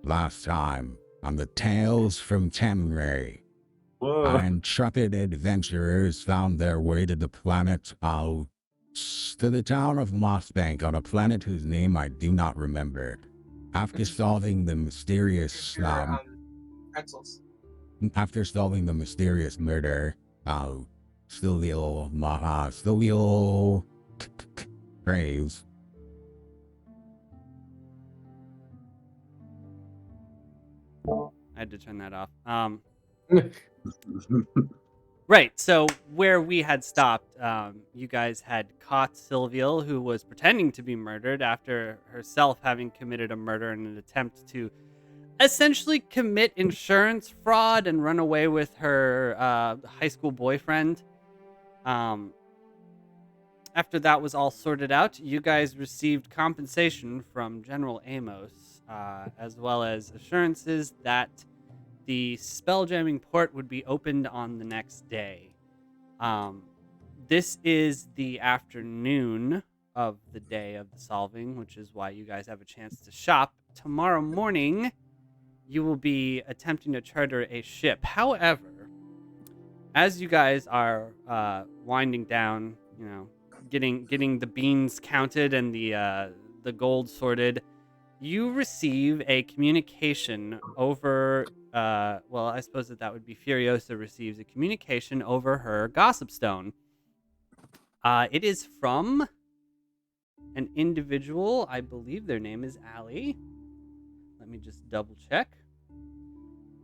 Last time on the Tales from Tenrei, Whoa. our intrepid adventurers found their way to the planet to the town of Mossbank on a planet whose name I do not remember. After solving the mysterious Pretzels. after solving the mysterious murder, Silvio Graves. I had to turn that off. Right, so where we had stopped, you guys had caught Sylvial, who was pretending to be murdered after herself having committed a murder in an attempt to essentially commit insurance fraud and run away with her high school boyfriend. After that was all sorted out, you guys received compensation from General Amos, as well as assurances that the spelljamming port would be opened on the next day. This is the afternoon of the day of the solving, which is why you guys have a chance to shop. Tomorrow morning, you will be attempting to charter a ship. However, as you guys are winding down, getting the beans counted and the gold sorted, you receive a communication over. Well, I suppose that would be Furiosa receives a communication over her gossip stone. It is from an individual. I believe their name is Allie. Let me just double check.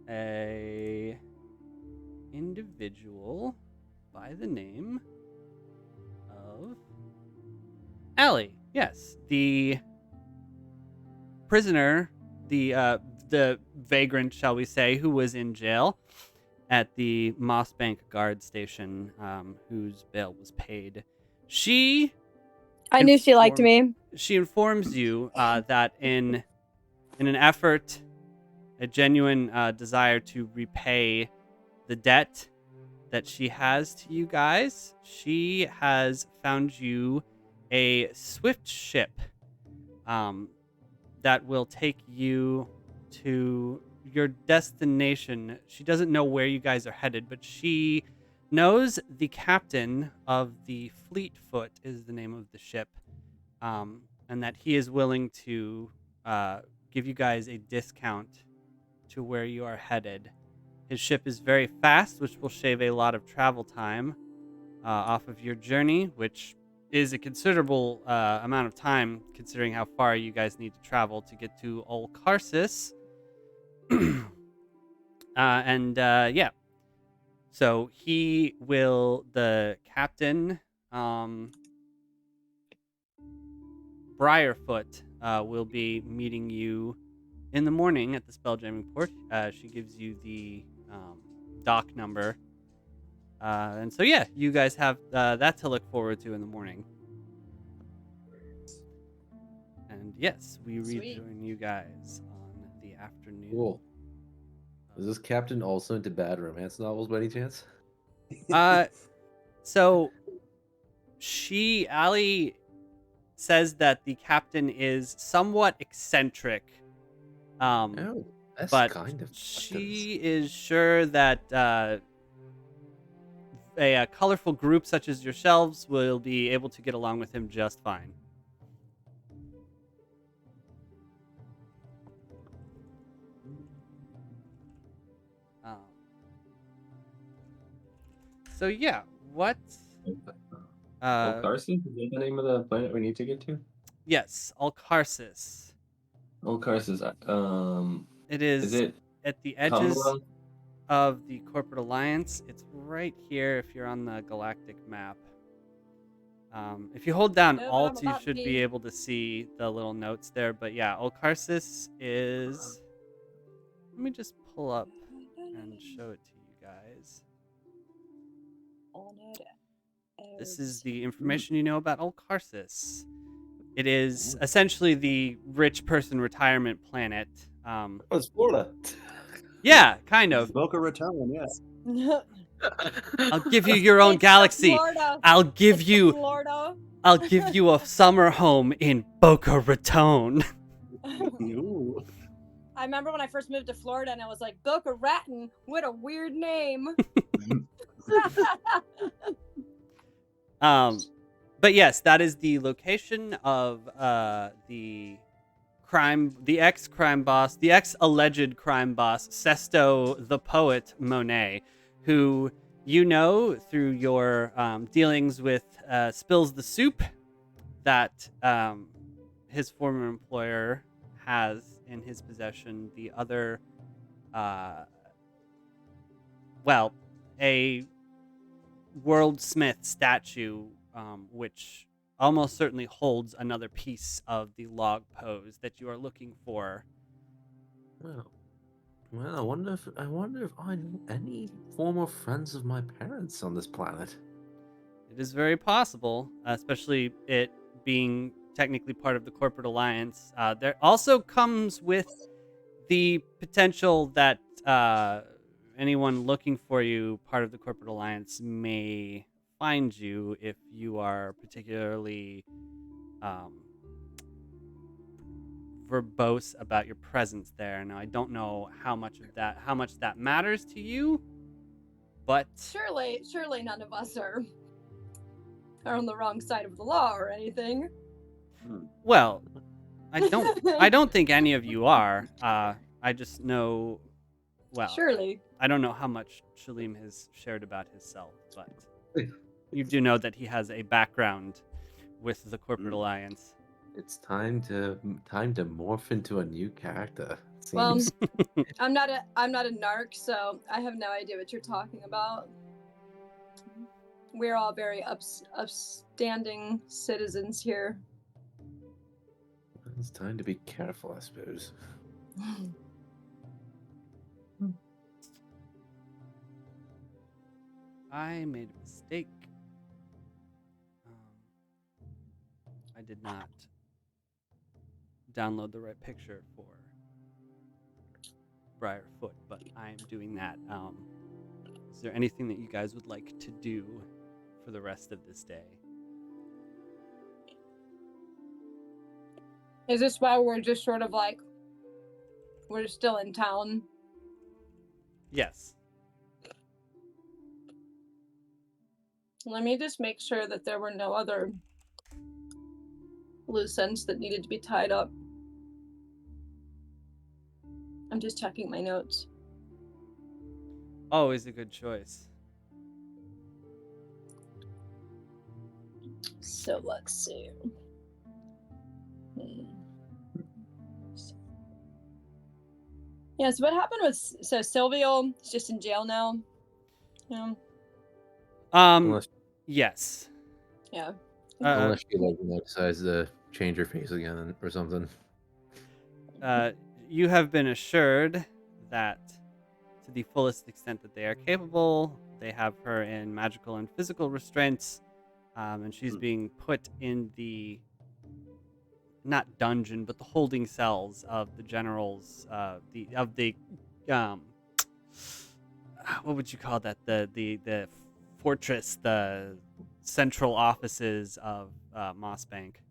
A individual by the name of Allie. Yes, the prisoner, the vagrant, shall we say, who was in jail at the Mossbank guard station, whose bail was paid. I knew she liked me. She informs you that in an effort, a genuine desire to repay the debt that she has to you guys, she has found you a swift ship that will take you to your destination. She doesn't know where you guys are headed, but she knows the captain of the Fleetfoot is the name of the ship, and that he is willing to give you guys a discount to where you are headed. His ship is very fast, which will shave a lot of travel time off of your journey, which is a considerable amount of time considering how far you guys need to travel to get to Olkarsis. Yeah. So the captain, Briarfoot, will be meeting you in the morning at the spelljamming port. She gives you the dock number. And so, yeah, you guys have that to look forward to in the morning. And yes, we rejoin you guys on the afternoon. Cool. Is this captain also into bad romance novels by any chance? So Allie says that the captain is somewhat eccentric. That's but kind of. She is sure that a colorful group such as yourselves will be able to get along with him just fine. So yeah, what? Olkarsis? Is that the name of the planet we need to get to? Yes, Olkarsis. Olkarsis. It is. Is it at the edges of the Corporate Alliance? It's right here if you're on the galactic map. If you hold down Alt, you should be able to see the little notes there. But yeah, Olkarsis is... Let me just pull up and show it to you guys. This is the information you know about Olkarsis. It is essentially the rich person retirement planet. It's Florida. Yeah, kind of. Boca Raton, yes. I'll give you your own galaxy. Florida. I'll give you Florida. a summer home in Boca Raton. Ooh. I remember when I first moved to Florida and I was like, Boca Raton, what a weird name. But yes, that is the location of the ex-crime boss, the ex-alleged crime boss, Sesto the poet Monet, who you know through your dealings with Spills the Soup that his former employer has in his possession the other, a worldsmith statue, which almost certainly holds another piece of the log pose that you are looking for. Well, I wonder if I know any former friends of my parents on this planet. It is very possible, especially it being technically part of the corporate alliance. There also comes with the potential that anyone looking for you, part of the corporate alliance, may find you if you are particularly verbose about your presence there. Now, I don't know how much that matters to you, but surely none of us are on the wrong side of the law or anything. well, I don't think any of you are. I just know, surely. I don't know how much Shalim has shared about himself, but you do know that he has a background with the corporate alliance. It's time to morph into a new character. it Well, seems. I'm not a narc, so I have no idea what you're talking about. We're all very upstanding citizens here. It's time to be careful, I suppose. I made a mistake. I did not download the right picture for Briarfoot, but I am doing that. Is there anything that you guys would like to do for the rest of this day? Is this why we're just sort of like, we're still in town? Yes. Let me just make sure that there were no other loose ends that needed to be tied up. I'm just checking my notes. Always a good choice. So let's see. Yeah, so what happened with Silvio is just in jail now? Yeah. Unless, Yes. Yeah. unless she decides to change her face again or something. You have been assured that to the fullest extent that they are capable, they have her in magical and physical restraints, and she's being put in the, not dungeon, but the holding cells of the generals, what would you call that? The fortress, the central offices of Moss Bank.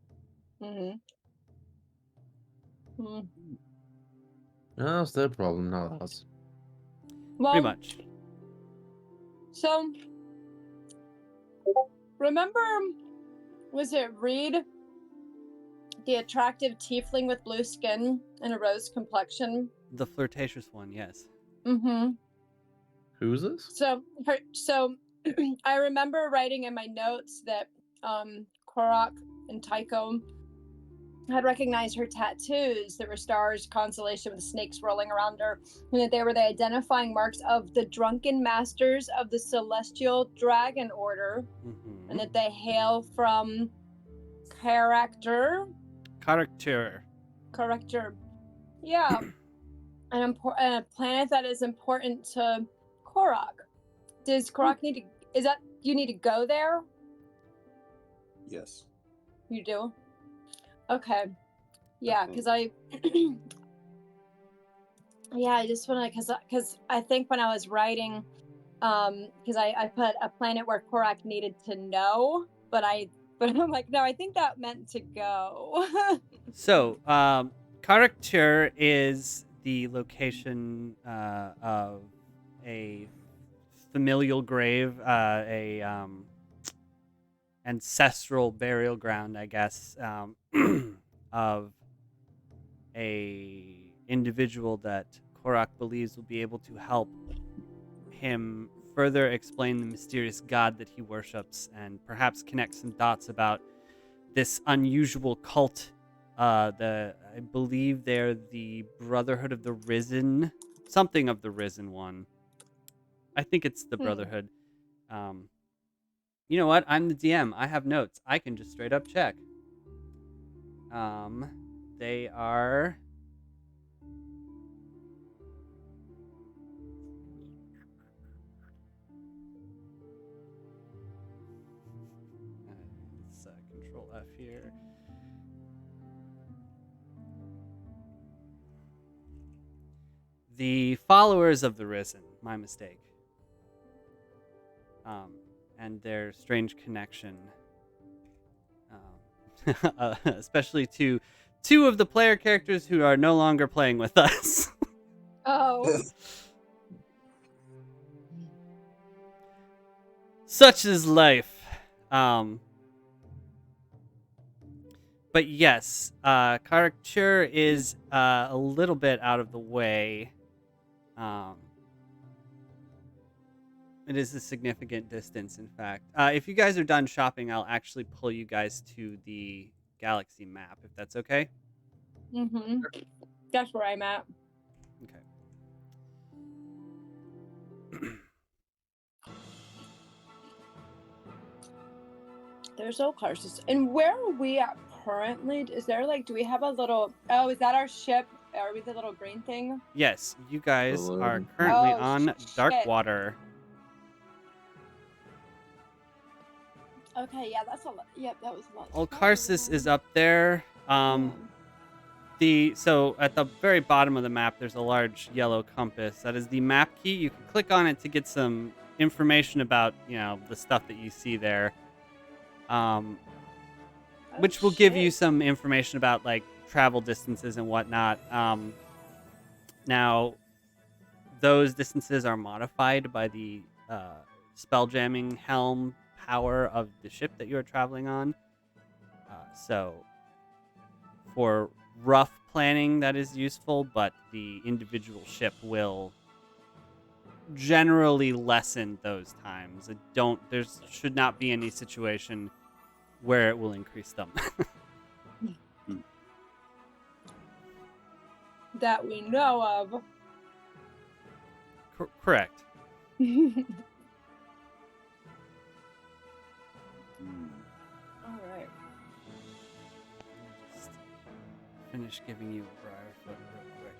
Mm-hmm. No, it's their problem, not us. Well, Pretty much. So, remember, was it Reed, the attractive tiefling with blue skin and a rose complexion? The flirtatious one, yes. Mm-hmm. Who's this? So I remember writing in my notes that Korok and Tycho had recognized her tattoos. There were stars, constellation with snakes rolling around her, and that they were the identifying marks of the drunken masters of the Celestial Dragon Order, and that they hail from Character. Yeah, and a planet that is important to Korok. Does Korok need to? Is that you need to go there? Yes. You do. Okay. Yeah, because I just want to, because I think when I was writing, because I put a planet where Korok needed to know, but I'm like, no, I think that meant to go. So, Character is the location of a familial grave, ancestral burial ground, I guess, of a individual that Korak believes will be able to help him further explain the mysterious god that he worships and perhaps connect some dots about this unusual cult. I believe they're the Brotherhood of the Risen, something of the Risen One. I think it's the Brotherhood. You know what? I'm the DM. I have notes. I can just straight up check. They are. Let's Control F here. The followers of the Risen. My mistake. And their strange connection, especially to two of the player characters who are no longer playing with us. Oh. Such is life. But yes, Character is a little bit out of the way. It is a significant distance, in fact. If you guys are done shopping, I'll actually pull you guys to the galaxy map, if that's okay. Mm-hmm. That's where I'm at. Okay. There's Olkarsis. And where are we at currently? Is there do we have a little... Oh, is that our ship? Are we the little green thing? Yes, you guys Hello. are currently Oh, on shit. Darkwater. Okay, yeah, that's a lot. Yep, that was a lot. Olkarsis is up there. So at the very bottom of the map, there's a large yellow compass. That is the map key. You can click on it to get some information about, the stuff that you see there. Which will give you some information about travel distances and whatnot. Now, those distances are modified by the spelljamming helm power of the ship that you are traveling on. So, for rough planning, that is useful, but the individual ship will generally lessen those times. There should not be any situation where it will increase them. That we know of. Correct. All right. Just finish giving you a Briarfoot real quick.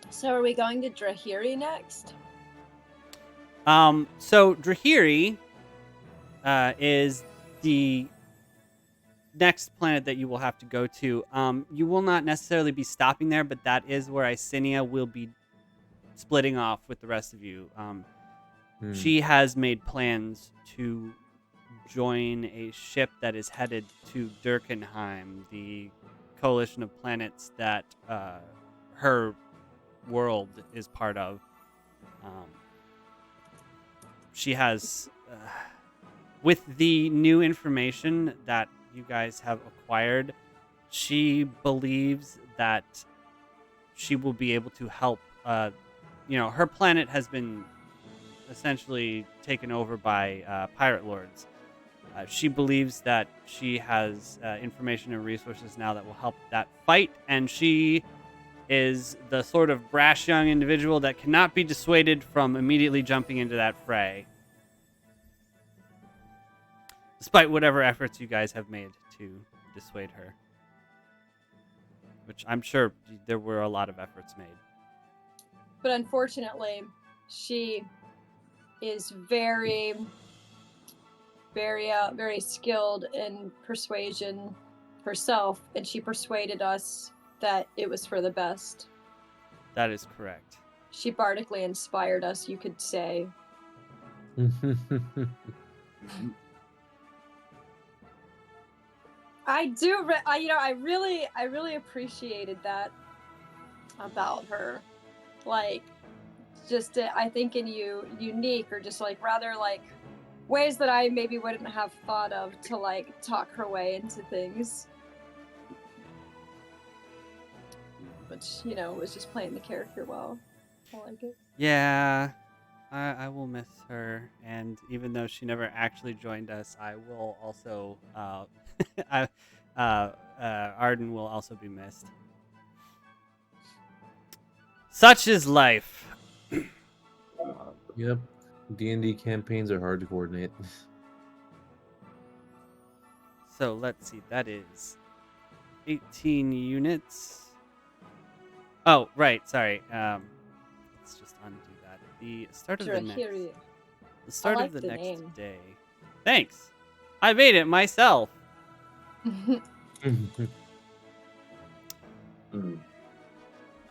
So are we going to Drahiri next? So Drahiri is the next planet that you will have to go to. You will not necessarily be stopping there, but that is where Icinia will be splitting off with the rest of you. She has made plans to join a ship that is headed to Durkenheim, the coalition of planets that her world is part of. She has, with the new information that you guys have acquired, she believes that she will be able to help. Her planet has been essentially taken over by pirate lords. She believes that she has information and resources now that will help that fight, and she is the sort of brash young individual that cannot be dissuaded from immediately jumping into that fray, despite whatever efforts you guys have made to dissuade her, which I'm sure there were a lot of efforts made. But unfortunately, she is very, very, very skilled in persuasion herself, and she persuaded us that it was for the best. That is correct. She bardically inspired us, you could say. I do. I really appreciated that about her. Like, just I think in you unique or just like rather like ways that I maybe wouldn't have thought of to like talk her way into things. Which was just playing the character well. I like it. Yeah, I will miss her, and even though she never actually joined us, I will also Arden will also be missed. Such is life. Yep. D&D campaigns are hard to coordinate. So let's see, that is 18 units. Oh, right, sorry. Let's just undo that. The start of the next the start like of the the next name. day. Thanks. I made it myself.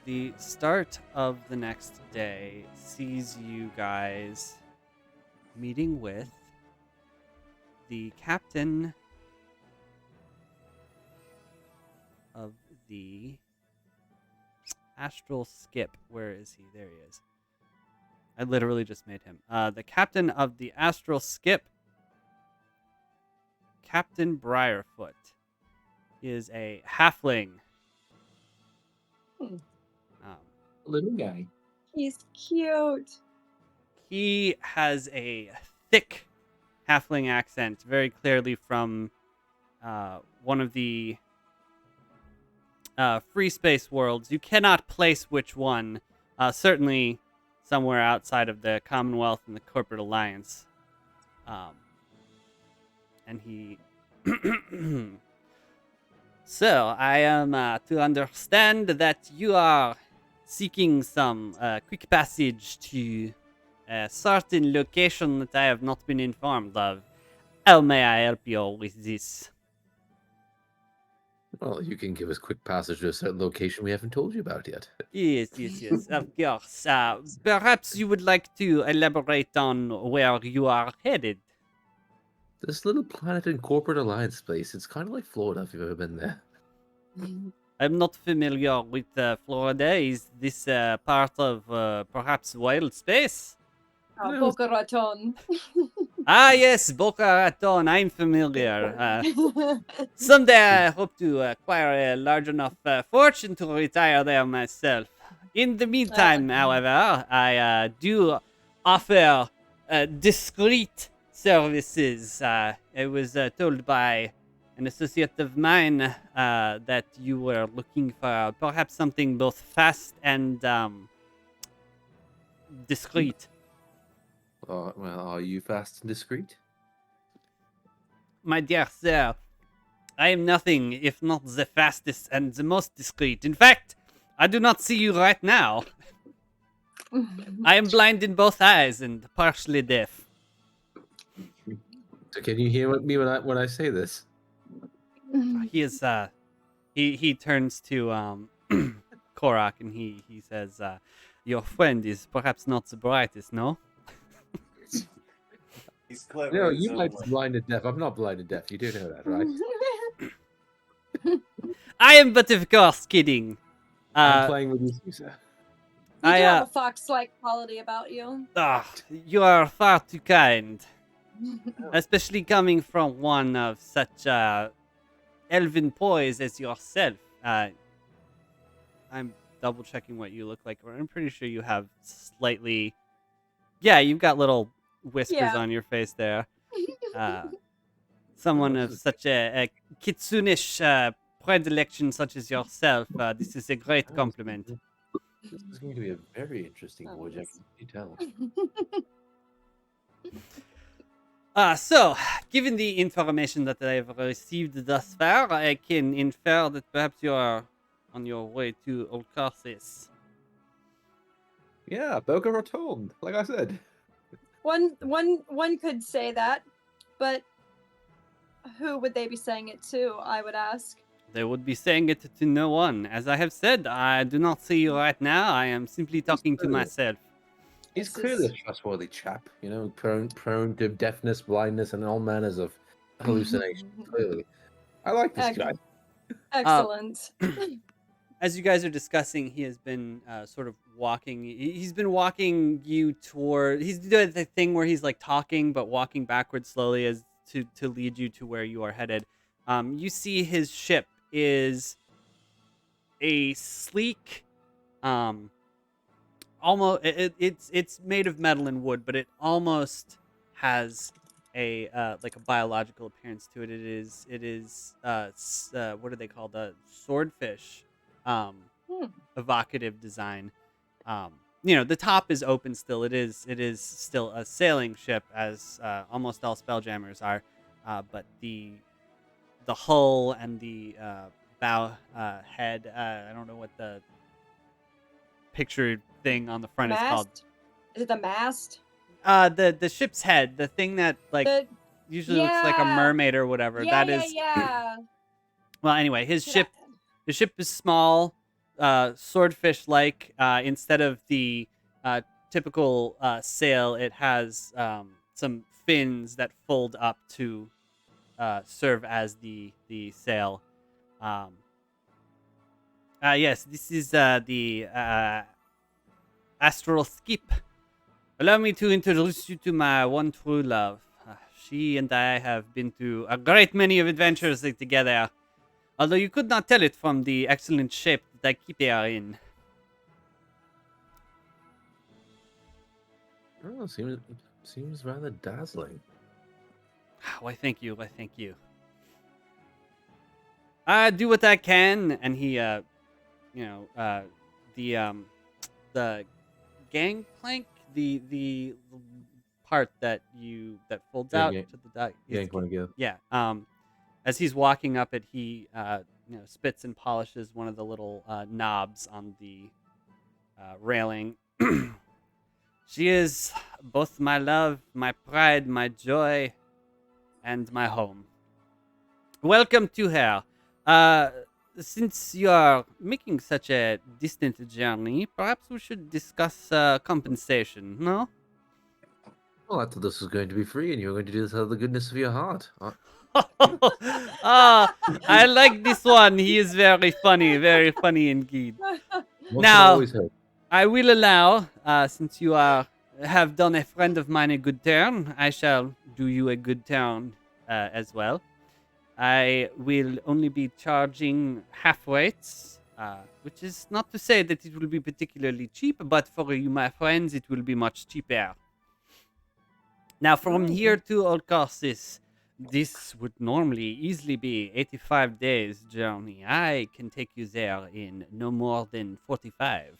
The start of the next day sees you guys meeting with the captain of the Astral Skip. Where is he? There he is. I literally just made him. The captain of the Astral Skip, Captain Briarfoot. He is a halfling. Little guy. He's cute. He has a thick halfling accent, very clearly from one of the free space worlds. You cannot place which one. Certainly somewhere outside of the Commonwealth and the Corporate Alliance. And he... So, I am to understand that you are seeking some quick passage to a certain location that I have not been informed of. How may I help you with this? Well, you can give us quick passage to a certain location we haven't told you about yet. Yes, of course. Perhaps you would like to elaborate on where you are headed. This little planet in Corporate Alliance place, it's kind of like Florida if you've ever been there. I'm not familiar with Florida. Is this part of perhaps wild space? Boca Raton. Ah, yes, Boca Raton. I'm familiar. Someday I hope to acquire a large enough fortune to retire there myself. In the meantime, however, I do offer discreet services. I was told by an associate of mine that you were looking for perhaps something both fast and discreet. Well, are you fast and discreet? My dear sir, I am nothing if not the fastest and the most discreet. In fact, I do not see you right now. I am blind in both eyes and partially deaf. So can you hear me when I say this? He is he turns to Korak and he says, your friend is perhaps not the brightest, no? He's clever. No, in his you own might way. be blind and deaf. I'm not blind and deaf. You do know that, right? I am but of course kidding. I'm playing with you, sir. You do have a fox-like quality about you. You are far too kind. Especially coming from one of such elven poise as yourself. I'm double checking what you look like. I'm pretty sure you have slightly... Yeah, you've got little whiskers on your face there. Someone of such a kitsune-ish predilection such as yourself, this is a great compliment. This is going to be a very interesting voyage, I can tell. So, given the information that I have received thus far, I can infer that perhaps you are on your way to Olkarsis. Yeah, Boca Raton, like I said. One could say that, but who would they be saying it to, I would ask. They would be saying it to no one. As I have said, I do not see you right now. I am simply talking to myself. He's clearly a trustworthy chap, you know, prone to deafness, blindness, and all manners of hallucinations, clearly. I like this guy. Excellent. As you guys are discussing, he has been sort of walking. He's been walking you toward. He's doing the thing where he's like talking but walking backwards slowly as to lead you to where you are headed. You see his ship is a sleek, almost it's made of metal and wood, but it almost has a like a biological appearance to it. It is what are they called? Swordfish, evocative design. The top is open still. It is still a sailing ship, as almost all Spelljammers are, but the hull and the bow head. I don't know what the picture thing on the front is called. Mast? Is it the mast? The ship's head, the thing that usually looks like a Yeah. mermaid or whatever. Yeah, that is. yeah. Well, anyway, his ship is small, swordfish-like. Instead of the typical sail, it has some fins that fold up to serve as the sail. Yes, this is the astral skip. Allow me to introduce you to my one true love. She and I have been through a great many of adventures together, although you could not tell it from the excellent shape that I keep her in. Oh, seems rather dazzling. Why, thank you. I do what I can, and he, the gangplank, the part that folds out to the dock. Yeah. As he's walking up it, he spits and polishes one of the little knobs on the railing. She is both my love, my pride, my joy, and my home. Welcome to her. Since you are making such a distant journey, perhaps we should discuss compensation, no? Well, I thought this was going to be free, and you were going to do this out of the goodness of your heart. I like this one. He is very funny indeed. One Now, can always hope. I will allow, since you have done a friend of mine a good turn, I shall do you a good turn as well. I will only be charging half rates, which is not to say that it will be particularly cheap, but for you, my friends, it will be much cheaper. Now, from here to Olkarsis, this would normally easily be 85 days journey. I can take you there in no more than 45.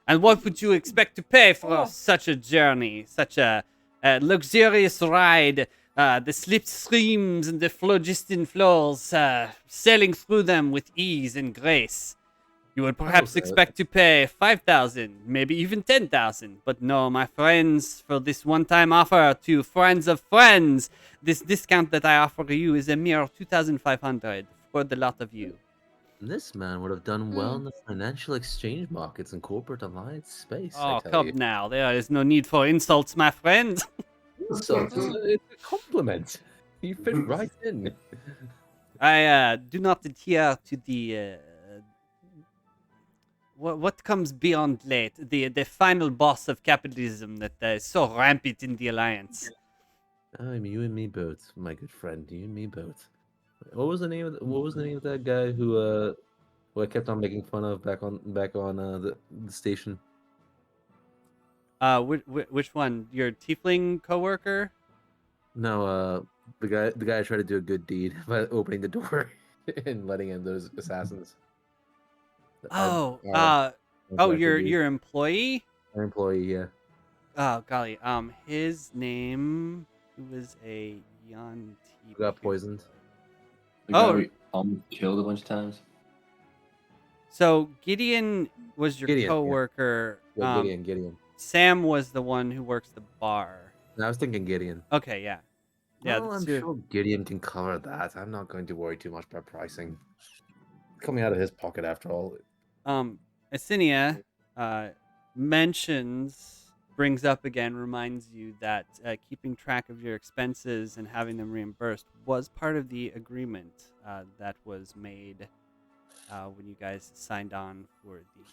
And what would you expect to pay for such a journey, such a luxurious ride? The slipstreams and the phlogiston floors, sailing through them with ease and grace. You would perhaps expect to pay 5,000, maybe even 10,000. But no, my friends, for this one-time offer to friends of friends, this discount that I offer you is a mere 2,500 for the lot of you. This man would have done well in the financial exchange markets and corporate alliance space. Oh, come now. There is no need for insults, my friend. So it's a compliment. You fit right in. I do not adhere to the what comes beyond late, the final boss of capitalism that is so rampant in the alliance. I mean, you and me both, my good friend. You and me both. What was the name of that guy who I kept on making fun of back on the station? Which one? Your tiefling coworker? No, the guy tried to do a good deed by opening the door and letting in those assassins. Your employee? Our employee, yeah. Oh golly, his name was a young Who got poisoned. The guy we almost killed a bunch of times. So Gideon was your coworker. Yeah, Gideon. Sam was the one who works the bar. No, I was thinking Gideon. Okay, yeah. Well, I'm sure Gideon can cover that. I'm not going to worry too much about pricing. Coming out of his pocket, after all. Asinia mentions brings up again reminds you that keeping track of your expenses and having them reimbursed was part of the agreement that was made when you guys signed on for the.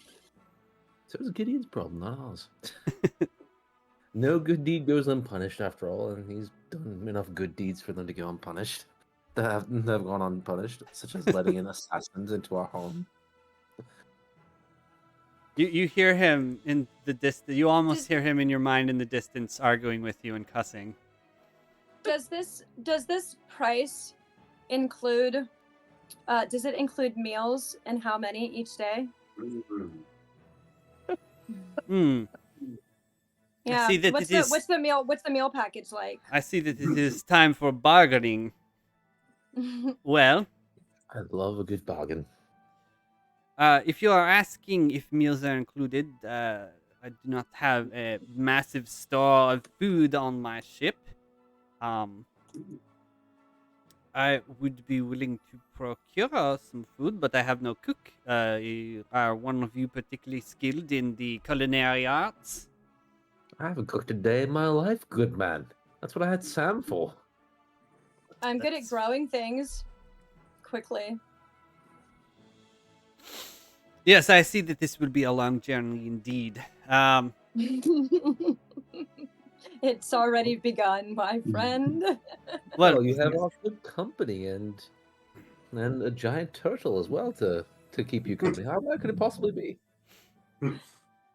So it's Gideon's problem, not ours. No good deed goes unpunished, after all, and he's done enough good deeds for them to go unpunished. That have gone unpunished, such as letting in assassins into our home. You hear him in the distance. You almost hear him in your mind in the distance, arguing with you and cussing. Does this price include? Does it include meals and how many each day? Hmm. Yeah. see that what's it is- what's the meal package like? I see that it is time for bargaining. Well, I love a good bargain. if you are asking if meals are included, I do not have a massive store of food on my ship. I would be willing to procure some food, but I have no cook. Are one of you particularly skilled in the culinary arts? I haven't cooked a day in my life, good man. That's what I had Sam for. I'm good at That's- growing things quickly. Yes, I see that this will be a long journey indeed. It's already begun, my friend. Well, You have our good company and a giant turtle as well to keep you company. How bad could it possibly be?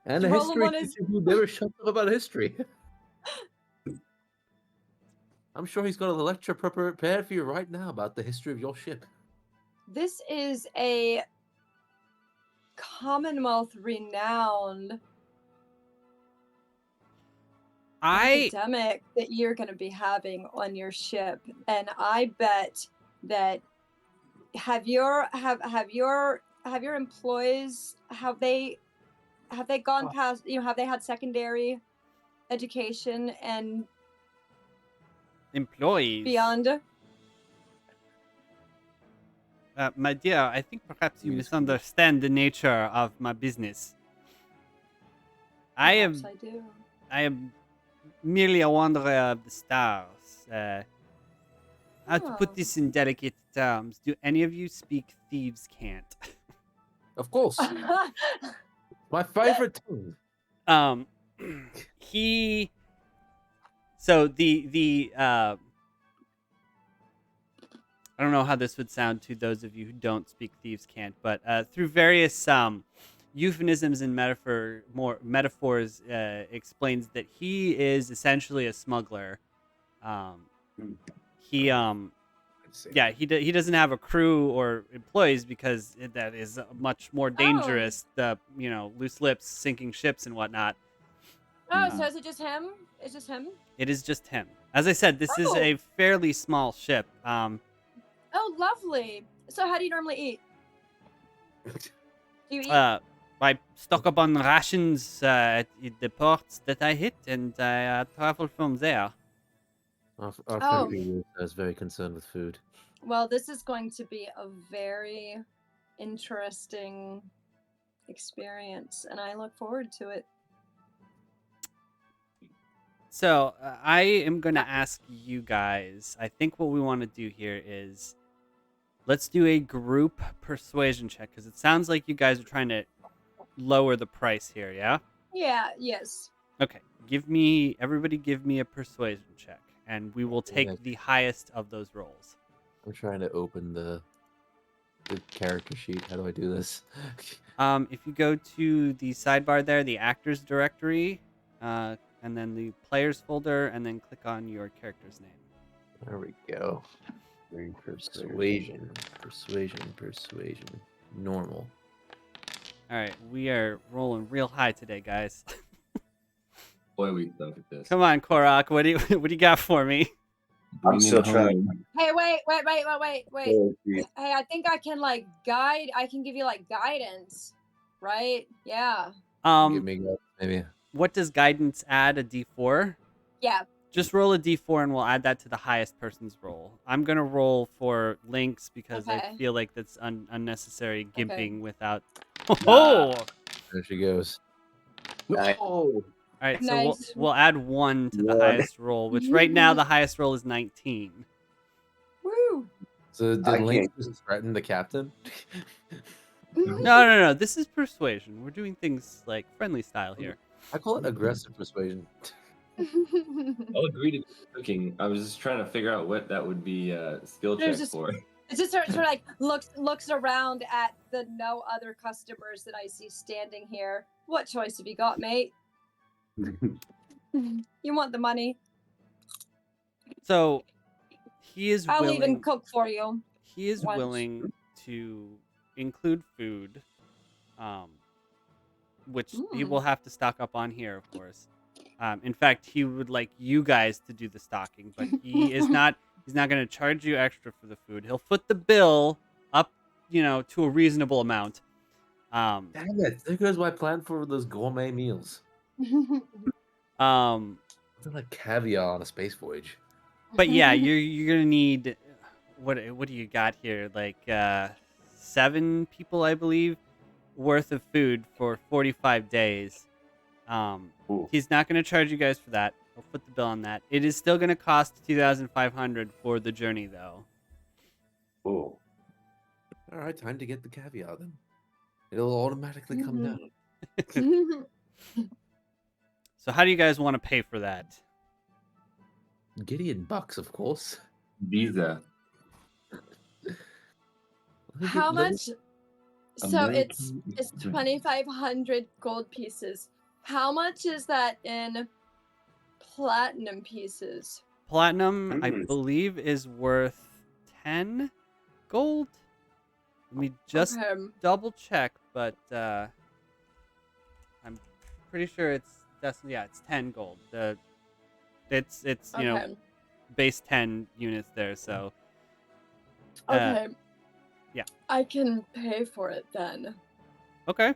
And a Roll him history on his- teacher who never shuts up about history. I'm sure he's got a lecture prepared for you right now about the history of your ship. This is a Commonwealth renowned academic that you're going to be having on your ship, and I bet that have your employees have they gone past, have they had secondary education and employees. beyond? My dear, I think perhaps you misunderstand the nature of my business. Perhaps I do. I am merely a wanderer of the stars. How to put Oh. this in delicate terms? Do any of you speak thieves' cant? Of course. My favorite tongue. He. So the I don't know how this would sound to those of you who don't speak thieves' cant, but through various euphemisms and metaphors, explains that he is essentially a smuggler. He he doesn't have a crew or employees because that is much more dangerous. The loose lips sinking ships and whatnot. Oh, so is it just him? It's just him? It is just him. As I said, this is Oh. a fairly small ship. Oh, lovely. So how do you normally eat? Do you eat? I stock up on rations at the ports that I hit, and I travel from there. Our Oh. friend is very concerned with food. Well, this is going to be a very interesting experience, and I look forward to it. So I am going to ask you guys. I think what we want to do here is let's do a group persuasion check because it sounds like you guys are trying to lower the price here. Yeah. Yeah. Yes. Okay. Everybody give me a persuasion check, and we will take Okay. the highest of those rolls. I'm trying to open the character sheet. How do I do this? If you go to the sidebar there, the actors directory, and then the players folder, and then click on your character's name. There we go. Persuasion. Normal. All right, we are rolling real high today, guys. Boy, we suck at this. Come on, Korok, what do you got for me? I'm Bring still it trying. home. Hey, wait. Oh, geez. Hey, I think I can I can give you guidance, right? Yeah. Give me maybe. What does guidance add? A D4? Yeah. Just roll a D4 and we'll add that to the highest person's roll. I'm gonna roll for Lynx because I Okay. feel like that's unnecessary gimping without. There she goes. Nice. Oh, All right, so Nice. we'll add 1 to the One. highest roll, which right now the highest roll is 19. Woo. So I did Link can't- just threaten the captain? No. This is persuasion. We're doing things like friendly style here. I call it aggressive persuasion. I'll agree to cooking. I was just trying to figure out what that would be skill check There's just- for. It's just sort of like looks around at the no other customers that I see standing here. What choice have you got, mate? You want the money? So he is I'll willing. even cook for you. He is once. willing to include food, which he will have to stock up on here, of course. In fact, he would like you guys to do the stocking, but he is not. He's not going to charge you extra for the food. He'll foot the bill up, to a reasonable amount. Damn it! There goes my plan for those gourmet meals. Um, Something like caviar on a space voyage. but yeah, you're gonna need what do you got here? Like 7 people, I believe, worth of food for 45 days. Ooh. He's not gonna charge you guys for that. I'll put the bill on that. It is still gonna cost 2,500 for the journey, though. Ooh. All right, time to get the caviar then. It'll automatically come down. So how do you guys want to pay for that? Gideon bucks, of course. Visa. How much? So it's American- 2,500 gold pieces. How much is that in platinum pieces? Platinum, I Mm. believe, is worth 10 gold. Let me just Okay. double check, but I'm pretty sure it's it's 10 gold. It's Okay. base 10 units there, so Okay. yeah. I can pay for it then. okay.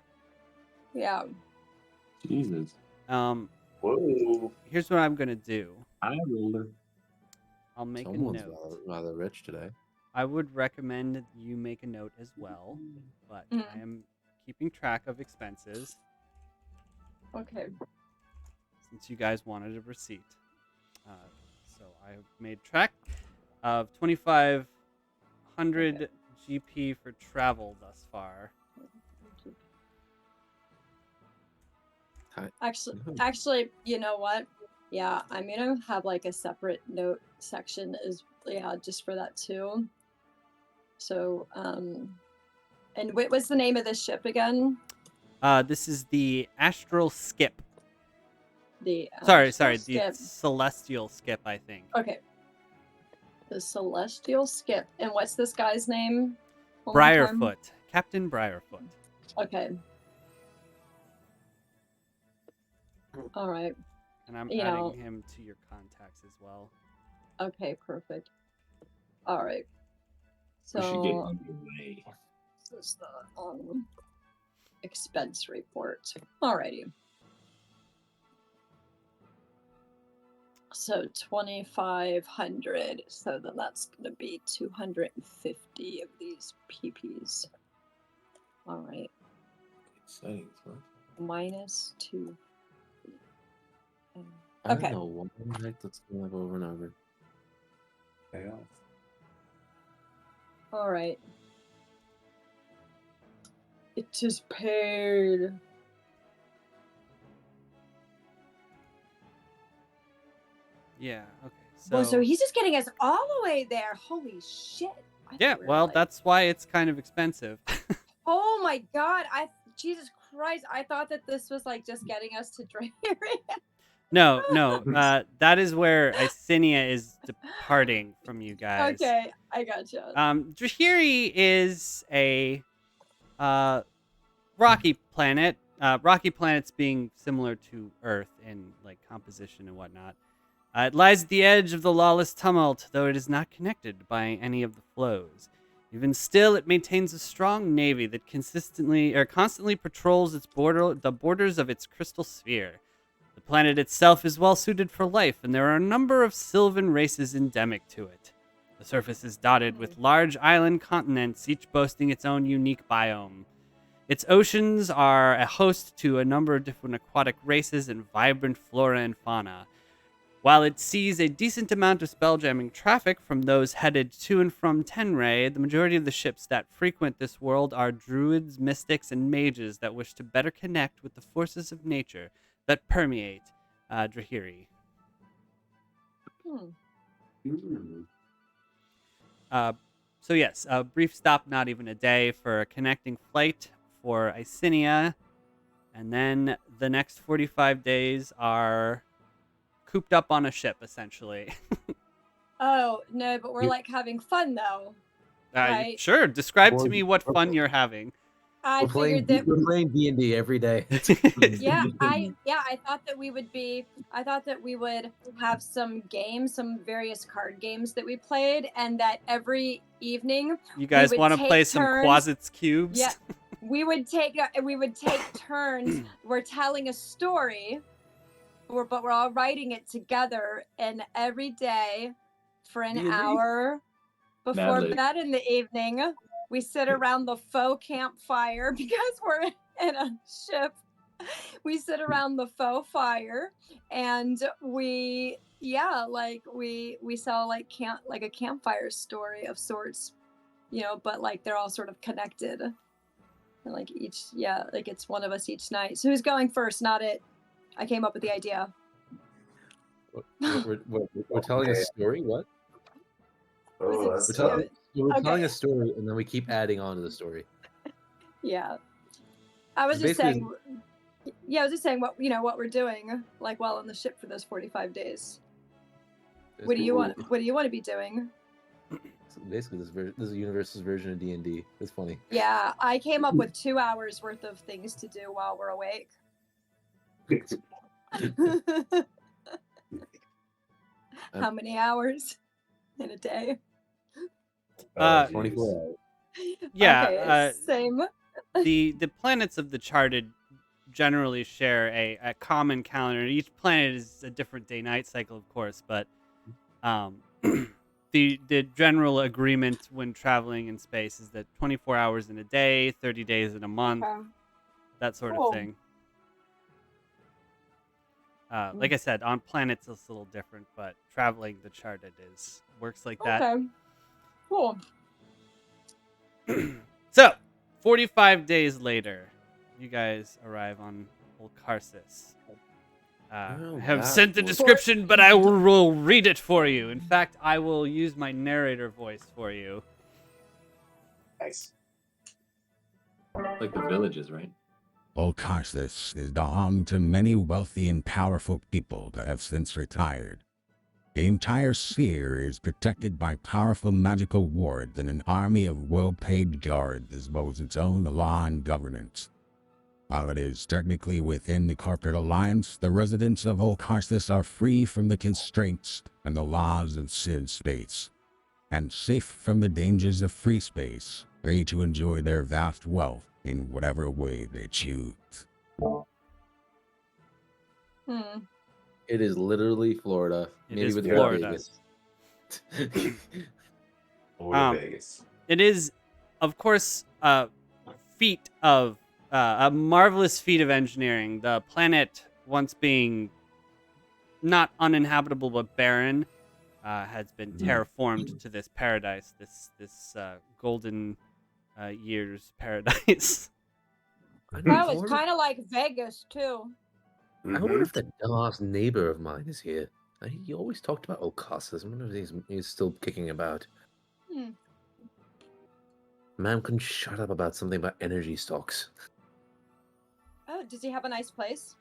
Yeah. Jesus. Whoa. Here's what I'm gonna do. I roller. I'll make Someone's a note. rather rich today. I would recommend that you make a note as well, but Mm. I am keeping track of expenses Okay. since you guys wanted a receipt. So I made track of 2,500 GP for travel thus far. Actually, you know what? Yeah, I'm gonna have like a separate note section just for that too. So, and what was the name of this ship again? This is the Astral Skip. The Sorry, Astral the Skip. Celestial Skip, I think. Okay. The Celestial Skip. And what's this guy's name? One more time? Briarfoot. Captain Briarfoot. Okay. All right. And I'm You adding know- him to your contacts as well. Okay, perfect. All right. We should get So on the way. this is the expense report. Alrighty. So 2,500. So then that's going to be 250 of these PPs. All right. Exciting stuff. Minus 2. I Okay. don't know one night that's going up over and over. Chaos. All right. It is paid. Yeah, okay. Well, so he's just getting us all the way there. Holy shit. I Yeah, thought we were well, like- that's why it's kind of expensive. Oh my god. Jesus Christ. I thought that this was like just getting us to Drayria. No, that is where Icinia is departing from you guys. Okay, I gotcha. Drahiri is a rocky planet. Rocky planets being similar to Earth in like composition and whatnot. It lies at the edge of the lawless tumult, though it is not connected by any of the flows. Even still, it maintains a strong navy that constantly patrols the borders of its crystal sphere. The planet itself is well suited for life, and there are a number of sylvan races endemic to it. The surface is dotted with large island continents, each boasting its own unique biome. Its oceans are a host to a number of different aquatic races and vibrant flora and fauna. While it sees a decent amount of spelljamming traffic from those headed to and from Tenrei, the majority of the ships that frequent this world are druids, mystics, and mages that wish to better connect with the forces of nature that permeate Drahiri. Hmm. So yes, a brief stop, not even a day, for a connecting flight for Icinia, and then the next 45 days are cooped up on a ship, essentially. Oh no, but we're You- like having fun though. Right. Sure, describe to Or- me what or- fun you're having. I figured that. We're playing D&D every day. Yeah, I thought that we would be. I thought that we would have some games, some various card games that we played, and that every evening You guys would want to take play some turns. Quasit's cubes? Yeah, we would take turns. We're telling a story, but we're all writing it together, and every day for an D&D. hour before Madly. bed in the evening, we sit around the faux campfire because we're in a ship. We sit around the faux fire, and we sell like a campfire story of sorts, but like they're all sort of connected. And like like it's one of us each night. So who's going first? Not it. I came up with the idea. We're telling a Okay. story. What? Oh, Was that's it- tough. We're Okay. telling a story, and then we keep adding on to the story. Yeah. I was So just basically- saying. Yeah, I was just saying what we're doing like while on the ship for those 45 days. What do you want to be doing? So basically, this is the universe's version of D&D. It's funny. Yeah, I came up with 2 hours worth of things to do while we're awake. How many hours in a day? 24 hours. Yeah, Okay, same. the planets of the charted generally share a common calendar. Each planet is a different day-night cycle, of course, but the general agreement when traveling in space is that 24 hours in a day, 30 days in a month, Okay. that sort Cool. of thing. Like I said, on planets it's a little different, but traveling the charted works like that. Okay. Cool. So, 45 days later, you guys arrive on Olkarsis. Oh, I have wow. sent the description, but I will read it for you. In fact, I will use my narrator voice for you. Nice. Like the villages, right? Olkarsis is the home to many wealthy and powerful people that have since retired. The entire sphere is protected by powerful magical wards and an army of well-paid guards as well as its own law and governance. While it is technically within the corporate alliance, the residents of Olkarsis are free from the constraints and the laws of Civ space, and safe from the dangers of free space, free to enjoy their vast wealth in whatever way they choose. It is literally Florida. It maybe is with Florida. Vegas. Or Vegas. It is, of course, a marvelous feat of engineering. The planet, once being not uninhabitable but barren, has been terraformed to this paradise, this golden years paradise. Well, it's kind of like Vegas too. I wonder if that dumbass neighbor of mine is here. He always talked about Olkarsis. I wonder if he's still kicking about. Hmm. Man couldn't shut up about something about energy stocks. Oh, does he have a nice place?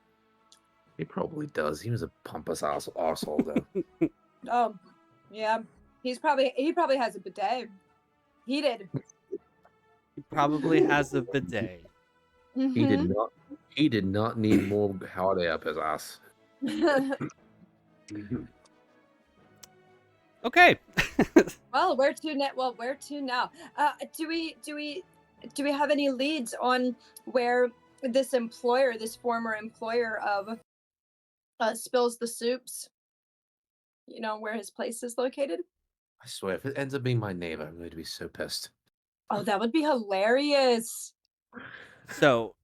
He probably does. He was a pompous arsehole, though. Oh, yeah. He probably has a bidet. Heated. He probably has a bidet. He did not need more holiday up his ass. Okay. Well, where to now? Do we have any leads on where this former employer of Spills the Soups, where his place is located? I swear, if it ends up being my neighbor, I'm going to be so pissed. Oh, that would be hilarious. So,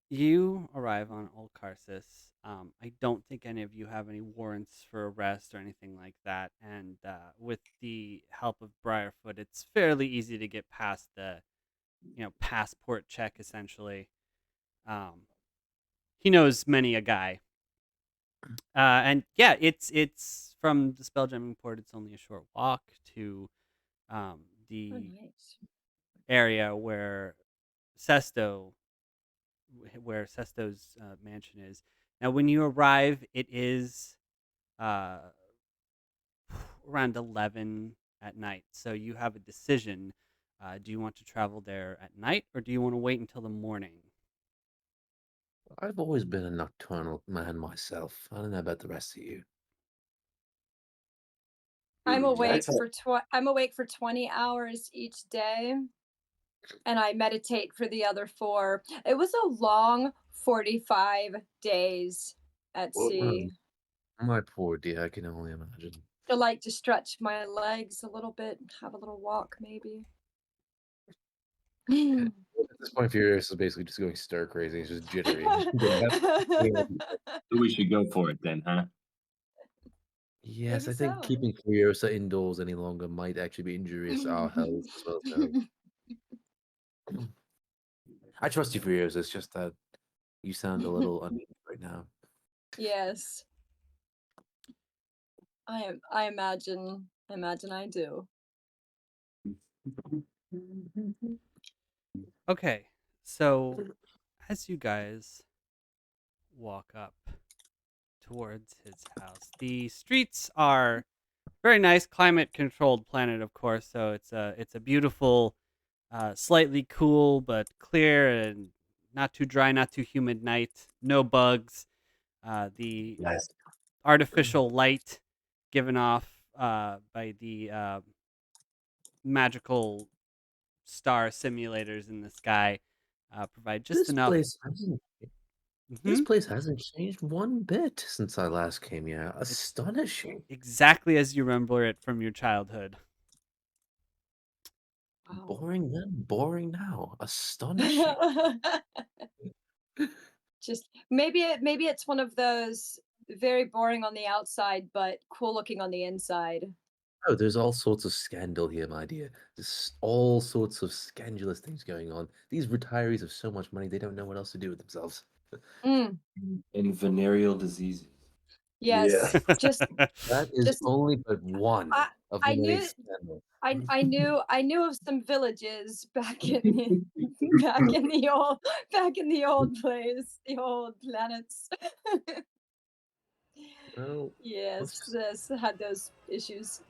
you arrive on Olkarsis. I don't think any of you have any warrants for arrest or anything like that. And with the help of Briarfoot, it's fairly easy to get past the, passport check. Essentially, he knows many a guy. And yeah, it's from the Spelljamming Port. It's only a short walk to Oh, the nice. area Sesto, where Sesto's mansion is. Now, when you arrive, it is uh, around 11 at night. So you have a decision. Do you want to travel there at night, or do you want to wait until the morning? I've always been a nocturnal man myself. I don't know about the rest of you. I'm awake That's I'm awake for 20 hours each day, and I meditate for the other 4. It was a long 45 days at sea. My poor dear, I can only imagine. I like to stretch my legs a little bit, have a little walk, maybe. At this point, Furious is basically just going stir crazy. He's just jittery. We should go for it then, huh? Yes, Maybe I think so. keeping Furiosa indoors any longer might actually be injurious to our health as well. So. I trust you, Furiosa. It's just that you sound a little uneasy right now. Yes. I imagine I do. Okay, so as you guys walk up towards his house, the streets are very nice, climate-controlled planet, of course. So it's a beautiful, slightly cool but clear and not too dry, not too humid night. No bugs. The nice. artificial light given off by the magical star simulators in the sky provide just This enough. place hasn't. This place hasn't changed one bit since I last came here. Astonishing. Exactly as you remember it from your childhood. Wow. Boring then, boring now. Astonishing. Just maybe it's one of those very boring on the outside but cool looking on the inside. Oh, there's all sorts of scandal here, my dear. There's all sorts of scandalous things going on. These retirees have so much money, they don't know what else to do with themselves. Mm, And venereal diseases. yes. Yeah. Just That is just only but one I of I the many knew scandals. I knew of some villages back in the back in the old place, the old planets. Well, Yes, this had those issues.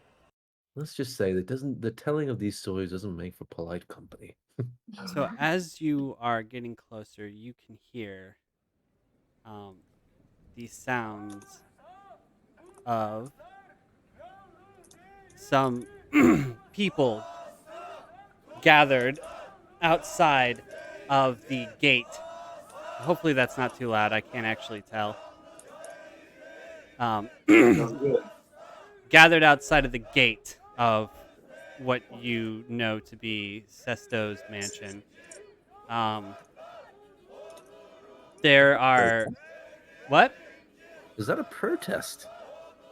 let's just say that the telling of these stories doesn't make for polite company. So as you are getting closer, you can hear these sounds of some people gathered outside of the gate. Hopefully that's not too loud. I can't actually tell. Sounds good. Gathered outside of the gate of what you know to be Sesto's mansion. There are what? Is that a protest?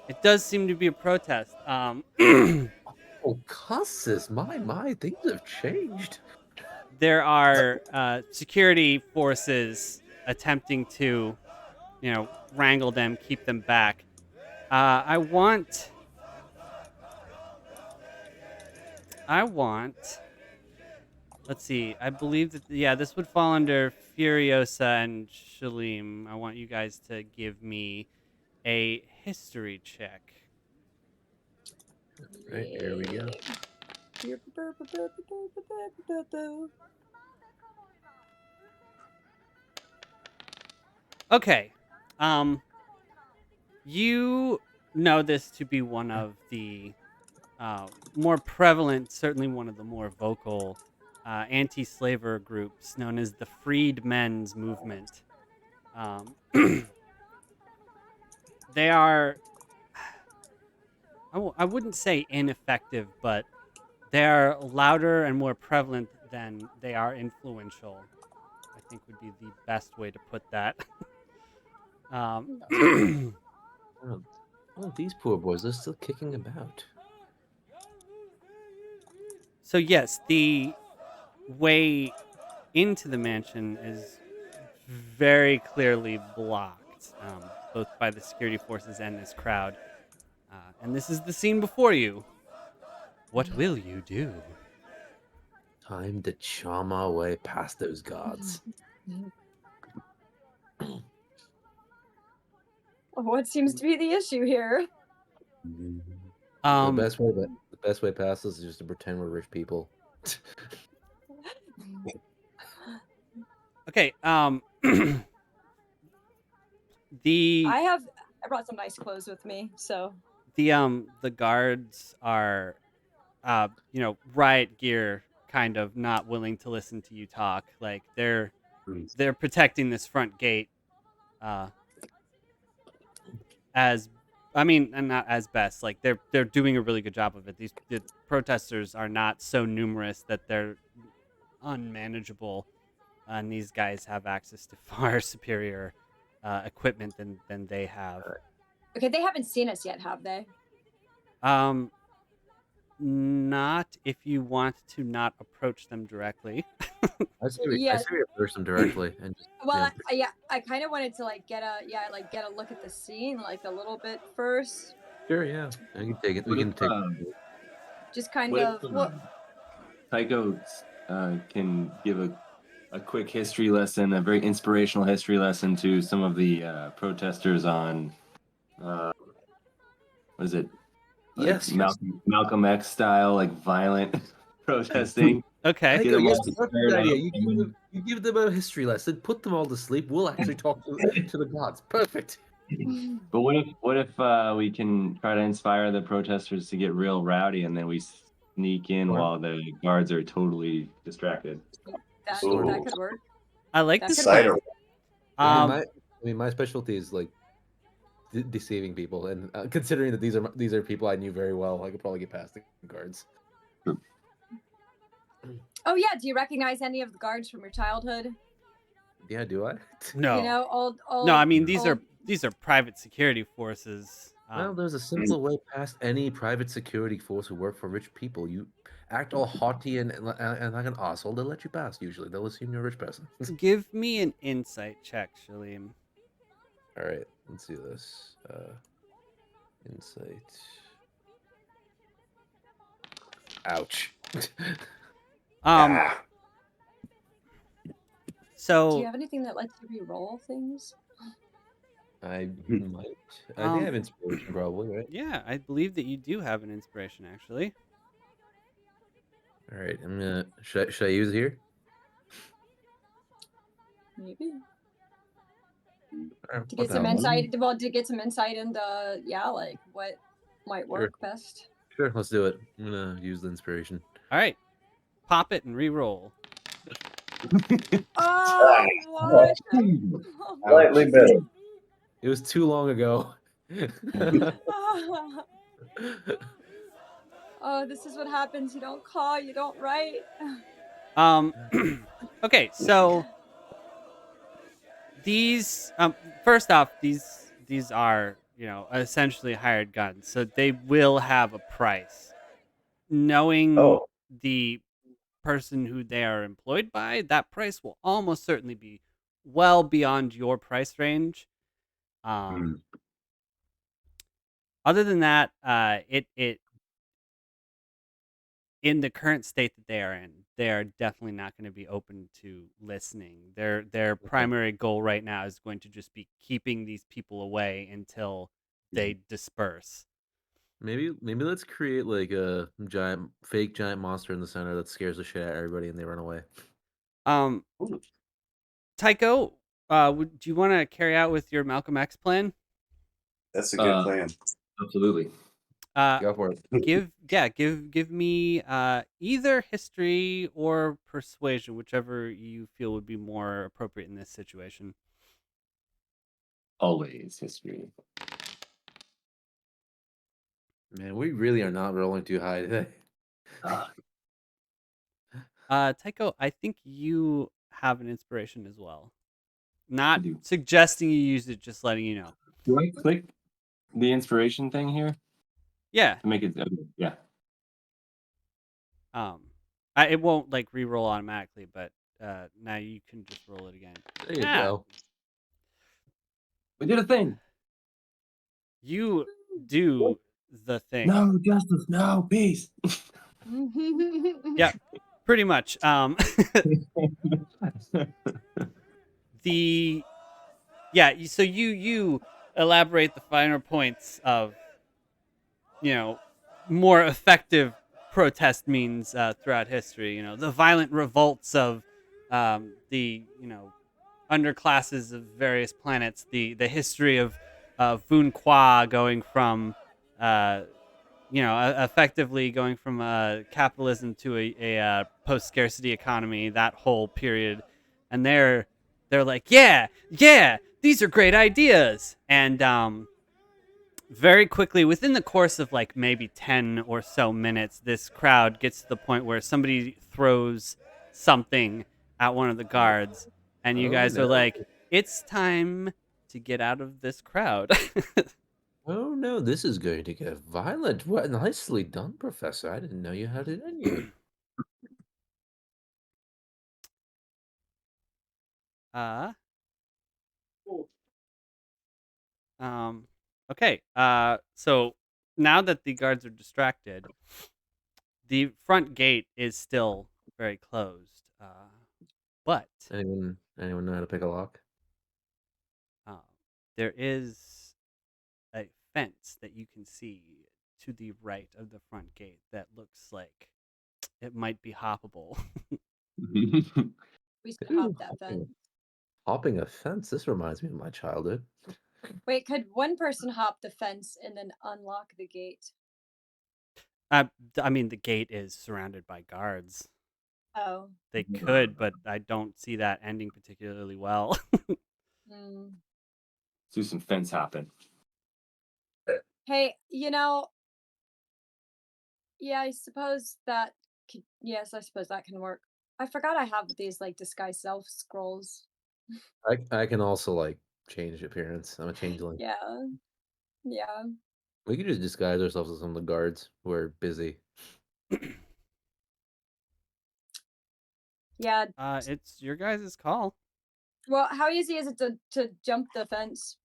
It does seem to be a protest. Oh, cusses, my, things have changed. There are security forces attempting to, wrangle them, keep them back. I want. Let's see. I believe that this would fall under Furiosa and Shalim. I want you guys to give me a history check. Right, here we go. Okay. You know this to be one of the more prevalent, certainly one of the more vocal anti-slaver groups known as the Freedmen's Movement. They are, I wouldn't say ineffective, but they are louder and more prevalent than they are influential. I think would be the best way to put that. Um, Oh, these poor boys, they're still kicking about. so yes, the way into the mansion is very clearly blocked, both by the security forces and this crowd. And this is the scene before you. What will you do? Time to charm our way past those guards. What seems to be the issue here? The best way past this is just to pretend we're rich people. Okay. The I brought some nice clothes with me, so the guards are, riot gear, kind of not willing to listen to you talk. Like they're protecting this front gate, as and not as best. Like they're doing a really good job of it. The protesters are not so numerous that they're unmanageable, and these guys have access to far superior equipment than they have. okay, they haven't seen us yet, have they? Not if you want to not approach them directly. I say we Yeah. approach them directly and just. Well, I kind of wanted to get a look at the scene like a little bit first. Sure, yeah. I can take it. We can take. Just kind What of if, what Tycho can give a quick history lesson, a very inspirational history lesson to some of the protesters on, what is it? Like Yes. Malcolm X style, like violent protesting. Okay. Get 'em yes, all that's a stirred good idea. up, and then- You give them a history lesson, put them all to sleep. We'll actually talk to the gods. Perfect. But what if we can try to inspire the protesters to get real rowdy, and then we sneak in Sure. while the guards are totally distracted? that Ooh. could work. I like That this could Cider. plan. My specialty is like deceiving people, and considering that these are people I knew very well, I could probably get past the guards. Oh yeah, do you recognize any of the guards from your childhood? Yeah, do I? No. You know, old. No, I mean these old- are private security forces. Well, there's a simple way past any private security force who work for rich people. You act all haughty and like an asshole, they'll let you pass. Usually, they'll assume you're a rich person. Give me an insight check, Shalim. All right, let's do this. Insight. Ouch. Ah, do So you have anything that lets you re-roll things? I might. I think I have inspiration, probably, right? yeah, I believe that you do have an inspiration, actually. All right, I'm gonna. Should I use it here? Maybe Or to what get the some hell? insight. Well, to get some insight into like what might work best. Sure, let's do it. I'm gonna use the inspiration. All right, pop it and re-roll. Oh, what? slightly better. It was too long ago. Oh, this is what happens. You don't call, you don't write. Okay, so these first off, these are, essentially hired guns, so they will have a price. Knowing Oh, the person who they are employed by, that price will almost certainly be well beyond your price range. Other than that, it in the current state that they are in, they are definitely not going to be open to listening. Their primary goal right now is going to just be keeping these people away until they disperse. Maybe let's create like a fake giant monster in the center that scares the shit out of everybody and they run away. Tycho, do you want to carry out with your Malcolm X plan? that's a good plan. Absolutely. Go for it. Give me either history or persuasion, whichever you feel would be more appropriate in this situation. Always history. Man, we really are not rolling too high today. Ah, Tycho, I think you have an inspiration as well. Not do. suggesting you use it, just letting you know. Do I click the inspiration thing here Yeah. to make it? Okay, yeah. It won't like re-roll automatically, but now you can just roll it again. There you Yeah. go. We did a thing. You do the thing. No justice, no peace. Yeah, pretty much. So you elaborate the finer points of, more effective protest means throughout history. The violent revolts of the underclasses of various planets. The history of Vun Qua going from effectively going from capitalism to a post-scarcity economy, that whole period. And they're like, yeah, these are great ideas. And very quickly, within the course of like maybe 10 or so minutes, this crowd gets to the point where somebody throws something at one of the guards, and you guys are like, it's time to get out of this crowd. Oh no, this is going to get violent. What nicely done, Professor. I didn't know you had it in you. Okay. So now that the guards are distracted, the front gate is still very closed. But Anyone know how to pick a lock? there is a fence that you can see to the right of the front gate that looks like it might be hoppable. We should hop that fence. Hopping a fence? This reminds me of my childhood. Wait, could one person hop the fence and then unlock the gate? I mean, the gate is surrounded by guards. Oh. They could, but I don't see that ending particularly well. Mm. Let's do some fence hopping. Hey, yeah, I suppose that yes, I suppose that can work. I forgot I have these like disguise self scrolls. I can also like change appearance. I'm a changeling. Yeah. Yeah. We could just disguise ourselves as some of the guards who are busy. Yeah. It's your guys' call. Well, how easy is it to jump the fence?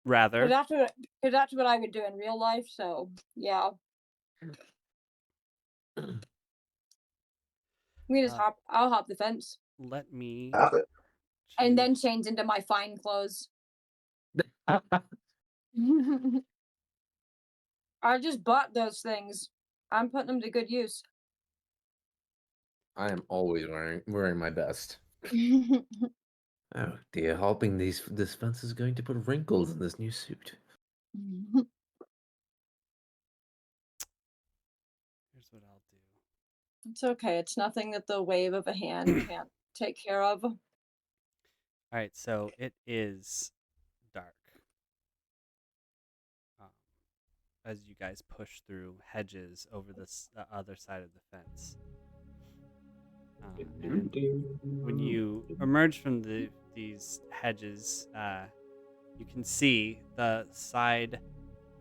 Rather. Because that's what I would do in real life, so yeah. We just I'll hop the fence. Let me Hop it. And then change into my fine clothes. I just bought those things. I'm putting them to good use. I am always wearing my best. Oh dear, hopping this fence is going to put wrinkles in this new suit. Here's what I'll do. It's okay. It's nothing that the wave of a hand can't take care of. All right, so it is dark. As you guys push through hedges over the other side of the fence. When you emerge from these hedges, you can see the side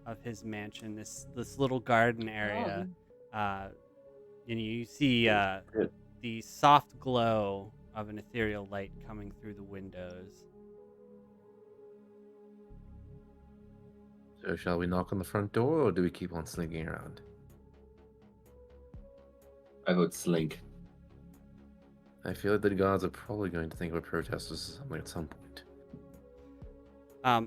of his mansion, this little garden area. And you see the soft glow of an ethereal light coming through the windows. So shall we knock on the front door, or do we keep on sneaking around? I vote slink. I feel like the gods are probably going to think of a protest as something at some point.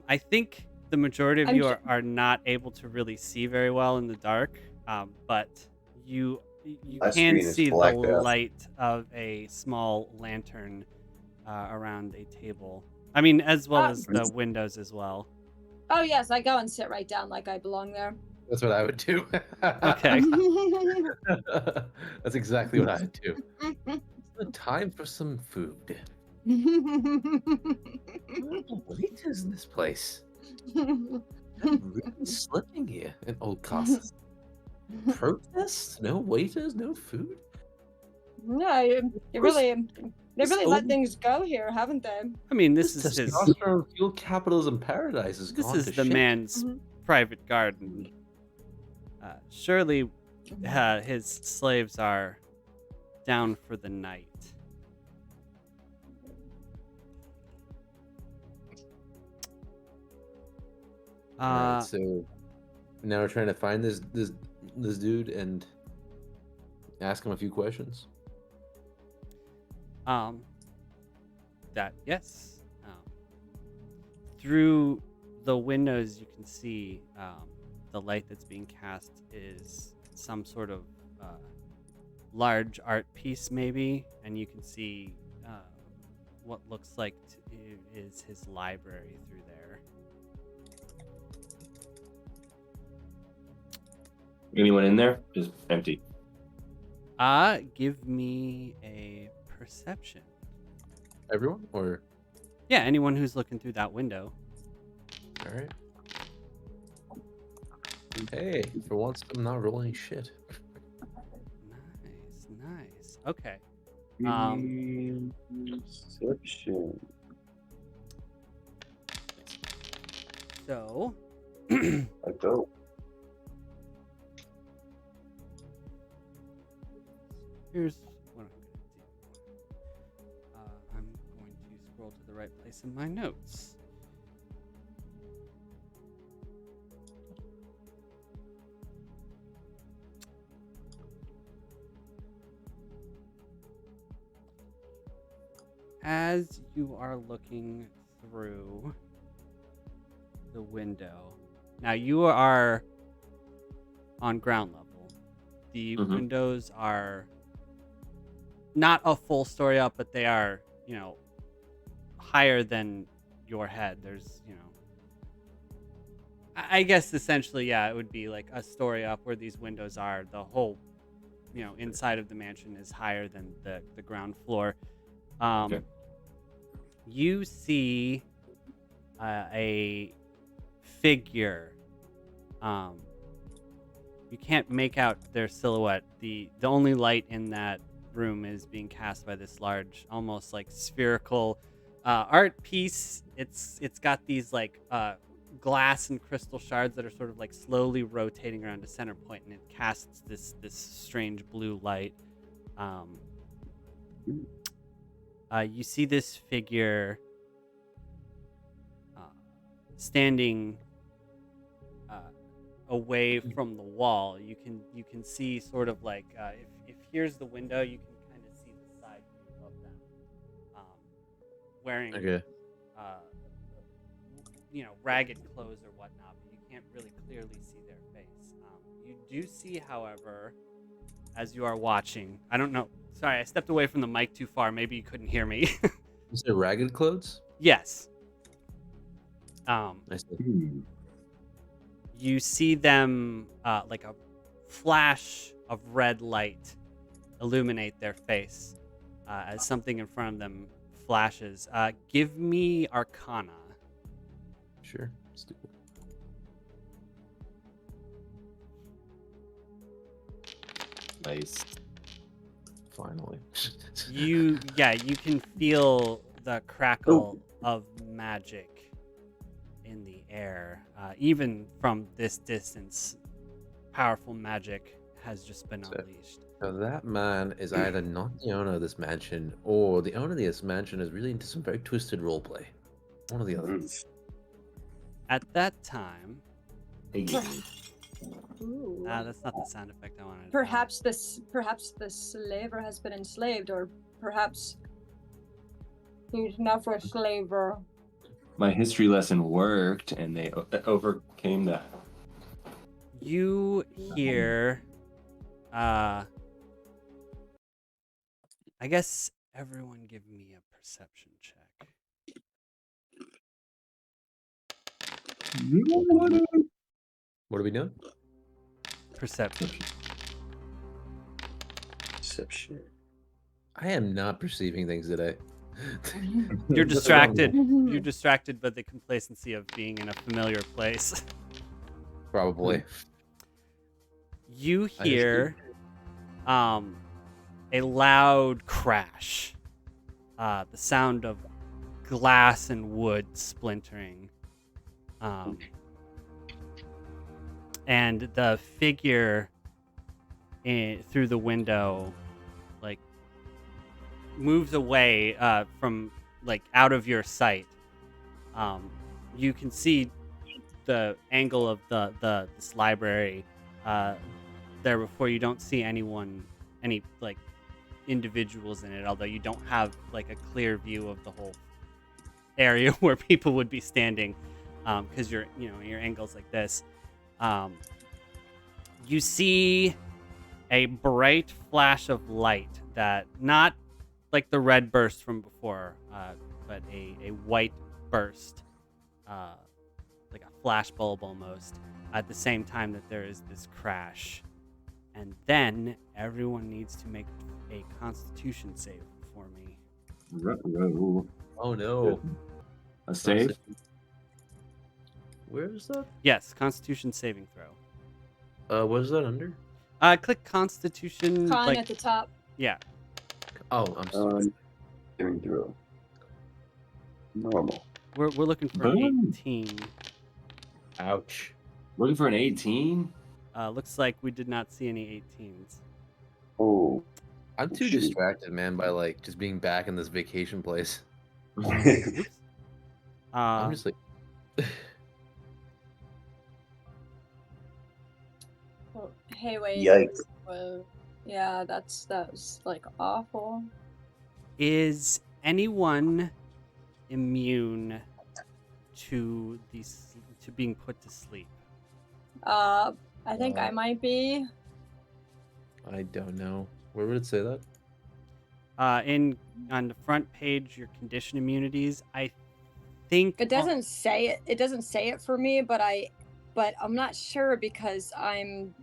I think the majority of you are not able to really see very well in the dark, but you My can screen is see the blacked out. light of a small lantern around a table. I mean, as well as the windows as well. Oh yes, I go and sit right down like I belong there. That's what I would do. Okay. That's exactly what I would do. It's time for some food. Waiters in this place. I'm really slipping here in Olkarsis. Protests? No waiters? No food? No, you really They've really let Oh. things go here, haven't they? I mean, this is his. Testosterone fuel capitalism paradise is This gone is to the shit. man's Mhm. private garden. Surely, his slaves are down for the night. Alright, so now we're trying to find this dude and ask him a few questions. Yes. Through the windows, you can see the light that's being cast is some sort of large art piece, maybe, and you can see what looks like is his library through there. Anyone in there? Just empty. Give me a perception. Everyone? Or Yeah, anyone who's looking through that window. alright. Hey, for once I'm not rolling shit. Nice. Okay. Perception. So, I go. here's what I'm going to do. I'm going to scroll to the right place in my notes. As you are looking through the window, now you are on ground level. The Mhm. windows are not a full story up, but they are, higher than your head. There's, I guess essentially, yeah, it would be like a story up where these windows are. The whole, inside of the mansion is higher than the ground floor. Okay. You see a figure. You can't make out their silhouette. The only light in that room is being cast by this large, almost like spherical art piece. It's got these like glass and crystal shards that are sort of like slowly rotating around a center point, and it casts this strange blue light. You see this figure standing away from the wall. You can see sort of like if here's the window, you can kind of see the side view of them wearing Okay. ragged clothes or whatnot, but you can't really clearly see their face. You do see, however, as you are watching, I don't know. Sorry, I stepped away from the mic too far. Maybe you couldn't hear me. Is it ragged clothes? Yes. I see. You see them like a flash of red light illuminate their face as something in front of them flashes. Give me Arcana. Sure. Stupid. Nice. Finally. You can feel the crackle of magic in the air. Even from this distance, powerful magic has just been unleashed. So that man is either not the owner of this mansion, or the owner of this mansion is really into some very twisted roleplay. One or the other. At that time, Hey, Ooh. that's not the sound effect I wanted. Perhaps the slaver has been enslaved, or perhaps he's never a slaver. my history lesson worked, and they overcame that. You hear, I guess everyone give me a perception check. What are we doing? Perception. Perception. I am not perceiving things today. You're distracted. Mm-hmm. You're distracted by the complacency of being in a familiar place. Probably. You I hear a loud crash the sound of glass and wood splintering. And the figure through the window, like, moves away from, like, out of your sight. You can see the angle of this library there before. You don't see any like individuals in it, although you don't have like a clear view of the whole area where people would be standing, because your angle's like this. You see a bright flash of light that, not like the red burst from before, but a white burst, like a flash bulb almost, at the same time that there is this crash. And then everyone needs to make a Constitution save for me. Ruh-roh. Oh no. A save? Where is that? Yes, Constitution saving throw. What is that under? Click Constitution. Con like, at the top. yeah. Oh, I'm sorry. Saving throw. Normal. We're looking for Boom. 18. Ouch. Looking for an 18? Looks like we did not see any 18s. Oh. I'm too Shoot. distracted, man, by like just being back in this vacation place. Oops. I'm just like, Oh, hey, wait. Yikes. Whoa. Yeah, that was like awful. Is anyone immune to being put to sleep? I think I might be. I don't know. Where would it say that? On the front page, your condition immunities. I think It doesn't say it. It doesn't say it for me, but I'm not sure because I'm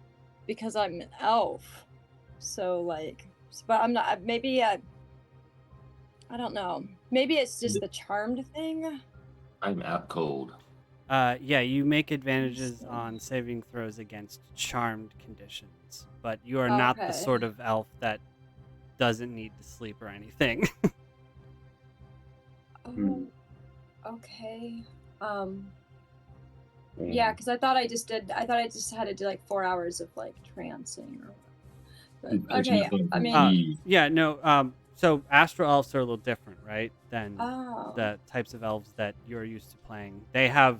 an elf. So like, but I'm not. Maybe I don't know. Maybe it's just the charmed thing. I'm out cold. Yeah, you make advantages on saving throws against charmed conditions, but you are not the Okay. sort of elf that doesn't need to sleep or anything. Oh, okay. Yeah, because I thought I just had to do like 4 hours of like trancing or. But, okay, I mean. Yeah, no. So astral elves are a little different, right, than Oh. the types of elves that you're used to playing. They have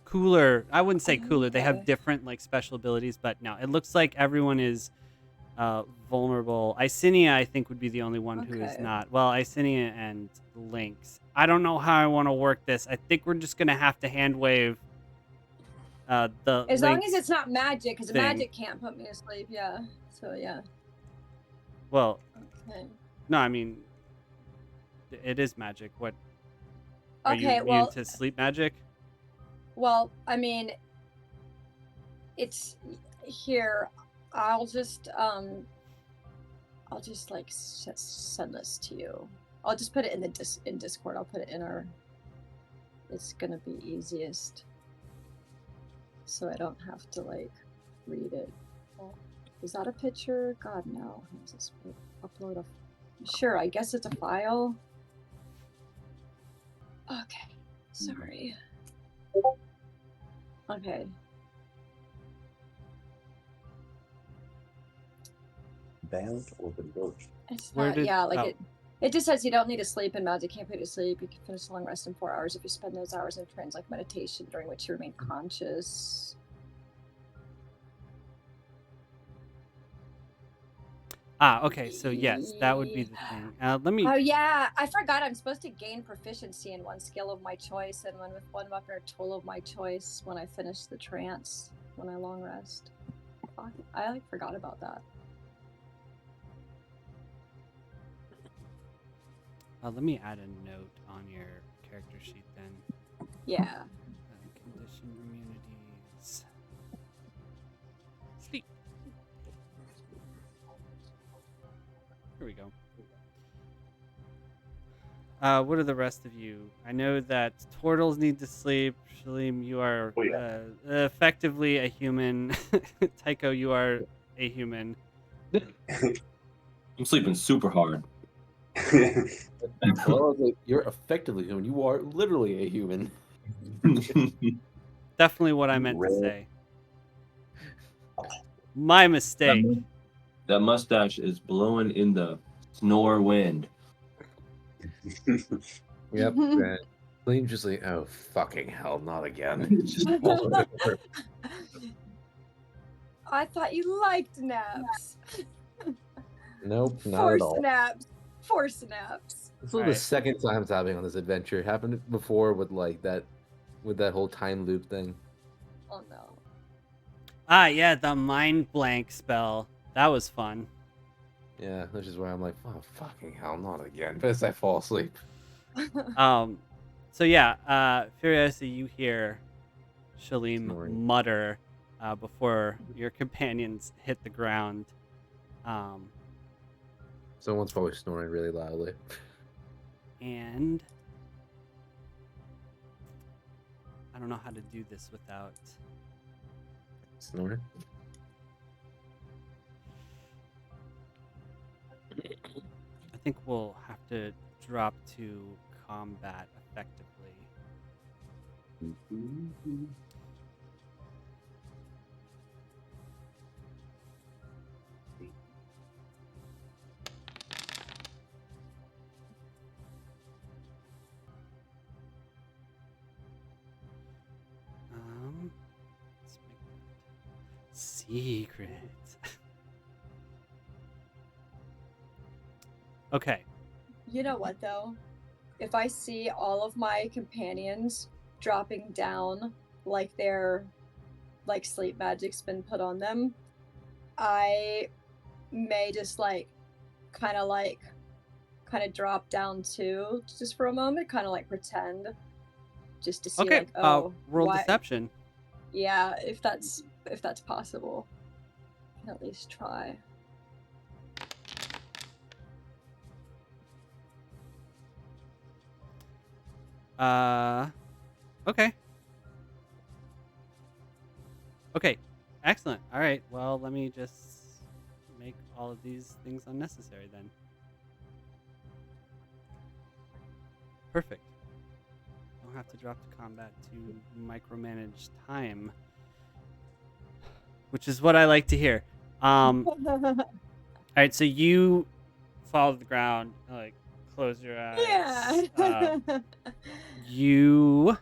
cooler. I wouldn't say cooler. They have Okay. different like special abilities, but no, it looks like everyone is vulnerable. Icinia, I think, would be the only one who is Okay. not. Well, Icinia and Lynx. I don't know how I want to work this. I think we're just gonna have to hand wave the. As long Lynx as it's not magic, because thing. magic can't put me to sleep. Yeah. So yeah. Well, Okay. no, I mean, it is magic. What? Are you Okay. immune Well. to sleep magic? Well, I mean, it's here. I'll just like send this to you. I'll just put it in in Discord. I'll put it in our. It's gonna be easiest, so I don't have to like read it. Oh, is that a picture? God no. How does this upload a? Sure, I guess it's a file. Okay. Sorry. Okay. Bound or the ghost? It's Where not, did- yeah, like oh. it just says you don't need to sleep and magic can't put you to sleep. You can finish a long rest in 4 hours if you spend those hours in trance like meditation during which you remain conscious. Okay, so yes, that would be the thing. Let me. Oh yeah, I forgot I'm supposed to gain proficiency in one skill of my choice and one with one weapon or tool of my choice when I finish the trance when I long rest. Fuck, I like forgot about that. Let me add a note on your character sheet then. Yeah. Condition immunities. Sleep. Here we go. What are the rest of you? I know that turtles need to sleep. Shalim, you are Oh, yeah. effectively a human. Tycho, you are a human. I'm sleeping super hard. Hello, like, you're effectively human. You are literally a human. Definitely what I meant to Red. say. My mistake. That mustache is blowing in the snore wind. Yep. Right. Liam's just like, oh fucking hell, not again. Just falls over. I thought you liked naps. Nope, not Four at all. snaps. 4 snaps. This was the Alright. second time it's happening on this adventure. It happened before with that whole time loop thing. Oh no. Ah, yeah, the mind blank spell. That was fun. Yeah, which is why I'm like, oh fucking hell, not again. But as I fall asleep. So yeah, Furiosa, you hear Shalim Snoring. mutter before your companions hit the ground. Someone's probably snoring really loudly. And I don't know how to do this without. Snoring? I think we'll have to drop to combat effectively. Let's make that secret. Okay. You know what though? If I see all of my companions dropping down like their sleep magic's been put on them, I may just kind of drop down too, just for a moment, kind of pretend, just to see Okay. Roll why. deception. Yeah, if that's possible, I can at least try. Okay. Okay. Excellent. All right. Well, let me just make all of these things unnecessary then. Perfect. Don't have to drop to combat to micromanage time, which is what I like to hear. All right. So you fall to the ground, close your eyes. Yeah. You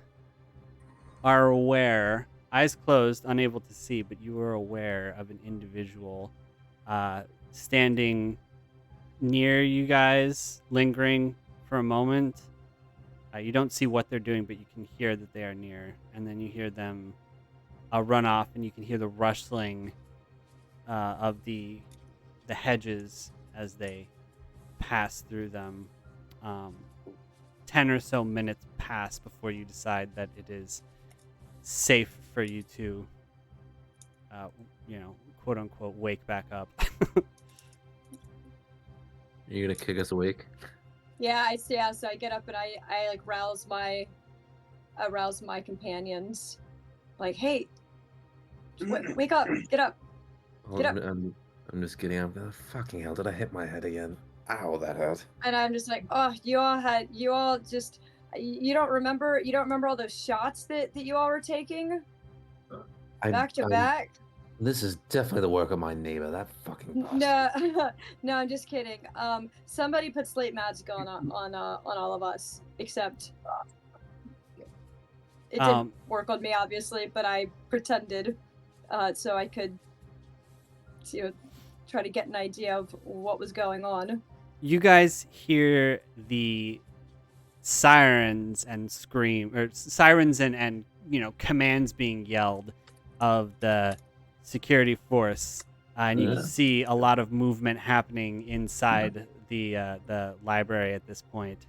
are aware, eyes closed, unable to see, but you are aware of an individual standing near you guys, lingering for a moment. You don't see what they're doing, but you can hear that they are near. And then you hear them run off, and you can hear the rustling of the hedges as they pass through them. 10 or so minutes pass before you decide that it is safe for you to, quote unquote, wake back up. You're gonna kick us awake? Yeah, so I get up and I rouse my companions. Like, hey, wake up, get up. Get up. I'm just kidding. I'm gonna fucking hell. Did I hit my head again? Ow, that hurt. And I'm just like, oh, you don't remember all those shots that you all were taking back to back? This is definitely the work of my neighbor. That fucking bastard. No, no, I'm just kidding. Somebody put sleep magic on all of us, except it didn't work on me, obviously, but I pretended, so I could, try to get an idea of what was going on. You guys hear the sirens and commands being yelled of the security force, and you can see a lot of movement happening inside the library at this point.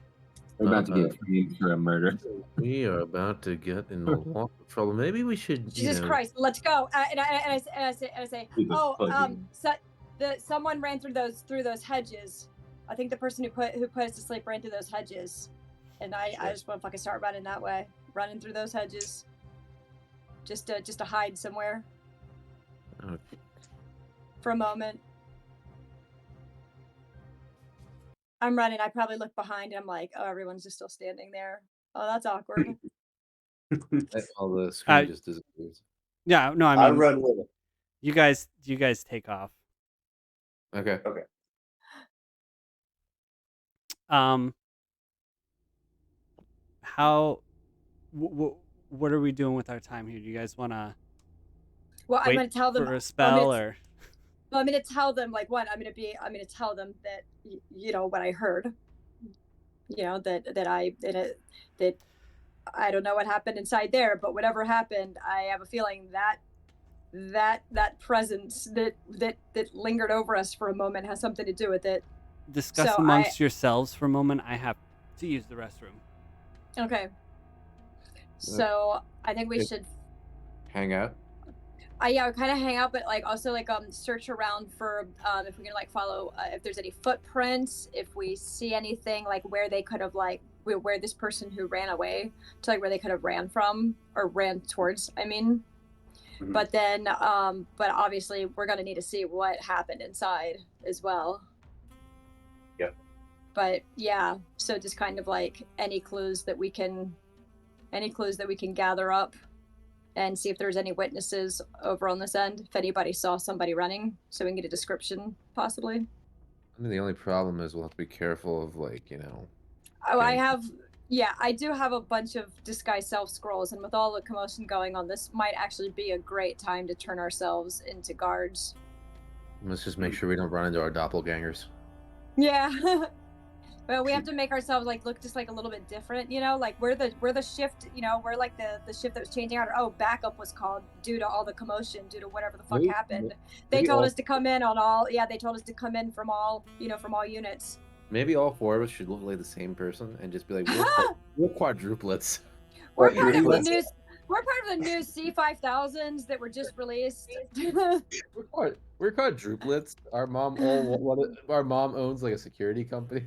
We're about to get framed for a murder. We are about to get in a lot of trouble. Maybe we should. Jesus Christ, let's go! And I say, someone ran through those hedges. I think the person who put us to sleep ran through those hedges, and I just want to fucking start running that way, running through those hedges, just to hide somewhere for a moment. I'm running. I probably look behind and I'm like, oh, everyone's just still standing there. Oh, that's awkward. All the screen Uh, just disappears. Yeah, no, I I mean, run with it. you guys take off. Okay. Okay. Um, how, what are we doing with our time here? Do you guys want to Well, I'm wait gonna tell them. for a I'm spell gonna, or? I'm gonna tell them like what I'm gonna tell them that you know what I heard. You know that I don't know what happened inside there, but whatever happened, I have a feeling that that presence that lingered over us for a moment has something to do with it. Discuss So I amongst yourselves for a moment. I have to use the restroom. okay. So I think we Okay. should Hang out. yeah, kind of hang out, but like also like search around for if we can like follow if there's any footprints, if we see anything like where they could have like where this person who ran away to like where they could have ran from or ran towards. I mean, Mhm. but then but obviously we're gonna need to see what happened inside as well. Yep. But yeah, so just kind of like any clues that we can gather up and see if there's any witnesses over on this end, if anybody saw somebody running, so we can get a description, possibly. I mean, the only problem is we'll have to be careful of like, Oh, getting- I do have a bunch of disguise self scrolls, and with all the commotion going on, this might actually be a great time to turn ourselves into guards. Let's just make sure we don't run into our doppelgangers. Yeah. Well, we have to make ourselves like look just like a little bit different, you know, like we're the shift, you know, we're like the shift that was changing out. Or, oh, backup was called due to all the commotion, due to whatever the fuck Maybe- happened. They maybe told all- us to come in on all. Yeah, they told us to come in from all, you know, from all units. Maybe all four of us should look like the same person and just be like, we're quadruplets. We're Well, part of the let's- new. We're part of the new C5000s that were just released. We're quadruplets. Our mom our mom owns like a security company.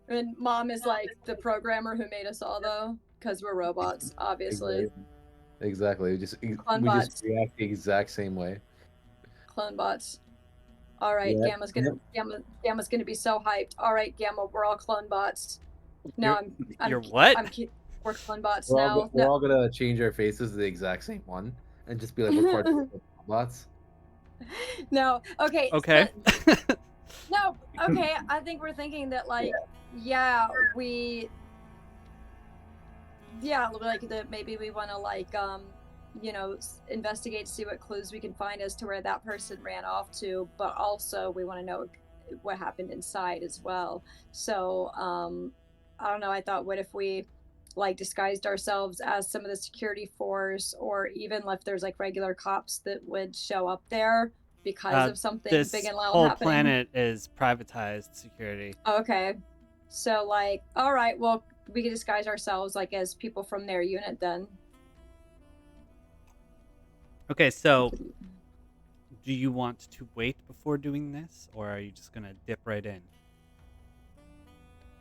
And mom is like the programmer who made us all, though, because we're robots, obviously. Exactly. We Clone just bots. react the exact same way. Clone bots. All right, Yeah, Gamma's gonna be so hyped. All right, Gamma, we're all clone bots. No, I'm You're what? we're clone bots We're now. all gonna change our faces to the exact same one and just be like we're quadruplets bots. No, okay. Okay. No, okay. I think we're thinking that like, yeah, like that maybe we want to like you know, investigate, see what clues we can find as to where that person ran off to, but also we want to know what happened inside as well. So I don't know, I thought what if we like disguised ourselves as some of the security force, or even if there's like regular cops that would show up there because of something this big and loud whole happening. planet is privatized security. Okay. So like, all right, well, we can disguise ourselves like as people from their unit then. Okay, so do you want to wait before doing this, or are you just gonna dip right in?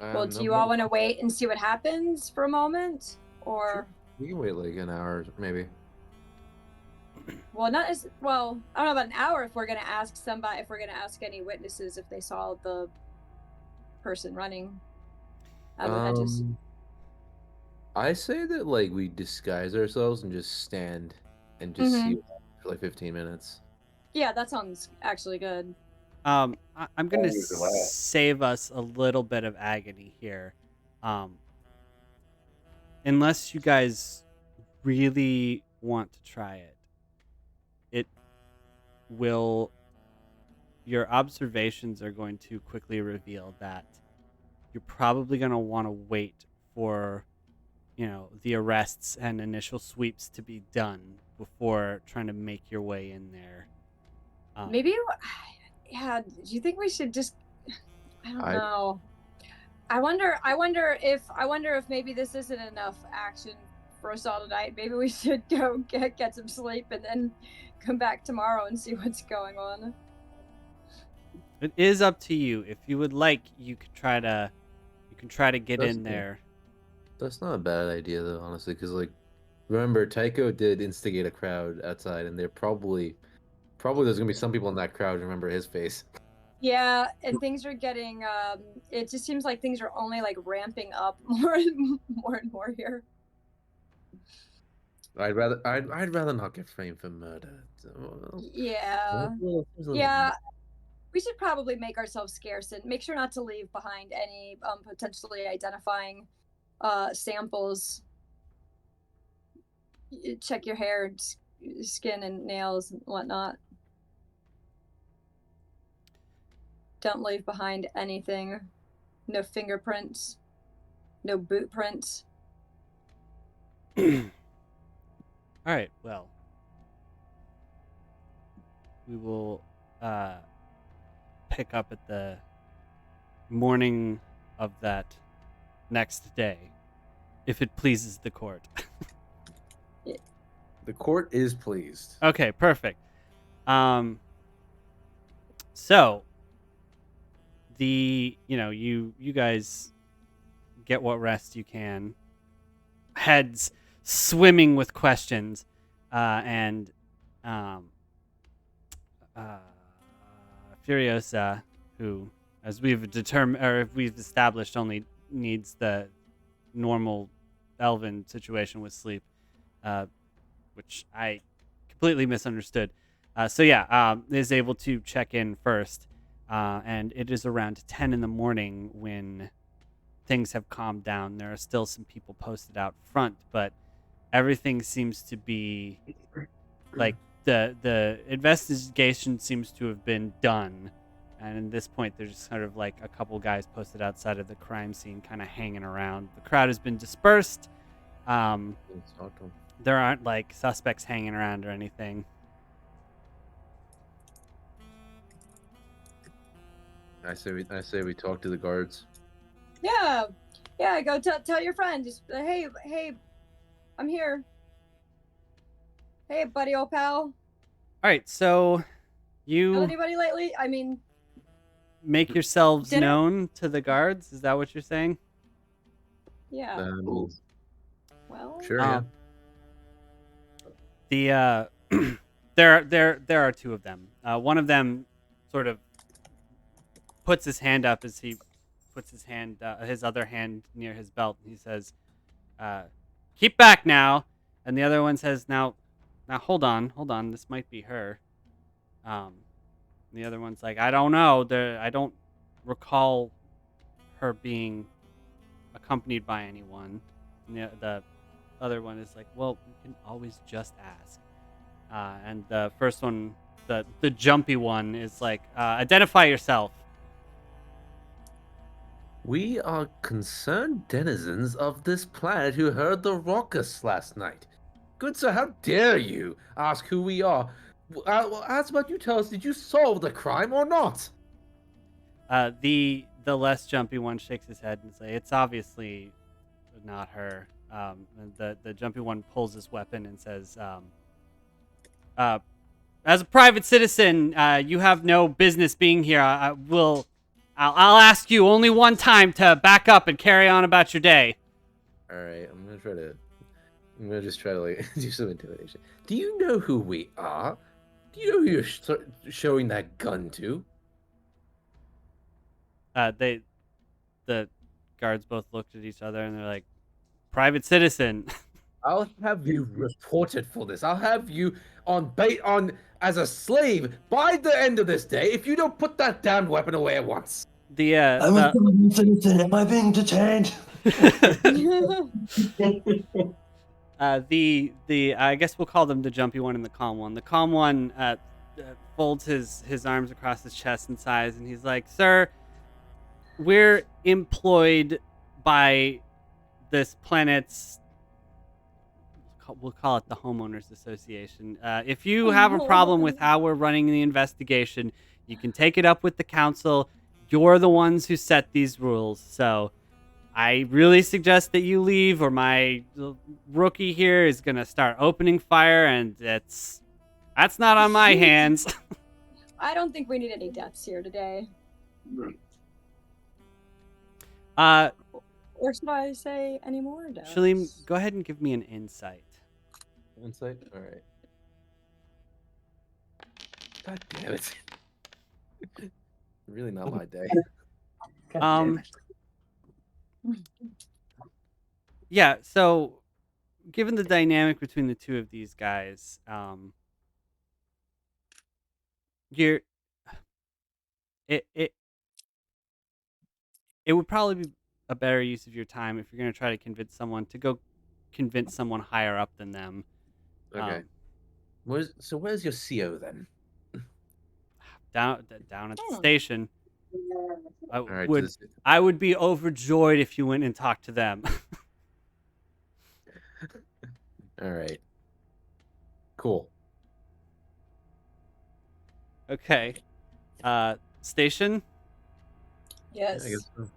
Well, do you all want to wait and see what happens for a moment, or We can wait like an hour, maybe. well, not as well. I don't know about an hour if we're gonna ask somebody, if we're gonna ask any witnesses if they saw the person running. I say that like we disguise ourselves and just stand and just see for like 15 minutes. Yeah, that sounds actually good. I'm gonna Always relax. save us a little bit of agony here. Unless you guys really want to try it, it will. Your observations are going to quickly reveal that you're probably going to want to wait for, you know, the arrests and initial sweeps to be done before trying to make your way in there. Maybe, yeah. Do you think we should just? I don't know. I wonder if maybe this isn't enough action for us all tonight. Maybe we should go get some sleep and then come back tomorrow and see what's going on. It is up to you. If you would like, you can try to get That's in fair. there. That's not a bad idea though, honestly, because like remember Tycho did instigate a crowd outside, and they're probably there's gonna be some people in that crowd who remember his face. Yeah, and things are getting. It just seems like things are only like ramping up more and more here. I'd rather not get framed for murder. So, Yeah, well, seems a little yeah. We should probably make ourselves scarce and make sure not to leave behind any potentially identifying samples. Check your hair, skin, and nails and whatnot. Don't leave behind anything. No fingerprints. No boot prints. All right. Well, we will pick up at the morning of that next day, if it pleases the court. The court is pleased. Okay, perfect. So you guys get what rest you can. Heads swimming with questions, and Furiosa, who, as we've determined or we've established, only needs the normal elven situation with sleep, which I completely misunderstood. Is able to check in first, and it is around 10 in the morning when things have calmed down. There are still some people posted out front, but everything seems to be like the investigation seems to have been done. And at this point, there's sort of like a couple guys posted outside of the crime scene, kind of hanging around. The crowd has been dispersed. There aren't like suspects hanging around or anything. I say we talk to the guards. Yeah, go tell your friend. Just hey, I'm here. Hey, buddy, old pal. All right, so you Know anybody lately? I mean, make yourselves dinner? known to the guards. Is that what you're saying? Yeah. Well. Sure. Yeah. The there are two of them. One of them sort of puts his hand up as he puts his other hand near his belt. He says, "Keep back now." And the other one says, "Now, hold on. This might be her." The other one's like, "I don't know. I don't recall her being accompanied by anyone." And the other one is like, "Well, we can always just ask." And the first one, the jumpy one, is like, "Identify yourself." We are concerned denizens of this planet who heard the raucous last night. Good sir, how dare you ask who we are? As about you tell us, did you solve the crime or not? The less jumpy one shakes his head and says, "It's obviously not her." And the jumpy one pulls his weapon and says, "As a private citizen, you have no business being here. I'll ask you only one time to back up and carry on about your day." All right, I'm gonna just try to like do some intimidation. Do you know who we are? Do you know who you're showing that gun to? The guards both looked at each other and they're like, "Private citizen." I'll have you reported for this. I'll have you on as a slave by the end of this day if you don't put that damned weapon away at once. I was going to citizen. Am I being detained? I guess we'll call them the jumpy one and the calm one. The calm one folds his arms across his chest and sighs, and he's like, "Sir, we're employed by this planet's, we'll call it the Homeowners Association. If you have a problem with how we're running the investigation, you can take it up with the council. You're the ones who set these rules. So I really suggest that you leave, or my rookie here is going to start opening fire, and that's not on my hands." I don't think we need any deaths here today. Or should I say any more deaths? Shalim, go ahead and give me an insight. Insight? All right. God damn it. Really not my day. God damn Um, it. yeah. So, given the dynamic between the two of these guys, you're it it it would probably be a better use of your time if you're going to try to convince someone to go convince someone higher up than them. Okay. Um, Where's your CO then? down at the Hmm. station. I All right. would I would be overjoyed if you went and talked to them. All right. Cool. Okay. Station. Yeah, Yes. I guess so.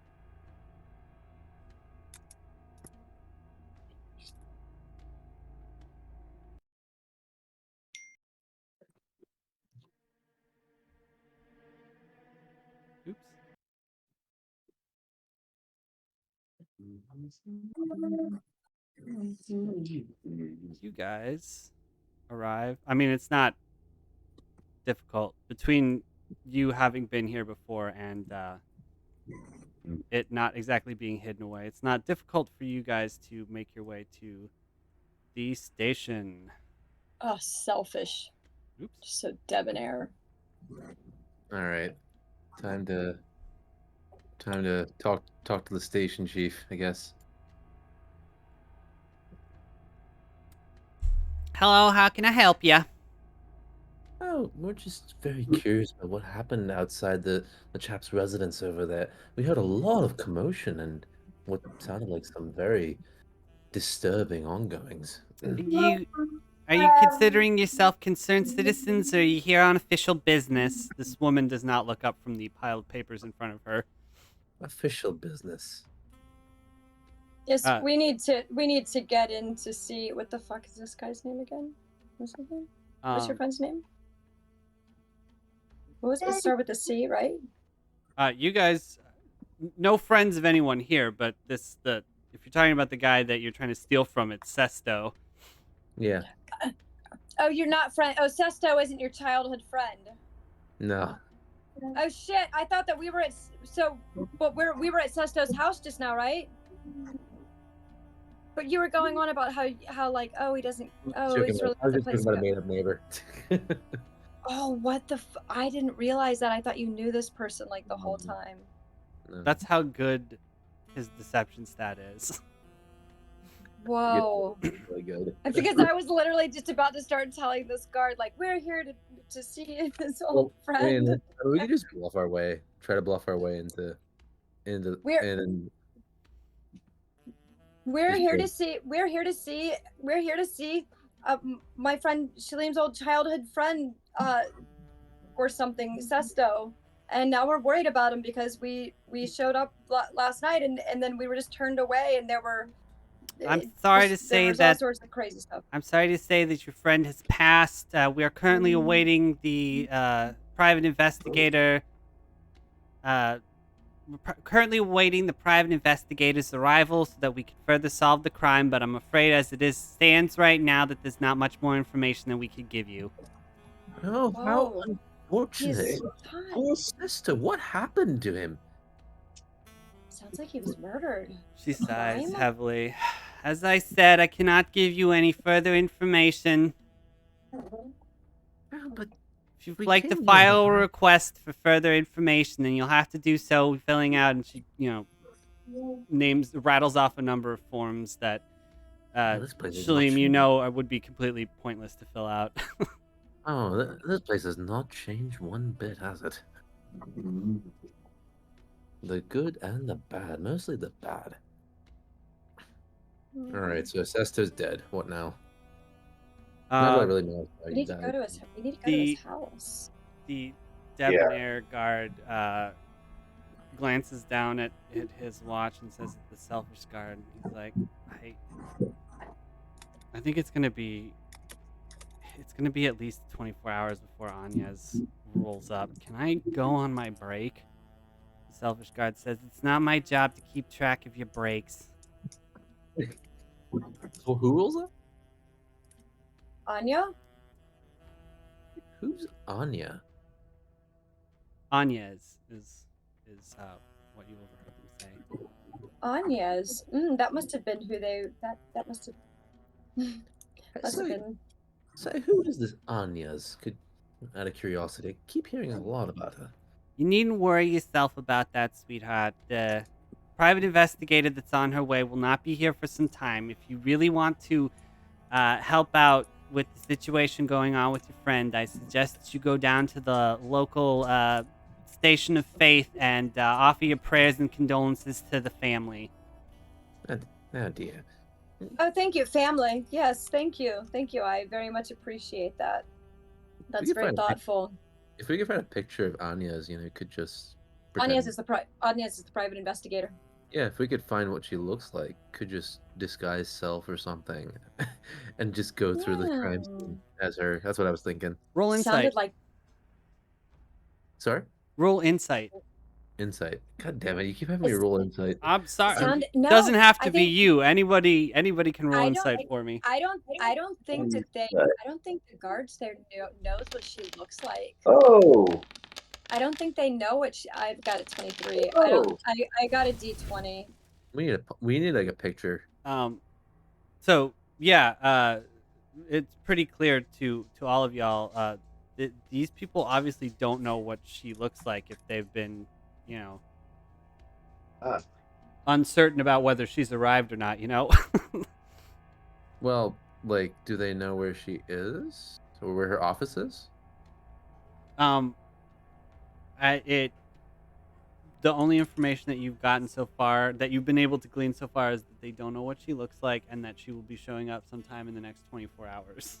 Oops. You guys arrive. I mean, it's not difficult between you having been here before and it not exactly being hidden away. It's not difficult for you guys to make your way to the station. Oh, selfish. Oops. Just so debonair. All right. Time to talk to the station chief, I guess. Hello, how can I help you? Oh, we're just very curious about what happened outside the chap's residence over there. We heard a lot of commotion and what sounded like some very disturbing ongoings. You Are you considering yourself concerned citizens, or are you here on official business? This woman does not look up from the pile of papers in front of her. Official business. Yes, Uh, we need to get in to see what the fuck is this guy's name again? What's his name? What's your Um, friend's name? What was it? Start with a C, right? you guys, no friends of anyone here, but if you're talking about the guy that you're trying to steal from, it's Sesto. Yeah. Oh, you're not friend. Oh, Sesto isn't your childhood friend. No. Oh shit! I thought that we were at but we were at Sesto's house just now, right? But you were going on about how like he doesn't it's really I was the just place talking to about a go. made-up neighbor. Oh, what the I didn't realize that. I thought you knew this person like the whole Mm. time. No. That's how good his deception stat is. Whoa. Really good. Because I was literally just about to start telling this guard, like, we're here to see his old I mean, friend. we could just bluff our way, try to bluff our way into We're and we're just here go. to see my friend Shalim's old childhood friend or something, Sesto. And now we're worried about him because we showed up last night and then we were just turned away and there were I'm sorry to there say was all that sorts of crazy stuff. I'm sorry to say that your friend has passed. We are currently awaiting the private investigator. Currently awaiting the private investigator's arrival so that we can further solve the crime. But I'm afraid, as it stands right now, that there's not much more information that we could give you. Oh, how Oh, unfortunate! he's God. Poor sister, what happened to him? Sounds like he was murdered. She sighs Crime? heavily. As I said, I cannot give you any further information. Oh, but If you'd we like to came here file a to- request for further information, then you'll have to do so filling out, and she, rattles off a number of forms that, this place is Shalim, not would be completely pointless to fill out. Oh, this place has not changed one bit, has it? The good and the bad, mostly the bad. All right, so Sesto's dead. What now? Not that I really know how We he need to go died. to his. We need to go to his The house. the debonair guard glances down at his watch and says, "The selfish guard." He's like, I think it's gonna be at least 24 hours before Anya's rolls up. Can I go on my break? The selfish guard says, "It's not my job to keep track of your breaks." So who rules up? Anya? Who's Anya? Agnes is what you overheard them say. Anya's. That must have been who they. That must have. Must have Say, been. who is this Anya's? Out of curiosity, I keep hearing a lot about her. You needn't worry yourself about that, sweetheart. The private investigator that's on her way will not be here for some time. If you really want to help out with the situation going on with your friend, I suggest that you go down to the local station of faith and offer your prayers and condolences to the family. Oh dear. Oh, thank you, family. Yes, thank you. Thank you. I very much appreciate that. That's could very find a thoughtful. If we could find a picture of Anya's, you could just Agnes pretend. is the private investigator. Yeah, if we could find what she looks like, could just disguise self or something, and just go through the crime scene as her. That's what I was thinking. Roll insight. Sounded like Sorry, Roll insight. insight. God damn it! You keep having me roll insight. I'm sorry. no, Doesn't have to I be think- you. Anybody can roll I insight don't- for me. I don't think that they. I don't think the guards there knows what she looks like. Oh, I don't think they know what I've got a 23. Oh. I got a D20. We need like a picture. So yeah, it's pretty clear to all of y'all. These people obviously don't know what she looks like if they've been, Ah. uncertain about whether she's arrived or not. Well, like, do they know where she is or where her office is? The only information that you've gotten so far, that you've been able to glean so far, is that they don't know what she looks like and that she will be showing up sometime in the next 24 hours.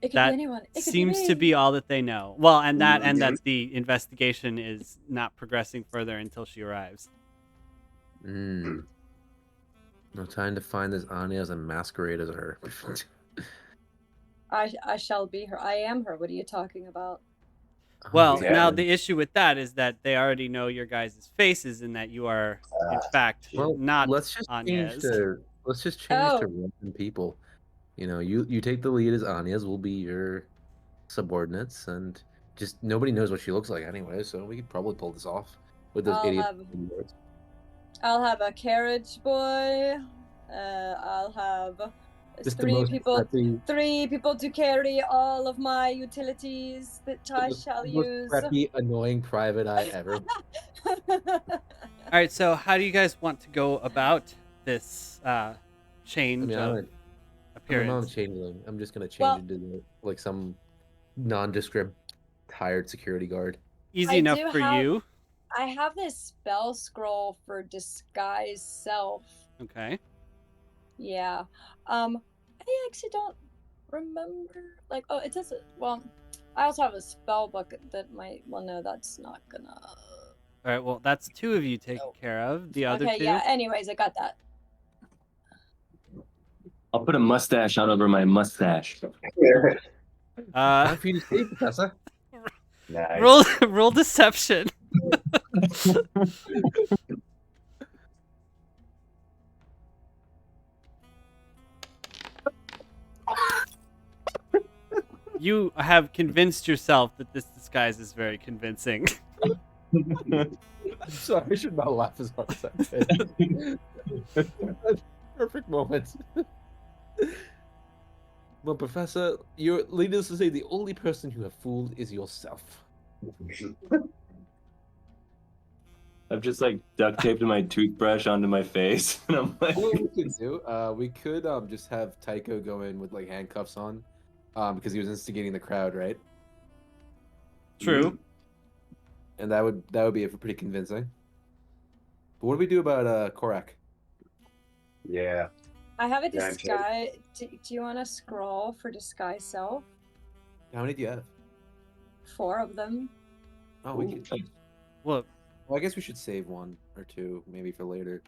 It could That be anyone. It could Seems be to me. be all that they know. Well, and that the investigation is not progressing further until she arrives. No time to find this Anya and masquerade as her. I shall be her. I am her. What are you talking about? Well, Yeah. now the issue with that is that they already know your guys' faces and that you are, in fact, not let's just Anya's. change to random people. You take the lead as Anya's. We'll be your subordinates, and just nobody knows what she looks like anyway, so we could probably pull this off with those idiots. I'll have a carriage boy. I'll have Just the three most people. preppy- 3 people to carry all of my utilities that I the shall most use. preppy, annoying private eye ever. All right, so how do you guys want to go about this change of I'm a appearance? changeling. I'm just gonna change Well- it to like some nondescript hired security guard. Easy I enough do for have- you. I have this spell scroll for disguise self. Okay. Yeah. I actually don't remember. Like, oh, it does. Well, I also have a spell book that might. Well, no, that's not gonna. All right. Well, that's 2 of you taken care of. The other Okay. 2. Yeah. Anyways, I got that. I'll put a mustache on over my mustache. Time for you to see, Professor. nice. roll deception. You have convinced yourself that this disguise is very convincing. I'm sorry, I should not laugh as hard as I did. Perfect moment. Well, Professor, you're needless to say, the only person you have fooled is yourself. I've just like duct taped my toothbrush onto my face, and I'm like, What we could do, we could just have Tycho go in with like handcuffs on, because he was instigating the crowd, right? True. And that would be pretty convincing. But what do we do about Korak? Yeah. I have a Yeah, I'm disguise. Do you want to scroll for disguise self? How many do you have? 4 of them. Oh, we could. Well, Well, I guess we should save 1 or 2 maybe for later.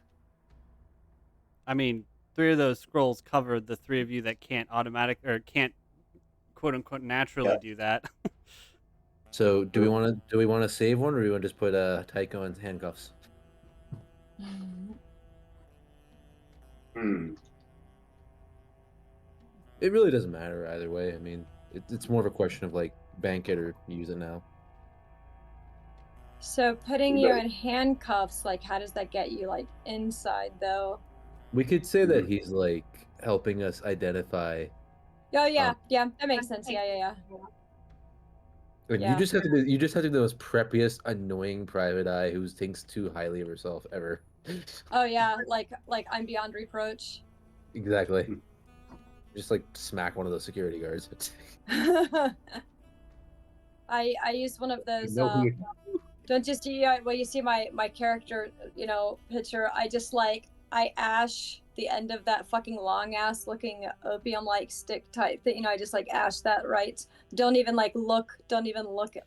I mean, 3 of those scrolls cover the 3 of you that can't quote unquote naturally do that. So do we want to save 1, or do we want to just put Tycho in handcuffs? It really doesn't matter either way. I mean, it's more of a question of like bank it or use it now. So putting you in handcuffs, like, how does that get you like inside though? We could say that he's like helping us identify. Oh yeah, yeah, that makes sense. Yeah. Like Yeah. you just have to be the most preppiest, annoying private eye who thinks too highly of herself ever. Oh yeah, like I'm beyond reproach. Exactly. Just like smack one of those security guards. I used one of those. No, Don't just see well, you see my character, picture. I just I ash the end of that fucking long ass looking opium like stick type thing. I just ash that right. Don't even look. Don't even look at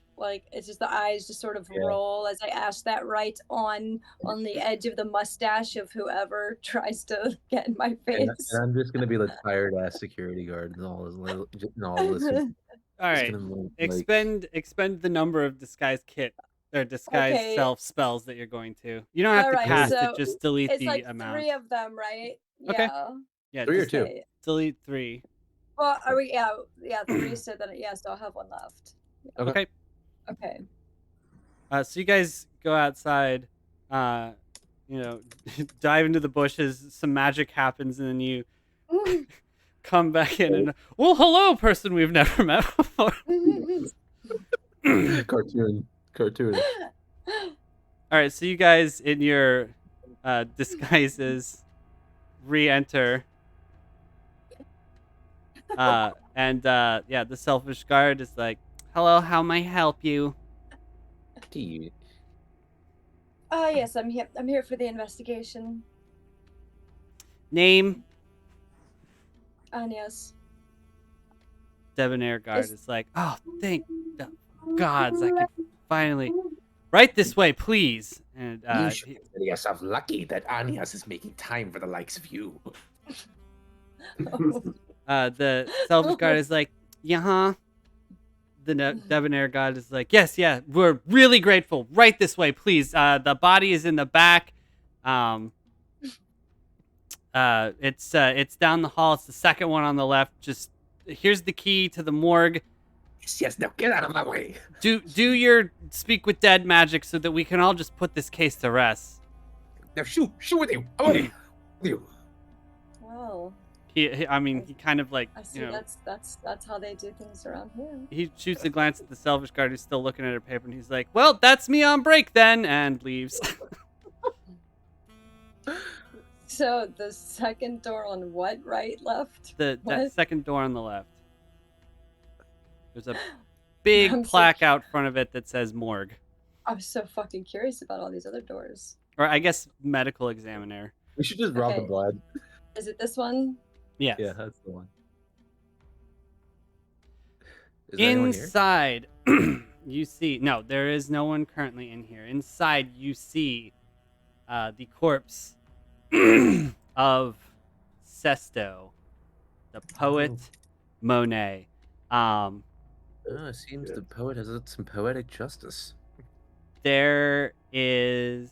it's just the eyes just sort of roll as I ash that right on the edge of the mustache of whoever tries to get in my and face. I'm just gonna be the tired ass security guard and all this. All right. Expend the number of disguise kit or disguise Okay. self spells that you're going to. You don't have to Alright, cast so it. Just delete it's the amount. 3 of them, right? Okay. Yeah. Yeah. 3 or just 2? Okay. delete 3. Well, are we? Yeah, 3. So then, so I'll have 1 left. Okay. Okay. So you guys go outside, dive into the bushes. Some magic happens, and then you come back in and hello, person we've never met before. Cartoon. All right, so you guys in your disguises re-enter, and the selfish guard is like, "Hello, how may I help you?" Yes, I'm here. I'm here for the investigation. Name? Agnes. Debonair guard is like, "Oh, thank the gods, I could finally right this way, please." And You should consider yourself lucky that Anias is making time for the likes of you. the selfish guard is like, "Yeah." The debonair god is like, "Yes, yeah, we're really grateful. Right this way, please. The body is in the back. It's down the hall. It's the second one on the left. Just here's the key to the morgue. Yes, now get out of my way. Do your speak with dead magic so that we can all just put this case to rest." Now shoot with you. Away with you. Well, He kind of I see. That's how they do things around here. he shoots a glance at the selfish guard who's still looking at her paper, and he's like, "Well, that's me on break then," and leaves. So the second door on what? Right, left? That second door on the left. There's a big plaque out front of it that says morgue. I'm so fucking curious about all these other doors. Or I guess medical examiner. We should just rob the blood. Is it this one? Yes. Yeah, that's the one. Is there anyone here? Inside, you see... No, there is no one currently in here. Inside, you see the corpse of Sesto, the poet Monet. It seems the poet has some poetic justice. There is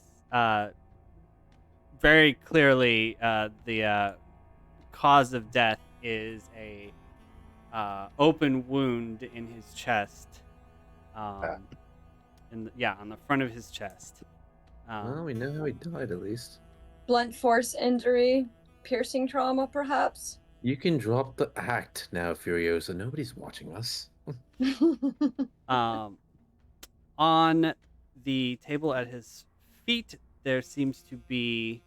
very clearly the cause of death is a open wound in his chest, on the front of his chest. Well, we know how he died at least. Blunt force injury, piercing trauma, perhaps. You can drop the act now, Furiosa. Nobody's watching us. On the table at his feet, there seems to be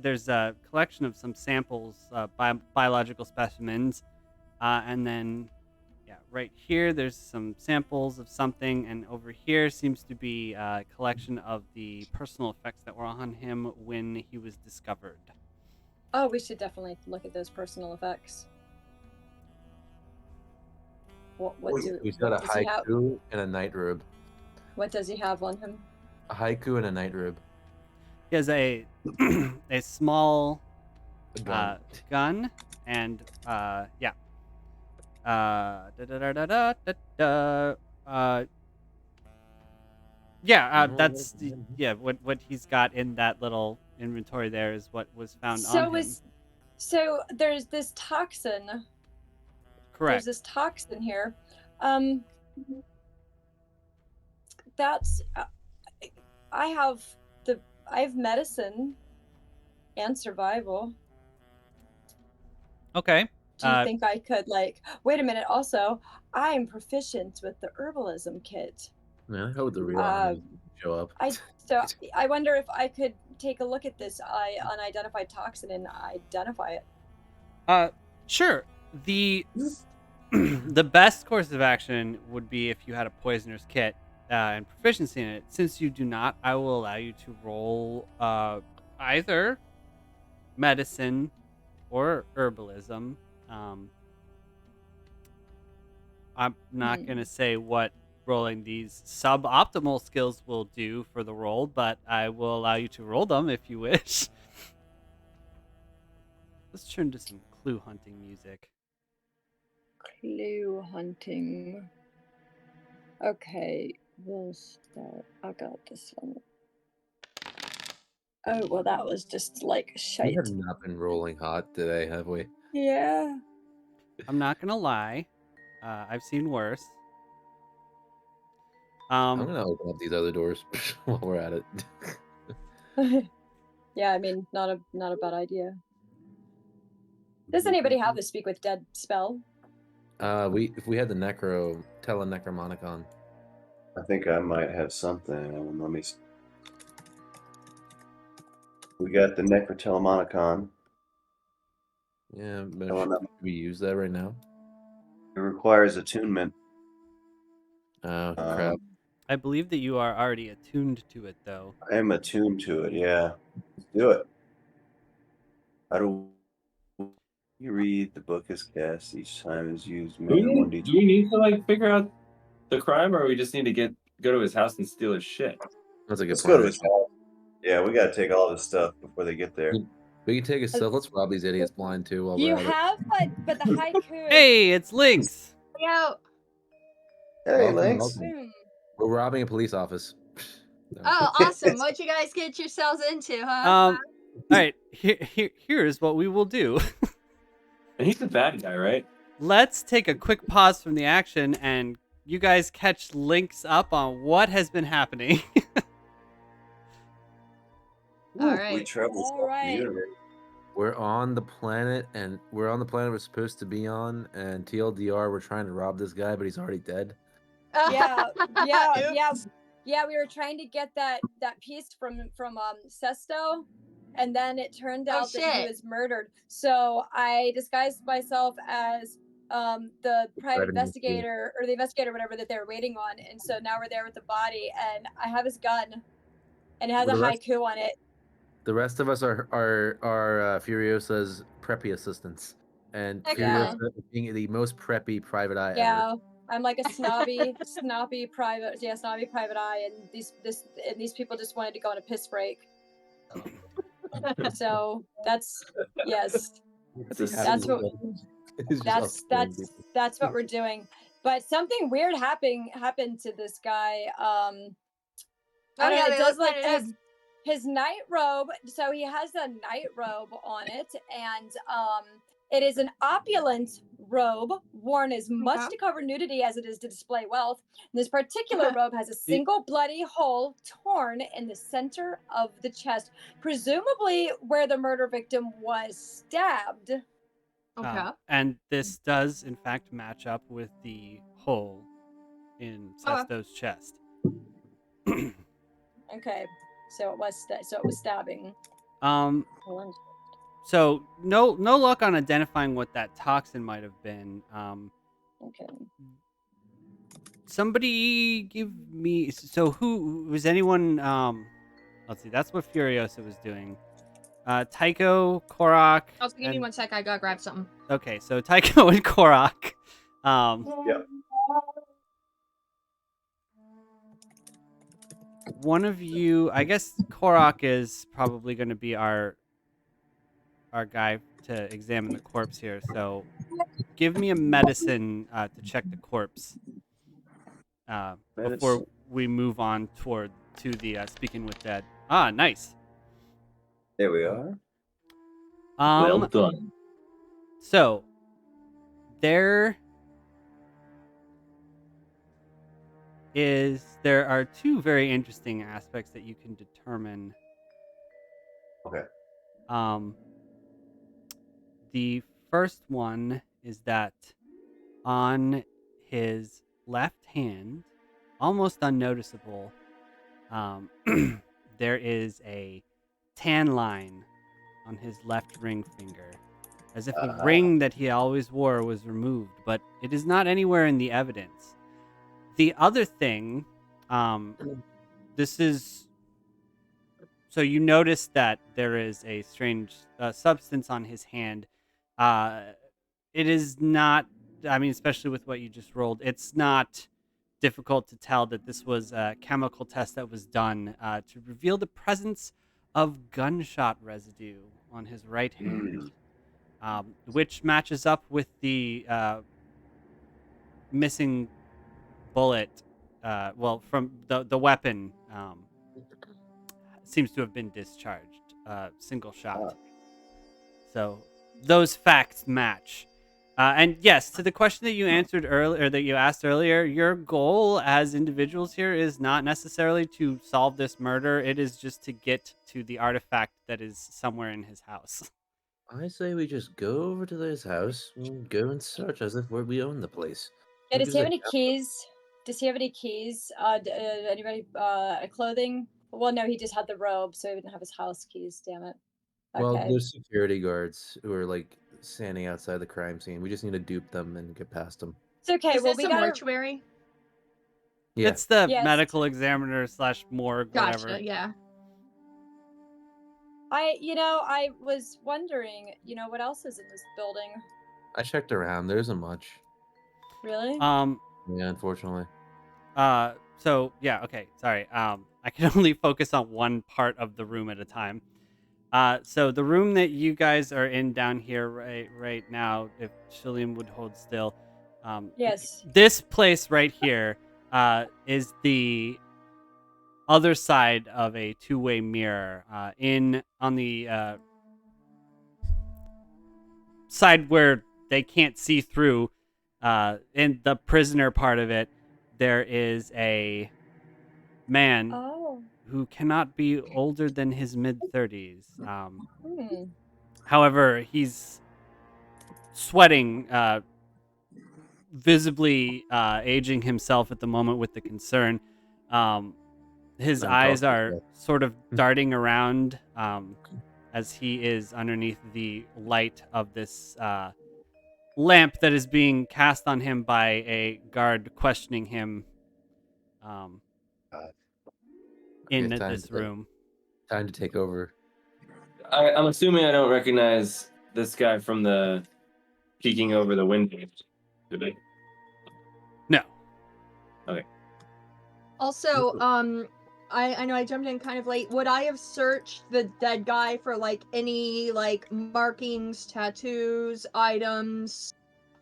there's a collection of some samples, biological specimens, and then right here there's some samples of something, and over here seems to be a collection of the personal effects that were on him when he was discovered. Oh, we should definitely look at those personal effects. He's got a haiku and a night robe. What does he have on him? A haiku and a night robe. He has a small gun and that's what he's got in that little inventory there is what was found on him. So there's this toxin. Correct. There's this toxin here. that's I have medicine and survival. Okay. Do you think I could wait a minute, also, I am proficient with the herbalism kit. Man, I hope the real army show up. I wonder if I could take a look at this unidentified toxin and identify it. Sure. The the best course of action would be if you had a poisoner's kit and proficiency in it. Since you do not, I will allow you to roll either medicine or herbalism. I'm not going to say what rolling these suboptimal skills will do for the roll, but I will allow you to roll them if you wish. Let's turn to some clue hunting music. Clue hunting. Okay, we'll start. I got this one. Oh, well, that was just like shite. We have not been rolling hot today, have we? Yeah. I'm not going to lie. I've seen worse. I'm gonna open up these other doors while we're at it. Yeah, I mean, not a bad idea. Does anybody have the speak with dead spell? If we had the Necromonicon. I think I might have something. Let me. We got the Necrotelemonicon. Yeah, but should we use that right now? It requires attunement. Oh crap! I believe that you are already attuned to it, though. I am attuned to it. Yeah, let's do it. How do you read? The book is cast each time is used. Do we need to figure out the crime, or we just need to go to his house and steal his shit? That's a good Let's point. go to his house. Yeah, we gotta take all this stuff before they get there. We can take his stuff. Let's rob these idiots blind too. While You we're at it. have, but the haiku. Hey, it's Lynx. Yo. Hey, Welcome, Lynx. welcome. We're robbing a police office. Oh, awesome! What'd you guys get yourselves into, huh? All right. Here's what we will do. And he's the bad guy, right? Let's take a quick pause from the action, and you guys catch Lynx up on what has been happening. All right. We travel All right. the universe. We're on the planet, we're supposed to be on, and TLDR, we're trying to rob this guy, but he's already dead. Yeah. Oops. Yeah, we were trying to get that piece from Sesto, and then it turned out that he shit. was murdered. So I disguised myself as the private investigator or the investigator, whatever that they were waiting on, and so now we're there with the body, and I have his gun, and it has a haiku on it. The rest of us are Furiosa's preppy assistants, and Heck Furiosa being the most preppy private eye Yeah. ever. I'm like a snobby private eye, and these people just wanted to go on a piss break. So that's that's what we're doing. But something weird happened to this guy. I don't know, it does like his night robe. So he has a night robe on it, and it is an opulent robe worn as much to cover nudity as it is to display wealth. This particular robe has a single bloody hole torn in the center of the chest, presumably where the murder victim was stabbed. Okay. And this does, in fact, match up with the hole in Sesto's chest. Okay, so it was stabbing. So no luck on identifying what that toxin might have been. Okay. Somebody give me. So who was anyone? Let's see. That's what Furiosa was doing. Tycho, Korok. Also, give me 1 sec. I gotta grab something. Okay, so Tycho and Korok. Yep. One of you, I guess Korok is probably going to be our guy to examine the corpse here. So give me a medicine to check the corpse before we move on to the speaking with dead. Ah, nice. There we are. Well done. So there is there are two very interesting aspects that you can determine. Okay. The first one is that on his left hand, almost unnoticeable, there is a tan line on his left ring finger, as if the ring that he always wore was removed, but it is not anywhere in the evidence. The other thing, this is so you notice that there is a strange substance on his hand. It is not, I mean, especially with what you just rolled, it's not difficult to tell that this was a chemical test that was done to reveal the presence of gunshot residue on his right hand, which matches up with the missing bullet. Well, from the weapon seems to have been discharged, single shot. So those facts match. And yes, to the question that you answered earlier, that you asked earlier, your goal as individuals here is not necessarily to solve this murder. It is just to get to the artifact that is somewhere in his house. I say we just go over to his house and go and search as if we own the place. Yeah, Like, does he there's have a any keys? Does he have any keys? Anybody clothing? Well, no, he just had the robe, so he didn't have his house keys. Damn it. Well, Okay. there's security guards who are like standing outside the crime scene. We just need to dupe them and get past them. It's okay. Is Well, this we a gotta. mortuary? Yeah. It's the Yes. medical examiner / morgue, whatever. Gotcha. Yeah. I was wondering, what else is in this building? I checked around. There isn't much. Really? Yeah, unfortunately. So yeah, okay, sorry. I can only focus on one part of the room at a time. So the room that you guys are in down here right now, if Shilliam would hold still, Yes. this place right here is the other side of a two-way mirror. On the side where they can't see through, in the prisoner part of it, there is a man Oh. who cannot be older than his mid-30s. Hmm. However, he's sweating, visibly aging himself at the moment with the concern. His I'm eyes talking are about- sort of darting around as he is underneath the light of this lamp that is being cast on him by a guard questioning him in Okay, this room. Time to take over. I'm assuming I don't recognize this guy from the peeking over the window. Did I? No. Okay. Also, I know I jumped in kind of late. Would I have searched the dead guy for like any like markings, tattoos, items,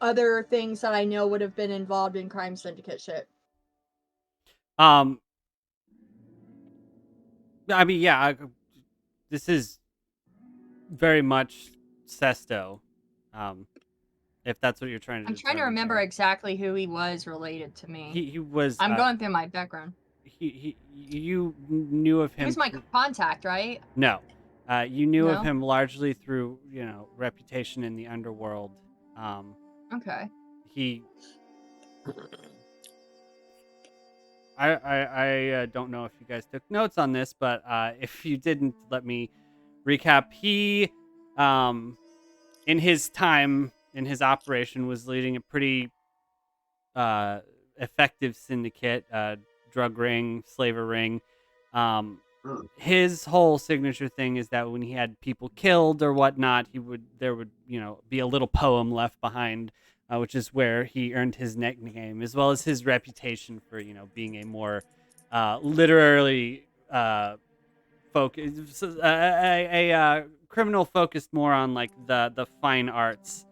other things that I know would have been involved in crime syndicate shit? I mean, yeah, this is very much Sesto. If that's what you're trying to I'm trying to determine remember here. exactly who he was related to me. He was. I'm going through my background. You knew of him. He was my contact, right? No, you knew of No? him largely through reputation in the underworld. Okay. He. I don't know if you guys took notes on this, but if you didn't, let me recap. He, in his time in his operation, was leading a pretty effective syndicate, drug ring, slaver ring. His whole signature thing is that when he had people killed or whatnot, there would be a little poem left behind, which is where he earned his nickname, as well as his reputation for being a more literally focused, a criminal focused more on like the fine arts,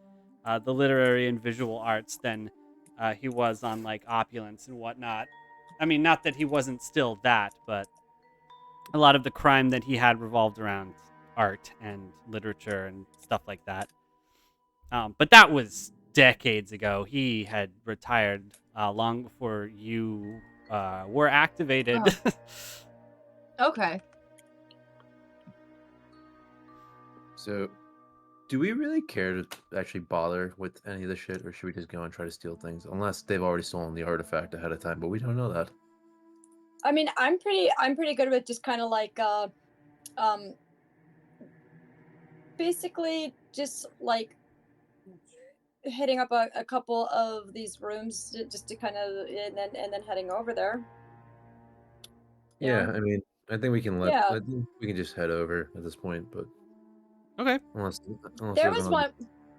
the literary and visual arts than he was on like opulence and whatnot. I mean, not that he wasn't still that, but a lot of the crime that he had revolved around art and literature and stuff like that. But that was decades ago. He had retired long before you were activated. Okay. So, do we really care to actually bother with any of this shit, or should we just go and try to steal things? Unless they've already stolen the artifact ahead of time, but we don't know that. I mean, I'm pretty good with just kind of like um basically just like hitting up a couple of these rooms just to kind of and then heading over there. Yeah, I mean, I think we can let. Yeah. I think we can just head over at this point, but Okay. unless There there's was another.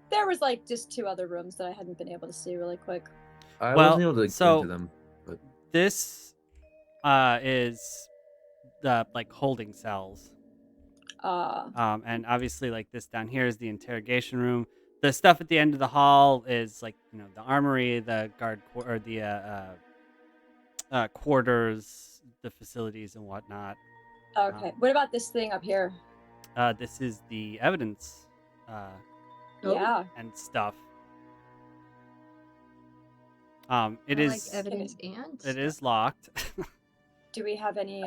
there was like just two other rooms that I hadn't been able to see really quick. I Well, wasn't able to get so- into them, but This is the like holding cells. And obviously, like this down here is the interrogation room. The stuff at the end of the hall is like the armory, the guard or the quarters, the facilities and whatnot. Okay. What about this thing up here? This is the evidence Yeah. and stuff. It I is like evidence and it is locked. Do we have any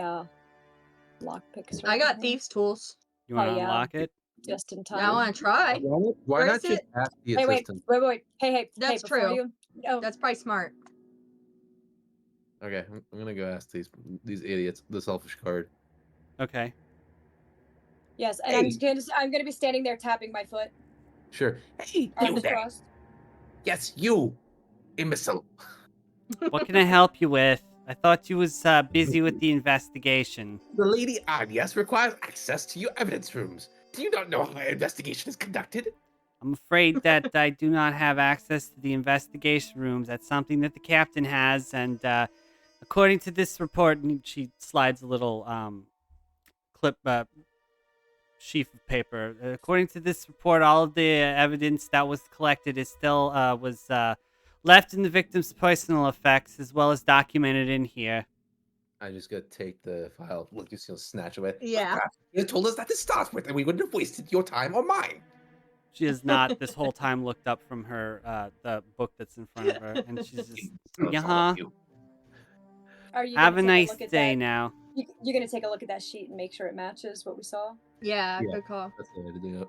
lock picks? I got thieves' tools. You want to Oh, yeah. unlock it? Just in time. Now I want to try. why Where not is just it? ask the Hey, assistant? wait. Hey, That's before true. you. Oh, That's probably smart. Okay, I'm gonna go ask these idiots the selfish card. Okay. yes, and Hey. I'm gonna be standing there tapping my foot, Sure. Hey, you arms there? crossed. Yes, you, imbecile. What can I help you with? I thought you was busy with the investigation. The Lady Agnes requires access to your evidence rooms. Do you not know how an investigation is conducted? I'm afraid that I do not have access to the investigation rooms. That's something that the captain has, and according to this report, and she slides a little clip sheaf of paper. According to this report, all of the evidence that was collected is still was left in the victim's personal effects, as well as documented in here. I just gotta take the file. Look, just snatch away. Yeah. Perhaps you told us that to start with, and we wouldn't have wasted your time or mine. She has not this whole time looked up from her the book that's in front of her, and she's just yeah. Are you Have a gonna take nice look at day that? now. You're gonna take a look at that sheet and make sure it matches what we saw. Yeah, Yeah. good call. That's the way to do it.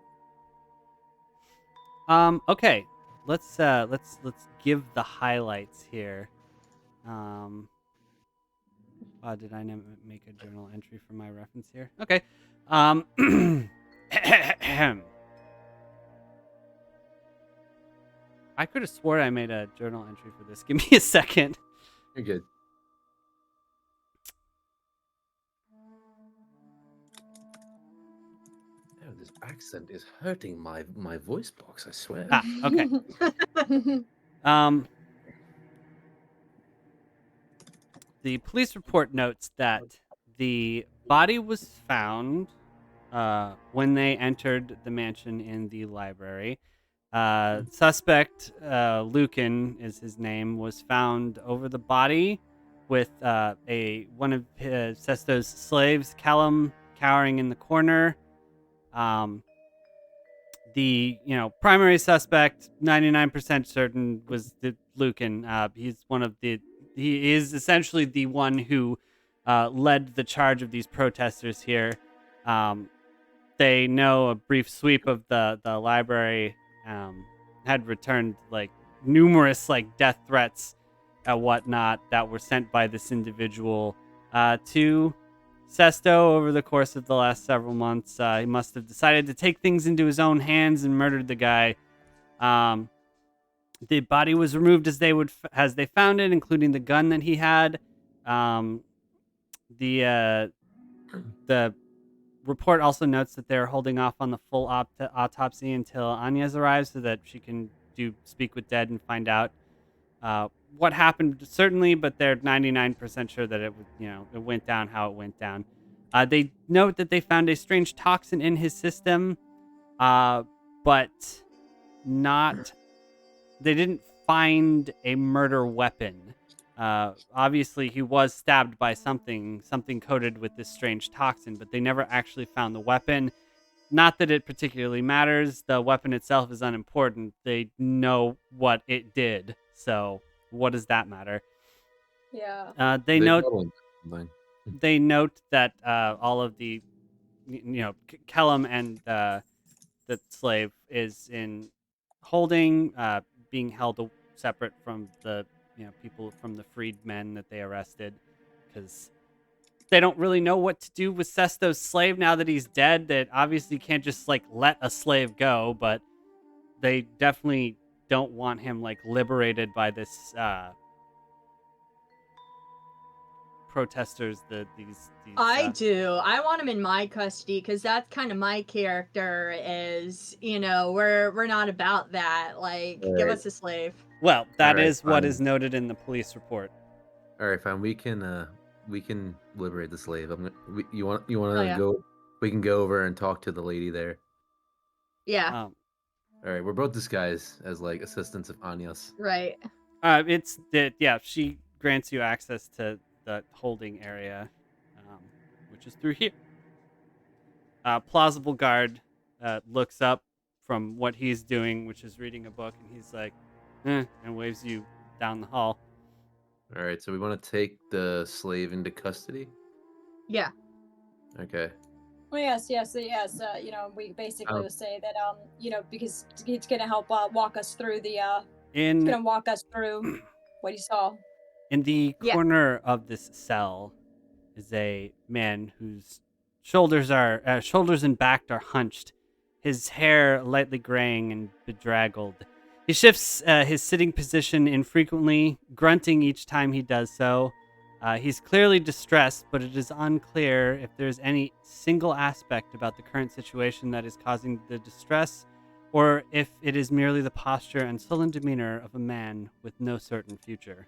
Okay. Let's give the highlights here. Did I make a journal entry for my reference here? Okay. I could have swore I made a journal entry for this. Give me a second. You're good. Oh, this accent is hurting my voice box. I swear. Okay. The police report notes that the body was found when they entered the mansion in the library. Suspect Lucan is his name, was found over the body with one of Sesto's slaves, Callum, cowering in the corner. The primary suspect, 99% certain, was the Lucan. He is essentially the one who led the charge of these protesters here. They know a brief sweep of the library had returned like numerous like death threats and whatnot that were sent by this individual to Sesto over the course of the last several months. He must have decided to take things into his own hands and murdered the guy. The body was removed as they found it, including the gun that he had. The report also notes that they're holding off on the full autopsy until Anya's arrives, so that she can speak with Dead and find out what happened. Certainly, but they're 99% sure that it went down how it went down. They note that they found a strange toxin in his system, but not. They didn't find a murder weapon. Obviously, he was stabbed by something coated with this strange toxin, but they never actually found the weapon. Not that it particularly matters. The weapon itself is unimportant. They know what it did, so what does that matter? Yeah. They note probably fine. they note that all of the Kellum and the slave is in holding, being held separate from the people from the freedmen that they arrested, because they don't really know what to do with Sesto's slave now that he's dead. That obviously can't just like let a slave go, but they definitely don't want him like liberated by this protesters. These I do. I want him in my custody because that's kind of my character. Is we're not about that. Like, give Alright. us a slave. well, that Alright, is what fine. is noted in the police report. All right, fine. We can liberate the slave. You want to Oh, yeah. go? We can go over and talk to the lady there. Yeah. Um, All right, we're both disguised as like assistants of Anyas. Right. it's that she grants you access to the holding area, which is through here. Plausible guard looks up from what he's doing, which is reading a book, and he's like, and waves you down the hall. All right, so we want to take the slave into custody. Yeah. Okay. Well, yes. We basically will say that because he's gonna help walk us through he's gonna walk us through what he saw. In the Yeah. corner of this cell is a man whose shoulders and back are hunched, his hair lightly graying and bedraggled. He shifts his sitting position infrequently, grunting each time he does so. He's clearly distressed, but it is unclear if there's any single aspect about the current situation that is causing the distress, or if it is merely the posture and sullen demeanor of a man with no certain future.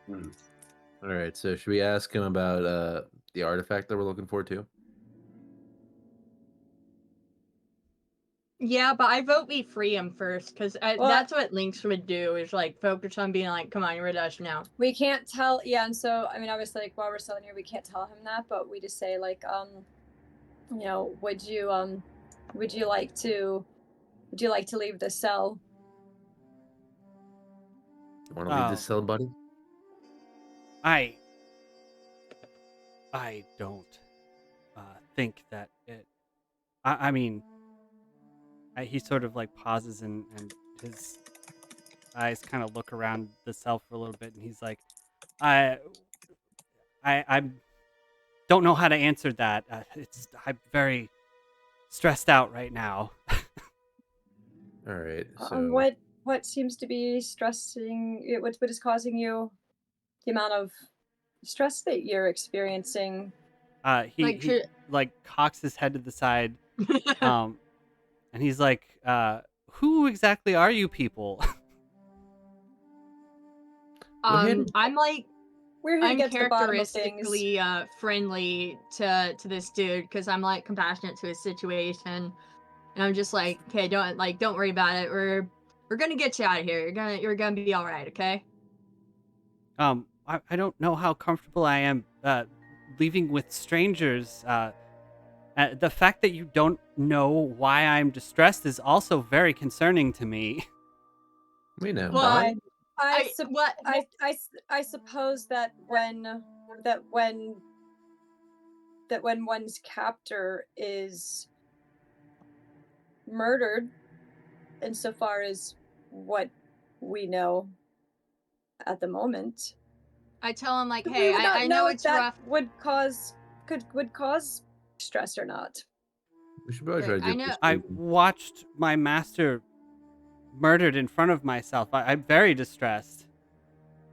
All right, so should we ask him about the artifact that we're looking for too? Yeah, but I vote we free him first because that's what Lynx would do, is like focus on being like, come on, you're with us now. We can't tell. Yeah, and so I mean, obviously, like while we're still in here, we can't tell him that, but we just say like, would you like to leave the cell? You want to leave this cell, buddy? I don't think that it. I mean, he sort of like pauses and his eyes kind of look around the cell for a little bit, and he's like, I don't know how to answer that. I'm very stressed out right now. All right. So What seems to be stressing? What is causing you the amount of stress that you're experiencing? He cocks his head to the side, and he's like, "Who exactly are you people?" I'm like, we're here to get to the bottom of things. Uncharacteristically friendly to this dude because I'm like compassionate to his situation, and I'm just like, okay, don't worry about it. We're gonna get you out of here. You're gonna be all right, okay? I don't know how comfortable I am leaving with strangers. The fact that you don't know why I'm distressed is also very concerning to me. We know. Well, I suppose that when one's captor is murdered, insofar as what we know at the moment, I tell him like, hey, I know it's rough. Would cause stress or not. We should probably try to do. I watched my master murdered in front of myself. I'm very distressed.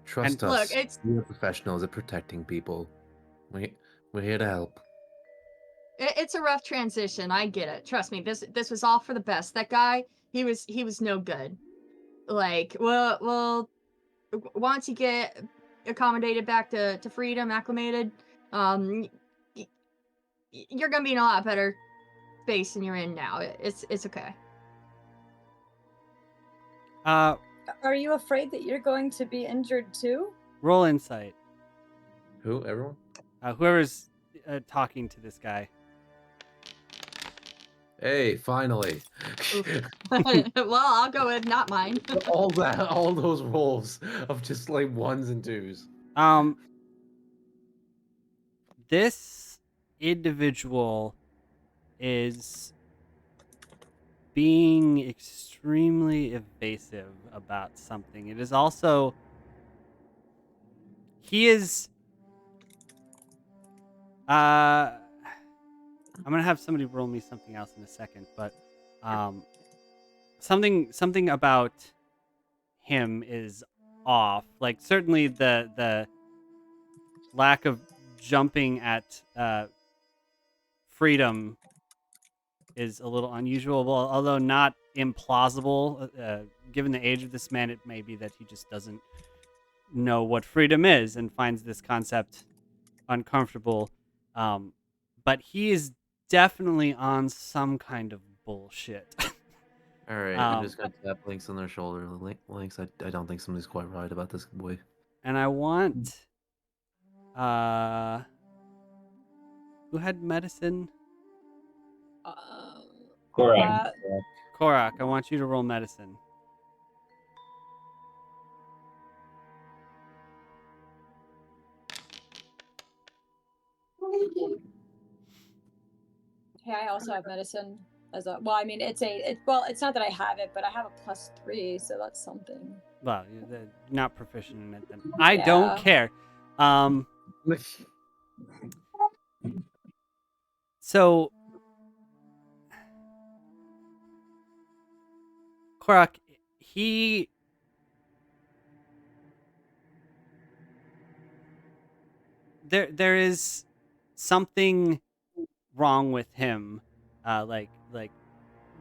Trust us. Look, we're professionals at protecting people. We're here to help. It's a rough transition. I get it. Trust me. This was all for the best. That guy, he was no good. Like, well, once you get accommodated back to freedom, acclimated, you're gonna be in a lot better space than you're in now. It's okay. Are you afraid that you're going to be injured too? Roll insight. Who? Everyone? Whoever's talking to this guy. Hey, finally. Well, I'll go with not mine. all those rolls of just like ones and twos. This individual is being extremely evasive about something. It is also he is I'm gonna have somebody roll me something else in a second, but something about him is off. Like certainly the lack of jumping at freedom is a little unusual, although not implausible. Given the age of this man, it may be that he just doesn't know what freedom is and finds this concept uncomfortable. But he is definitely on some kind of bullshit. All right, I'm just gonna tap Lynx on their shoulder. Lynx, I don't think somebody's quite right about this boy. And I want who had medicine? Correct. Korak, I want you to roll medicine. Hey, I also have medicine as a well. I mean, it's not that I have it, but I have a +3, so that's something. Well, you're not proficient in it then. I don't care. So, Korak, there is something wrong with him. Like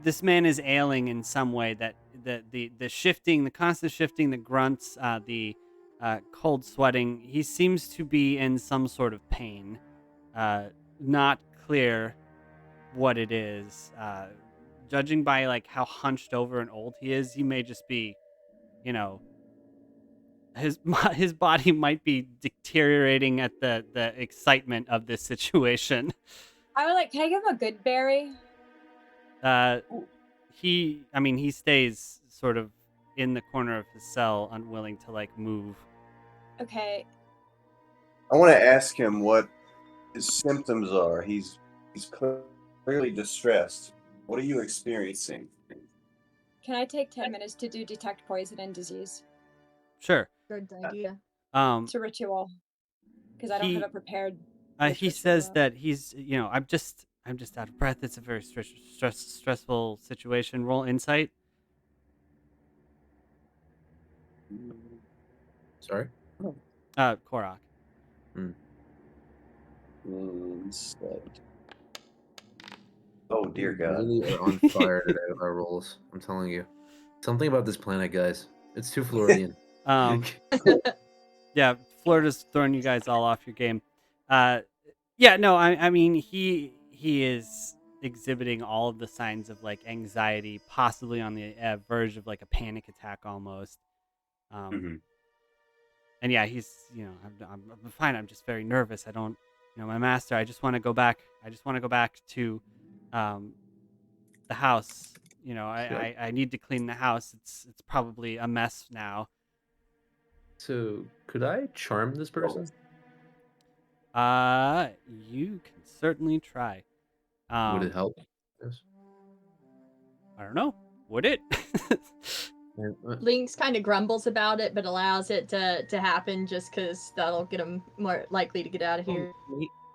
this man is ailing in some way. That the shifting, the constant shifting, the grunts, the cold sweating. He seems to be in some sort of pain. Not clear what it is. Judging by like how hunched over and old he is, he may just be, you know, his body might be deteriorating at the excitement of this situation. Can I give him a good berry? He stays sort of in the corner of his cell, unwilling to like move. Okay. I want to ask him what his symptoms are. He's clearly distressed. What are you experiencing? Can I take 10 minutes to do detect poison and disease? Sure. Good idea. It's a ritual because I don't have a prepared. He says that he's, I'm just out of breath. It's a very stressful situation. Roll insight. Sorry? Korak. Oh dear God! We really are on fire today with our rolls. I'm telling you, something about this planet, guys. It's too Floridian. Yeah, Florida's throwing you guys all off your game. I mean he is exhibiting all of the signs of like anxiety, possibly on the verge of like a panic attack almost. And yeah, he's I'm fine. I'm just very nervous. I don't, my master. I just want to go back. I just want to go back to the house. I need to clean the house. It's probably a mess now. So, could I charm this person? You can certainly try. Would it help? Yes. I don't know. Would it? Lynx kind of grumbles about it, but allows it to happen just because that'll get him more likely to get out of here.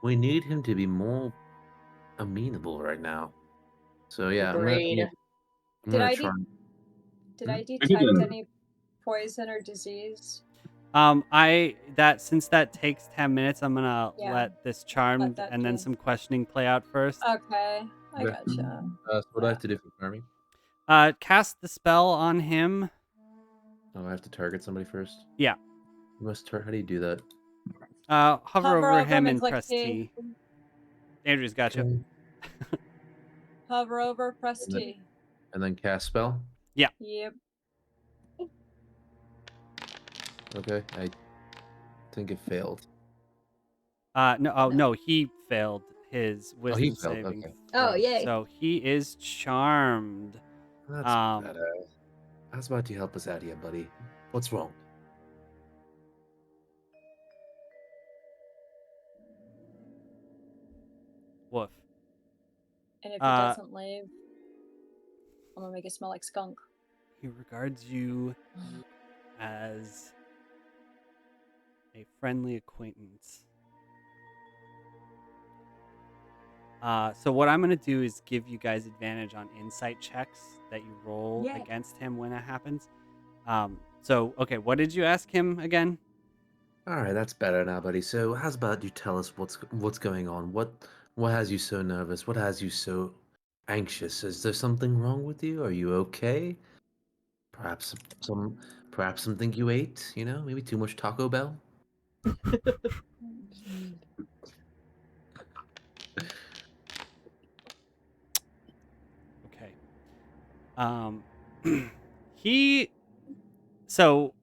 We need him to be more amenable right now. So yeah, Agreed. I'm gonna charm. Did I detect any poison or disease? Since that takes 10 minutes, I'm gonna let this charmed and then some questioning play out first. Okay, I gotcha. So what do I have to do for charming? Cast the spell on him. Oh, I have to target somebody first? Yeah. How do you do that? Hover over him and press T. Andrew's got you. Hover over, press T. And then cast spell? Yeah. Yep. Okay, I think it failed. No, he failed his wisdom failed, saving. okay. Oh, yay. So he is charmed. That's badass. I was about to help us out here, buddy. What's wrong? Woof. And if he Uh, doesn't leave, I'm gonna make it smell like skunk. He regards you as a friendly acquaintance. So what I'm going to do is give you guys advantage on insight checks that you roll Yay. against him when that happens. Okay, what did you ask him again? All right, that's better now, buddy. So, how's about you tell us what's going on? What has you so nervous? What has you so anxious? Is there something wrong with you? Are you okay? Perhaps some perhaps something you ate, you know? Maybe too much Taco Bell? Okay. He so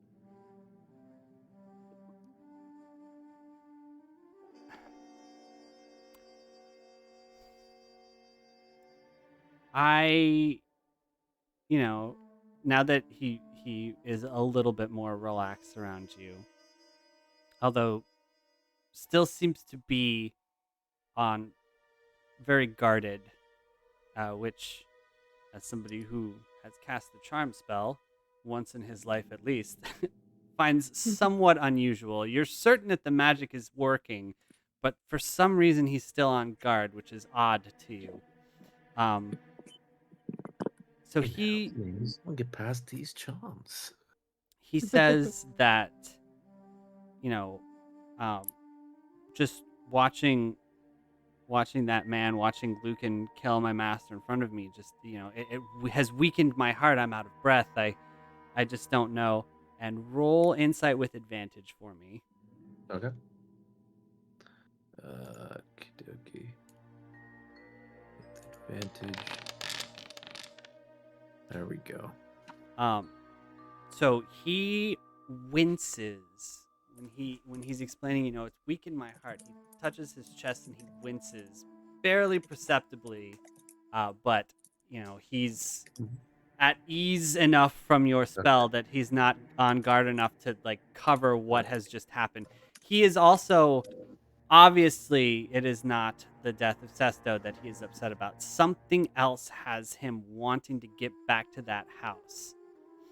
I now that he is a little bit more relaxed around you, although still seems to be on very guarded, which, as somebody who has cast the charm spell once in his life at least, finds somewhat unusual. You're certain that the magic is working, but for some reason he's still on guard, which is odd to you. So Please don't get past these charms. he says that, you know, just watching that man, watching Lucan kill my master in front of me, just it has weakened my heart. I'm out of breath. I just don't know. And roll insight with advantage for me. Okay. Okey-dokey. With advantage. There we go. So he winces when he's explaining, it's weak in my heart. He touches his chest and he winces barely perceptibly, but he's at ease enough from your spell that he's not on guard enough to cover what has just happened. He is also obviously it is not the death of Sesto that he is upset about. Something else has him wanting to get back to that house.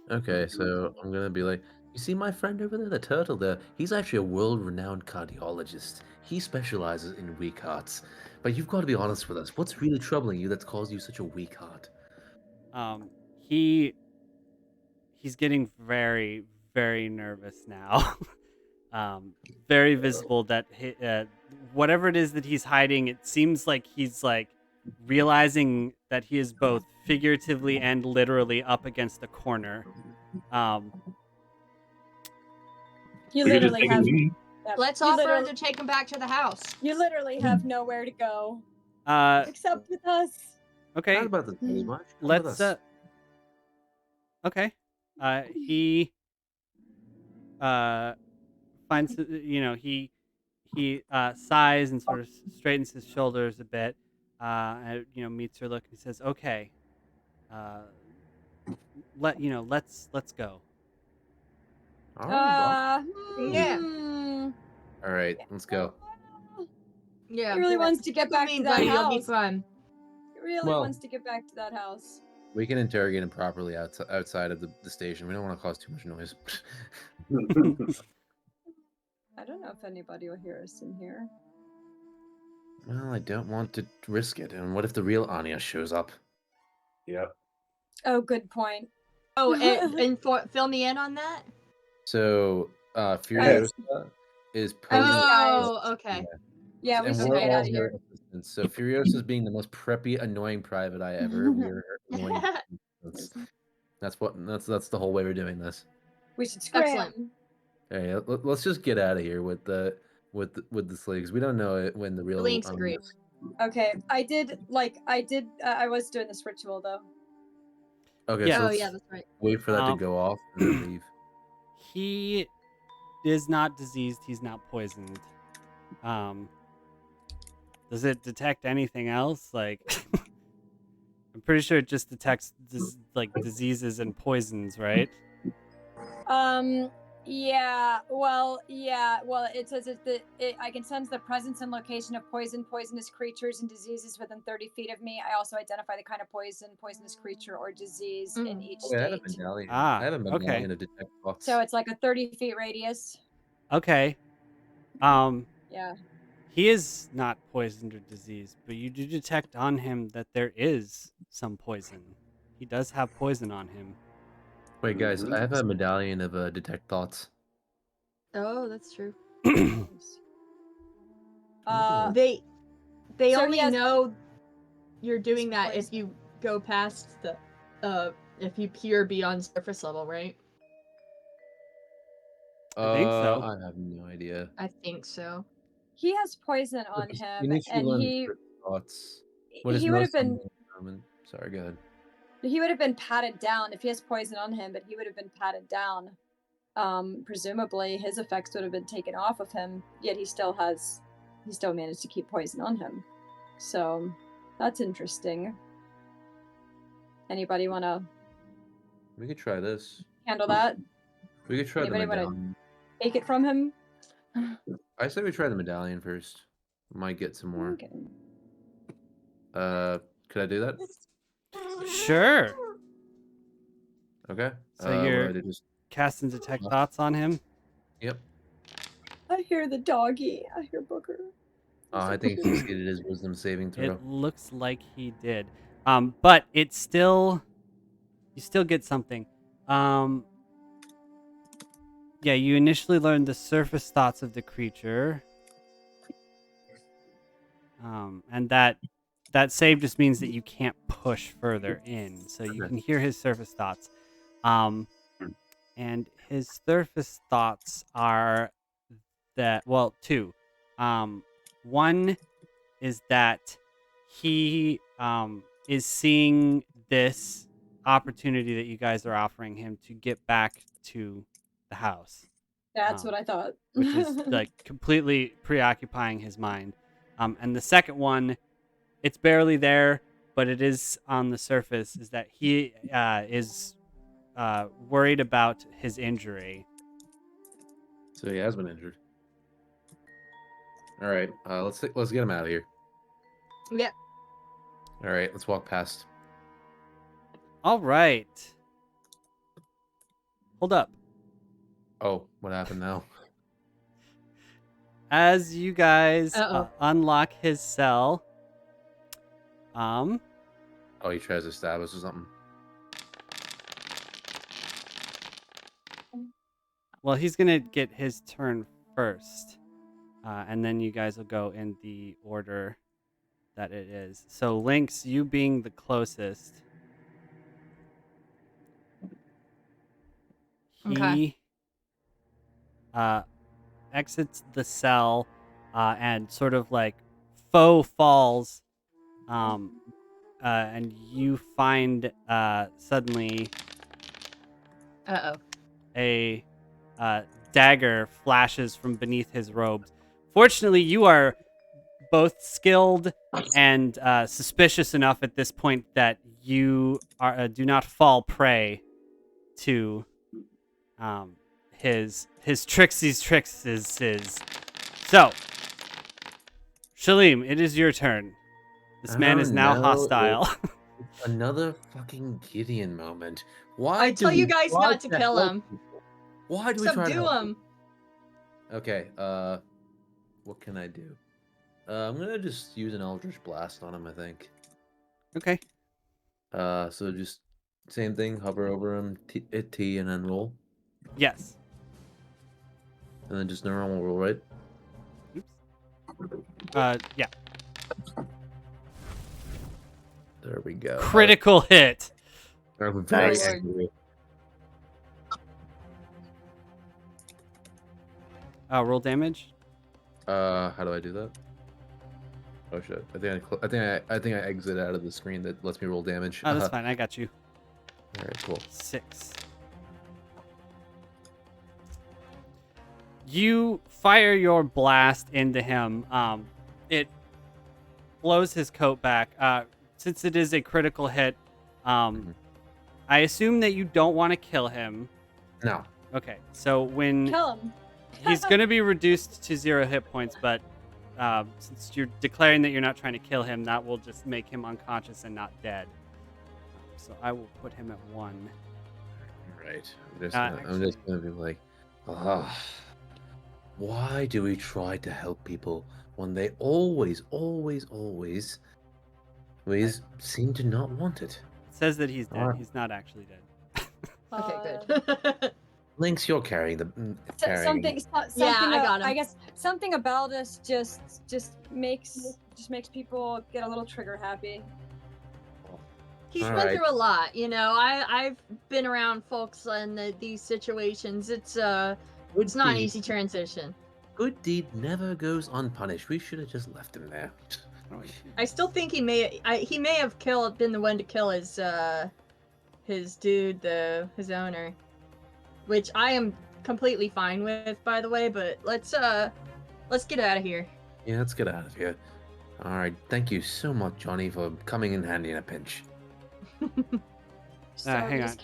Okay, so I'm gonna be like, you see my friend over there, the turtle there? He's actually a world-renowned cardiologist. He specializes in weak hearts. But you've got to be honest with us. What's really troubling you that's caused you such a weak heart? He's getting very, very nervous now. Very visible that whatever it is that he's hiding, it seems like he's realizing that he is both figuratively and literally up against a corner. You We could just literally take a have. meeting. Let's You offer literally- to take him back to the house. You literally have nowhere to go Uh, except with us. okay, How about this, buddy? Why don't you come with let's. us? Okay, he finds he sighs and sort of straightens his shoulders a bit. And, meets her look and he says, "Okay, let's go." All right, Yeah. all right, let's go. Yeah. He really wants to get back to that buddy, you'll be house. fine. He really Well- wants to get back to that house. We can interrogate him properly outside of the station. We don't want to cause too much noise. I don't know if anybody will hear us in here. Well, I don't want to risk it. And what if the real Anya shows up? Yep. Oh, good point. Oh, and fill me in on that. So, Furiosa is posing. Oh, okay. Yeah, we and should we're get all out of here. her assistants. So Furiosa's being the most preppy, annoying private eye ever. We're her annoying assistants. That's the whole way we're doing this. We should scram. Excellent. Hey, let's just get out of here with the sleeves. We don't know when the real. Links agree. Okay, I was doing this ritual though. Okay, Yeah. so Oh let's yeah, that's right. wait for that to go off and then leave. He is not diseased. He's not poisoned. Does it detect anything else? I'm pretty sure it just detects diseases and poisons, right? Well, it says I can sense the presence and location of poisonous creatures and diseases within 30 feet of me. I also identify the kind of poisonous creature or disease in each Oh, wait, I have a state. medallion. Ah, I have a okay. medallion of detect thoughts. So it's like a 30-feet radius. Okay. Yeah. He is not poisoned or diseased, but you do detect on him that there is some poison. He does have poison on him. Wait, guys, I have a medallion of detect thoughts. Oh, that's true. Uh, They So he only has- know you're doing that poison. if you go past the if you peer beyond surface level, right? I think so. I have no idea. I think so. He has poison on Okay, him, initially and learn he thoughts. What is he would most have been common? Sorry, go ahead. he would have been patted down if he has poison on him, but he would have been patted down. Presumably his effects would have been taken off of him, yet he still managed to keep poison on him. So that's interesting. Anybody want to We could try this. handle that? We could try Anybody the want medallion. to take it from him? I say we try the medallion first. Might get some more. Okay. Could I do that? Sure. Okay. So what do I you're do? Just casting detect thoughts on him. Yep. I hear the doggy. I hear Booker. I think he succeeded his wisdom saving throw. It looks like he did. But you still get something. Yeah, you initially learned the surface thoughts of the creature. And that save just means that you can't push further in. So you can hear his surface thoughts. And his surface thoughts are that, well, two. One is that he is seeing this opportunity that you guys are offering him to get back to the house. That's what I thought. Which is like completely preoccupying his mind. And the second one, it's barely there, but it is on the surface, is that he is worried about his injury. So he has been injured. All right. Let's get him out of here. Yeah. All right. Let's walk past. All right. Hold up. Oh, what happened now? As you guys unlock his cell, Oh, he tries to stab us or something. well, he's gonna get his turn first, and then you guys will go in the order that it is. So, Lynx, you being the closest, he exits the cell and sort of like faux falls, and you find suddenly a dagger flashes from beneath his robes. Fortunately, you are both skilled and suspicious enough at this point that you do not fall prey to his Trixie's tricks. So, Shalim, it is your turn. This man is now hostile. Another fucking Gideon moment. Why I tell you guys not to kill him. Why do we try to Subdue help him. Okay, what can I do? I'm gonna just use an Eldritch Blast on him, I think. Okay. So just same thing, hover over him, hit T, and then roll. Yes. And then just normal roll, right? Oops. Yeah. There we go. Critical hit. I'm very Nice. angry. Roll damage. How do I do that? Oh shit! I think I exit out of the screen that lets me roll damage. Oh, that's fine. I got you. All right, cool. 6. You fire your blast into him. It blows his coat back. Since it is a critical hit, I assume that you don't want to kill him. No. Okay, so when Kill him. he's going to be reduced to 0 hit points, but since you're declaring that you're not trying to kill him, that will just make him unconscious and not dead. So I will put him at 1. Right. Uh, I'm just gonna be like, why do we try to help people when they always seem to not want it? It says that he's dead. Alright. He's not actually dead. Okay, Uh, good. Lynx, you're carrying the carrying. Something. Yeah, I got him. I guess something about us just makes people get a little trigger happy. He's All been right. through a lot, you know. I've been around folks in these situations. It's not an easy transition. Good deed never goes unpunished. We should have just left him there. I still think he may have been the one to kill his dude, his owner, which I am completely fine with, by the way. But let's get out of here. Yeah, let's get out of here. All right. Thank you so much, Johnny, for coming in handy in a pinch. So hang on.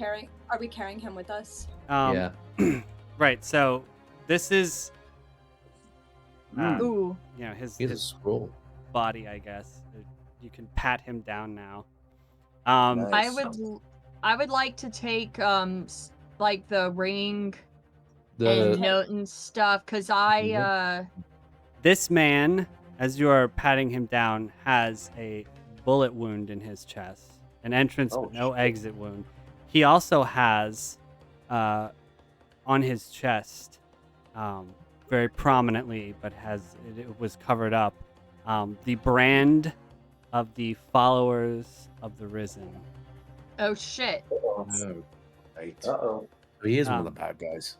Are we carrying him with us? Yeah. Right. So this is, Ooh. you know, his He has a scroll. body, I guess. You can pat him down now. Nice. I would like to take like the ring The and note and stuff, because This man, as you are patting him down, has a bullet wound in his chest, an entrance but no exit wound. He also has, on his chest, very prominently, but it was covered up, the brand of the followers of the Risen. oh shit. oh, right. Uh-oh. He is one of the bad guys.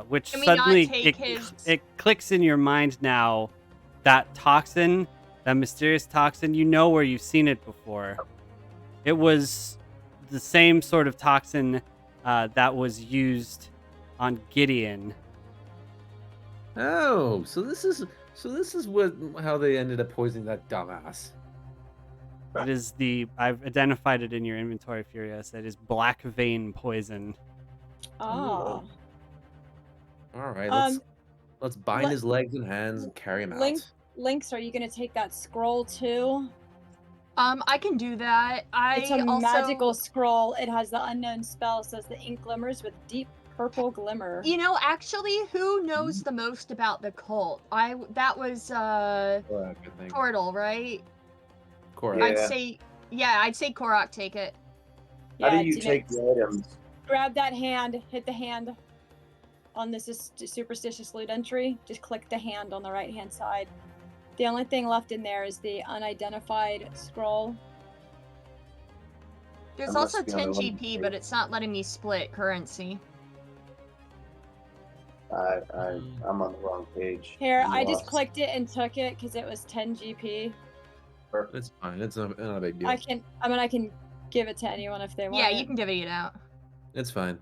Which Can we not suddenly take his- it clicks in your mind now. That toxin, that mysterious toxin, you know where you've seen it before. It was the same sort of toxin that was used on Gideon. Oh, so this is how they ended up poisoning that dumbass. It is I've identified it in your inventory, Furious. It is black vein poison. Oh. All right, Um, let's bind let- his legs and hands and carry him out. Lynx, are you gonna take that scroll too? I can do that. It's a magical scroll. It has the unknown spell. Says the ink glimmers with deep purple glimmer. You know, actually, who knows the most about the cult? That was Cordal, right? Korak. I'd say Korak take it. How do you take the items? Grab that hand, hit the hand on this superstitious loot entry. Just click the hand on the right hand side. The only thing left in there is the unidentified scroll. There's That must also be on 10 the one GP, page. but it's not letting me split currency. I'm on the wrong page. Here, I'm I just lost. clicked it and took it because it was 10 GP. Perfect. It's fine. It's not a big deal. I can give it to anyone if they want. Yeah, it. you can divvy it out. It's fine.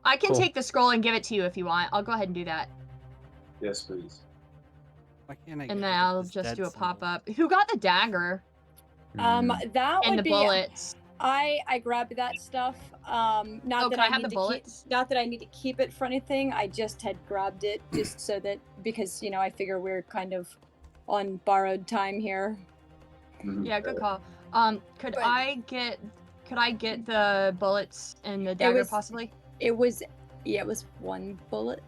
I can Cool. take the scroll and give it to you if you want. I'll go ahead and do that. Yes, please. Why can't I And get then I'll this just dead do a symbol? pop-up. Who got the dagger? That And would the be. bullets. I grabbed that stuff. Not Oh, that can I I have need the to bullets? not that I need to keep it for anything. I just had grabbed it just so that because I figure we're kind of on borrowed time here. Yeah, good call. Could But- I get the bullets and the dagger was- possibly? It was one bullet.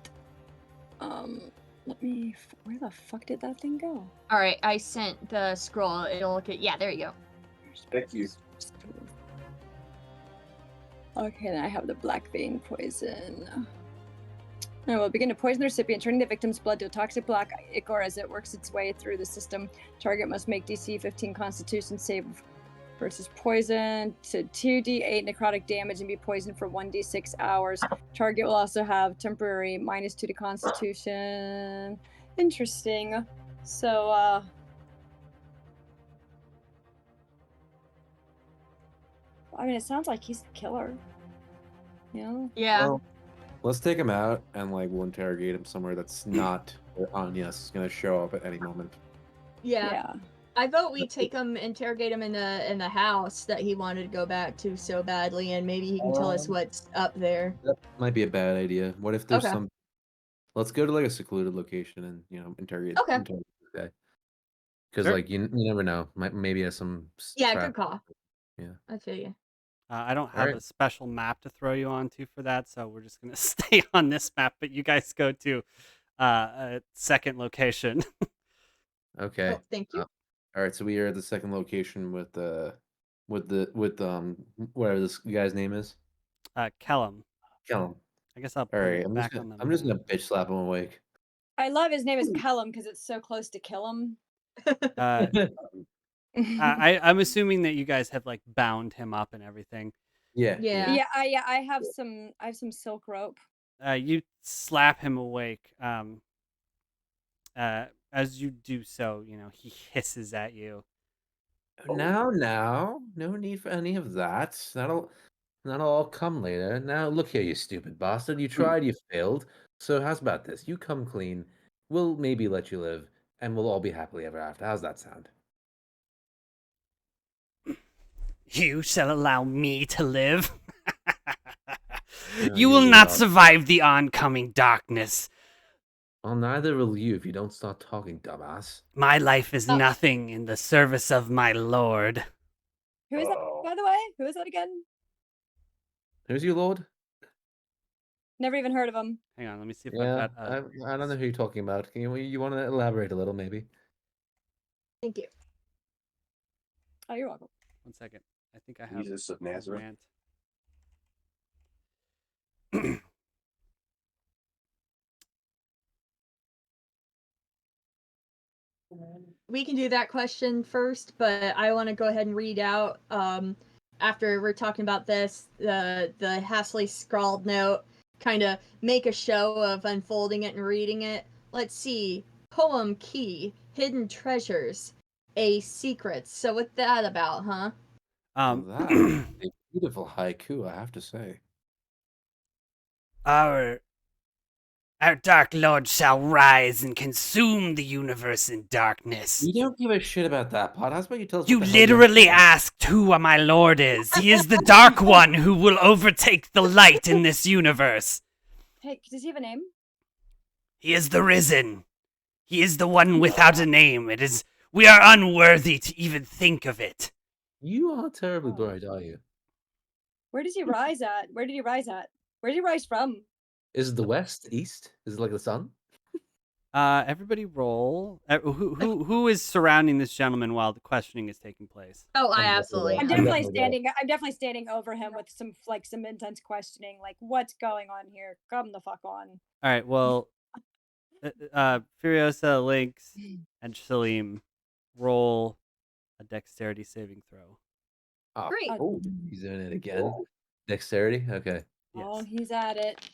Let me. Where the fuck did that thing go? All right, I sent the scroll. It'll get. Yeah, there you go. Thank you. Okay, then I have the black vein poison. I will begin to poison the recipient, turning the victim's blood to a toxic black ichor as it works its way through the system. Target must make DC 15 Constitution save versus poison to 2d8 necrotic damage and be poisoned for 1d6 hours. Target will also have temporary -2 to Constitution. Interesting. So, I mean, it sounds like he's the killer. Yeah. Yeah. Let's take him out and we'll interrogate him somewhere that's not where Anya's gonna show up at any moment. Yeah. I vote we take him, interrogate him in the house that he wanted to go back to so badly, and maybe he can tell us what's up there. That might be a bad idea. What if there's Okay. some? Let's go to like a secluded location and interrogate. Okay. Interrogate the guy. Because Sure. like you never know. Maybe has some. Yeah, trap. good call. Yeah. I feel you. I don't have Alright. a special map to throw you onto for that, so we're just gonna stay on this map. But you guys go to a second location. Okay. Oh, thank you. All right. So we are at the second location with whatever this guy's name is. Kellum. Kellum. I guess I'll All put right. it I'm back just on the I'm just map. gonna bitch slap him awake. I love his name is Kellum because it's so close to kill him. I'm assuming that you guys have like bound him up and everything. Yeah. Yeah. I have some silk rope. You slap him awake. As you do so, he hisses at you. Now, no need for any of that. That'll all come later. Now, look here, you stupid bastard. You tried, you failed. So how's about this? You come clean. We'll maybe let you live, and we'll all be happily ever after. How's that sound? You shall allow me to live. No, You will you not will. survive the oncoming darkness. Well, neither will you if you don't start talking, dumbass. My life is Oh. nothing in the service of my lord. Who is that, by the way? Who is that again? Who's your lord? Never even heard of him. Hang on, let me see if Yeah, I've got. I don't know who you're talking about. Can you want to elaborate a little, maybe? Thank you. Oh, you're welcome. 1 second. I think I have Jesus of a Nazareth. rant. We can do that question first, but I want to go ahead and read out after we're talking about this the hastily scrawled note, kind of make a show of unfolding it and reading it. Let's see. Poem key, hidden treasures, a secrets. So what's that about, huh? That is a beautiful haiku, I have to say. Our dark lord shall rise and consume the universe in darkness. You don't give a shit about that, Pot. How's about you tell us You what the hell literally asked who my lord is. He is the dark one who will overtake the light in this universe. Hey, does he have a name? He is the risen. He is the one without a name. We are unworthy to even think of it. You are terribly bright, are you? Where does he rise at? Where did he rise at? Where did he rise from? Is it the west, east? Is it like the sun? Everybody roll. Who is surrounding this gentleman while the questioning is taking place? Oh, I I'm absolutely. I'm definitely definitely standing over him with some intense questioning. Like, what's going on here? Come the fuck on. All right. Well, Furiosa, Lynx, and Shalim roll a dexterity saving throw. Oh, Great. oh, he's doing it again. Dexterity? Okay. Yes. Oh, he's at it.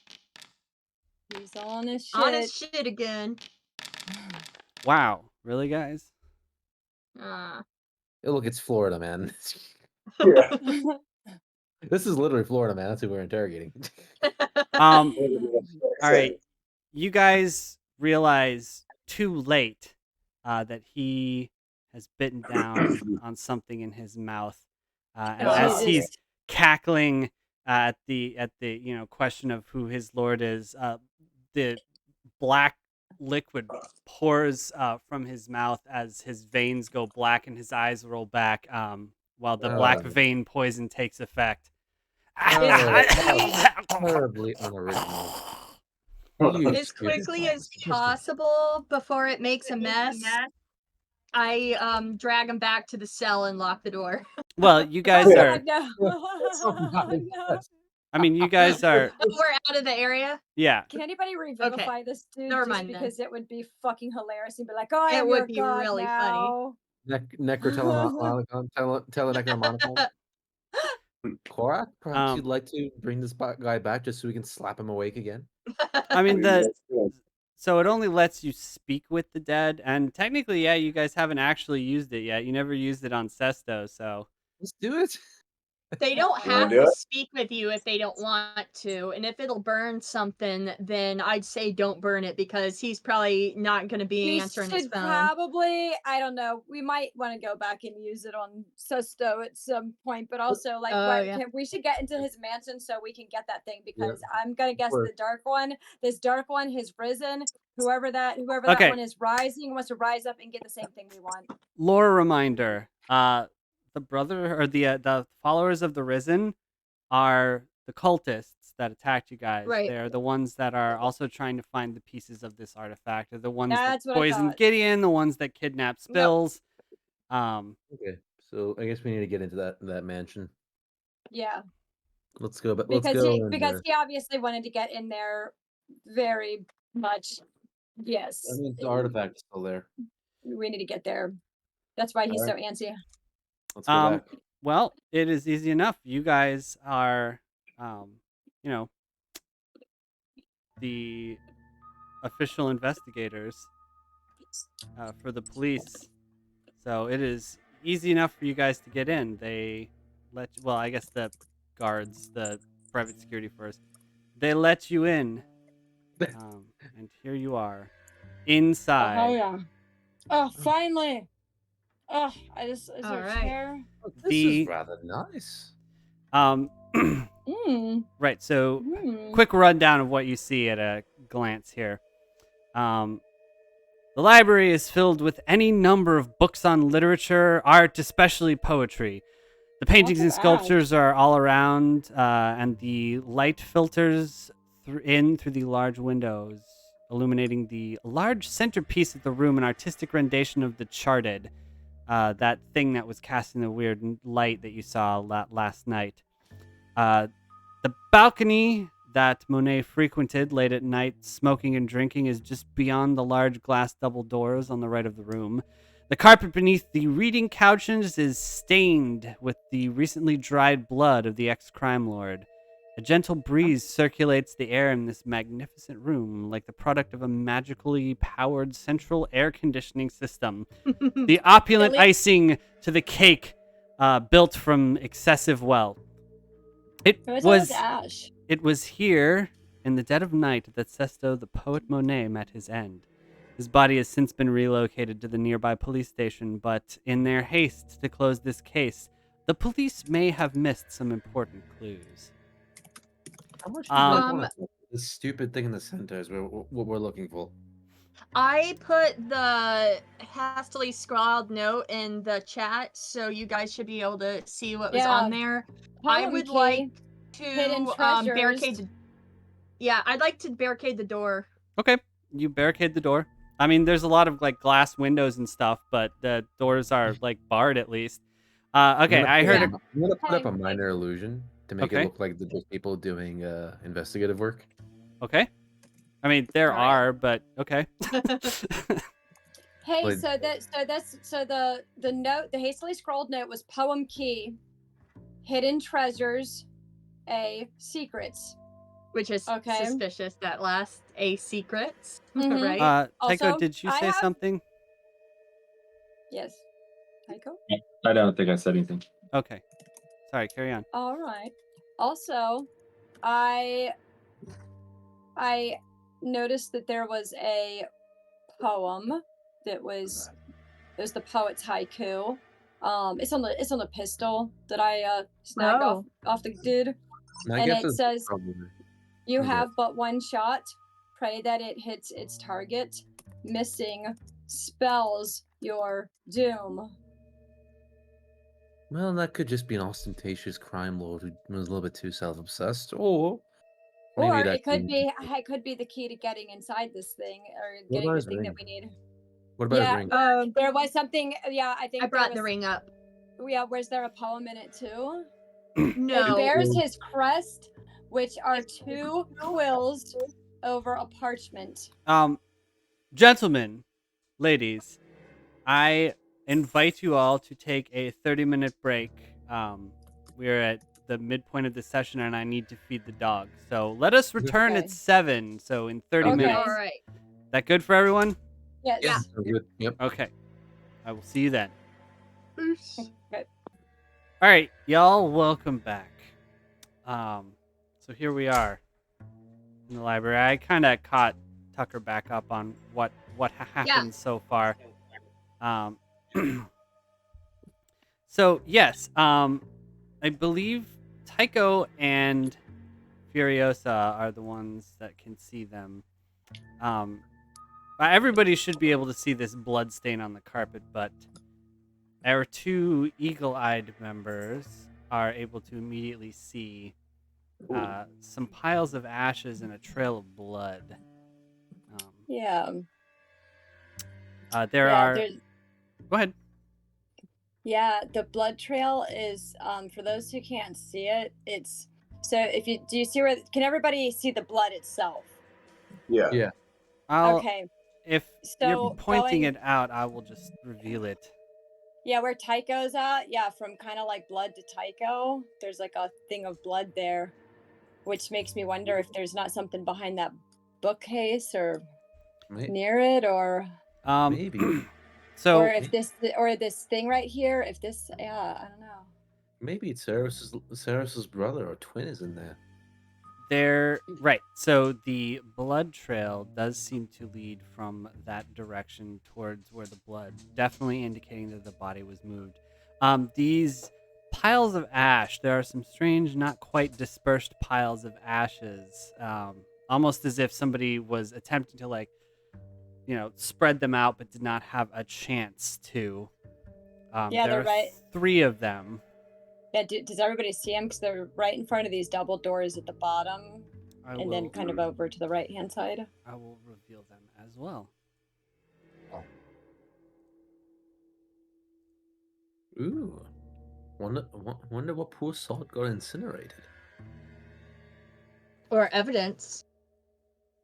He's on his shit. On his shit again. Wow. Really, guys? Oh, look, it's Florida, man. Yeah. This is literally Florida, man. That's who we're interrogating. All right. You guys realize too late that he has bitten down on something in his mouth, and as he's cackling at the question of who his lord is, the black liquid pours from his mouth as his veins go black and his eyes roll back, while the black vein poison takes effect. Terribly unoriginal. As quickly as possible before it makes a mess, I drag him back to the cell and lock the door. Well, you guys are. No. No. I mean, you guys are. We're out of the area. Yeah. Can anybody revivify this dude? Never Just mind then. because it would be fucking hilarious and be like, oh, I It am would your be god really now. Necrotelemonicon, Teleneconomicon. Korak, perhaps you'd like to bring this guy back just so we can slap him awake again? I mean, so it only lets you speak with the dead, and technically, yeah, you guys haven't actually used it yet. You never used it on Sesto, so Let's do it. They don't You wanna have do to it? speak with you if they don't want to, and if it'll burn something, then I'd say don't burn it because he's probably not gonna be We answering his should phone. probably, I don't know, we might want to go back and use it on Sesto at some point, but also like Oh, what yeah. we should get into his mansion so we can get that thing Yeah. because I'm gonna guess Sure. the dark one, this dark one has risen. Whoever that Okay. one is rising wants to rise up and get the same thing we want. Lore reminder: the brother or the followers of the Risen are the cultists that attacked you guys. Right. They're the ones that are also trying to find the pieces of this artifact. They're the ones that That's what I poisoned thought. Gideon, the ones that kidnapped Spills. Okay, so I guess we need to get into that mansion. Yeah, Let's go. But let's because go. And, because he obviously wanted to get in there very much. Yes, I mean, the artifact is still there. we need to get there. That's why he's so antsy. Let's go back. Well, it is easy enough. You guys are, you know, the official investigators for the police. So it is easy enough for you guys to get in. They let you, well, I guess the guards, the private security first, they let you in. And here you are inside. Oh yeah. Oh, finally. Oh, is there a Alright. chair? This is rather nice. Right. So, quick rundown of what you see at a glance here. The library is filled with any number of books on literature, art, especially poetry. The paintings and sculptures are all around, and the light filters through the large windows, illuminating the large centerpiece of the room, an artistic rendition of the Charted, that thing that was casting the weird light that you saw last night. The balcony that Monet frequented late at night, smoking and drinking, is just beyond the large glass double doors on the right of the room. The carpet beneath the reading couches is stained with the recently dried blood of the ex-crime lord. A gentle breeze circulates the air in this magnificent room, like the product of a magically powered central air conditioning system. The opulent icing to the cake, built from excessive wealth. It was here, in the dead of night, that Sesto, the poet Monet, met his end. His body has since been relocated to the nearby police station, but in their haste to close this case, the police may have missed some important clues. How much do you guys want to this stupid thing in the center is what we're looking for? I put the hastily scrawled note in the chat, so you guys should be able to see what was on there. I would like to barricade the... Yeah, I'd like to barricade the door. Okay, you barricade the door. I mean, there's a lot of like glass windows and stuff, but the doors are like barred at least. Okay, I heard. I'm gonna put up a minor illusion to make it look like the people doing investigative work. Okay. I mean, there are, but okay. Hey, so the note, the hastily scrolled note was poem key, hidden treasures, secrets. Which is suspicious, that last secrets. Mhm. Right? Tycho, did you say something? Yes. Tycho? I don't think I said anything. Okay. Sorry, carry on. All right. Also, I noticed that there was a poem that was the poet's haiku. It's on the pistol that I snagged off the dude. And it says, "You have but one shot. Pray that it hits its target. Missing spells your doom." Well, that could just be an ostentatious crime lord who was a little bit too self-obsessed, or it could be the key to getting inside this thing or getting the thing that we need. What about his ring? There was something. Yeah, I think I brought the ring up. Yeah, was there a poem in it too? No. It bears his crest, which are two quills over a parchment. Gentlemen, ladies, I invite you all to take a 30-minute break. We're at the midpoint of the session, and I need to feed the dog. So let us return at 7. So in 30 minutes. All right. That good for everyone? Yes. Yeah. Good. Yep. Okay. I will see you then. Okay. All right, y'all, welcome back. So here we are in the library. I kind of caught Tucker back up on what happened so far. So yes, I believe Tycho and Furiosa are the ones that can see them. Everybody should be able to see this blood stain on the carpet, but our two eagle-eyed members are able to immediately see some piles of ashes and a trail of blood. Yeah. There Yeah, are. there's- Go ahead. Yeah, the blood trail is for those who can't see it, it's so if you do you see where can everybody see the blood itself? Yeah. Yeah. Okay. If So you're pointing going it out, I will just reveal it. Yeah, where Tycho's at, yeah, from kind of like blood to Tycho, there's like a thing of blood there, which makes me wonder if there's not something behind that bookcase or near it, or Maybe. So or if this thing right here, if this, yeah, I don't know. Maybe it's Cerus's brother or twin is in there. They're right. So the blood trail does seem to lead from that direction towards where the blood, definitely indicating that the body was moved. These piles of ash, there are some strange, not quite dispersed piles of ashes, almost as if somebody was attempting to spread them out, but did not have a chance to. Yeah, there they're are right. 3 of them. Yeah, does everybody see them? Because they're right in front of these double doors at the bottom, and then kind of over to the right-hand side. I will reveal them as well. Ooh. Wonder what poor salt got incinerated. Or evidence.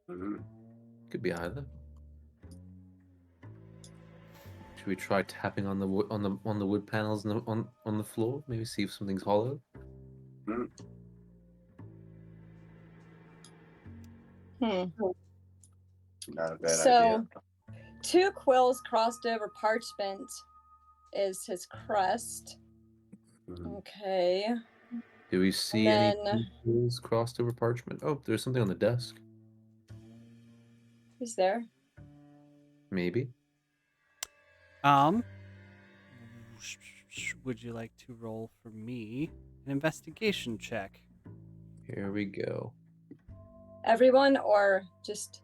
Could be either. Should we try tapping on the wood on the wood panels on the floor? Maybe see if something's hollow. Not a bad So, idea. 2 quills crossed over parchment is his crest. Okay. Do we see And any then- tools crossed over parchment? Oh, there's something on the desk. Is there? Maybe. Would you like to roll for me an investigation check? Here we go. Everyone or just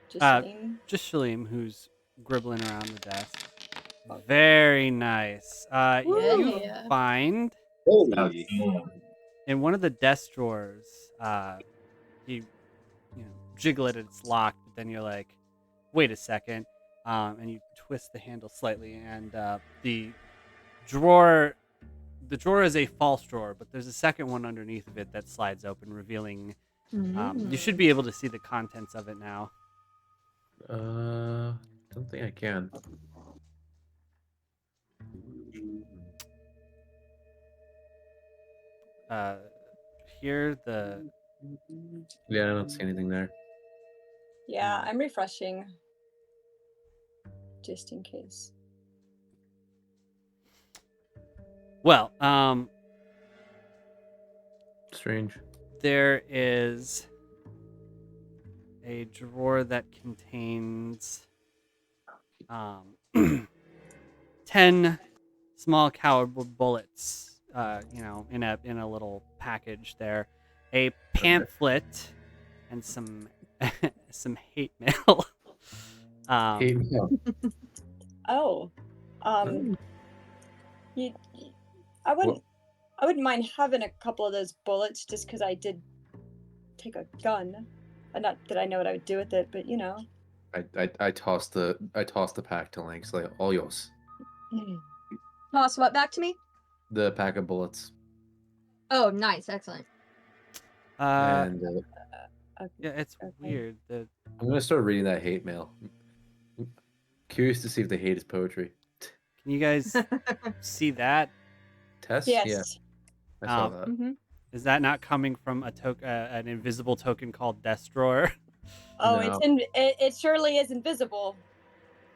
Shane? Just Shalim, who's gribbling around the desk. Very nice. You Yeah. find in one of the desk drawers, you jiggle it and it's locked, but then you're like, wait a second, and you twist the handle slightly, and the drawer is a false drawer, but there's a second one underneath of it that slides open, revealing. You should be able to see the contents of it now. Don't think I can. Here the. Yeah, I don't see anything there. Yeah, I'm refreshing. Just in case. Well, Strange. there is a drawer that contains 10 small caliber bullets, in a little package there, a pamphlet, and some hate mail. Hate mail. Oh, I wouldn't mind having a couple of those bullets just because I did take a gun. Not that I know what I would do with it, but I tossed the pack to Link. It's like all yours. Toss what back to me? The pack of bullets. Oh, nice, excellent. And yeah, it's weird that I'm gonna start reading that hate mail. Curious to see if the hate is poetry. Can you guys see that? Tess? Yes. Yeah. I saw that. Mm-hmm. Is that not coming from an invisible token called Death Drawer? Oh, No. it surely is invisible.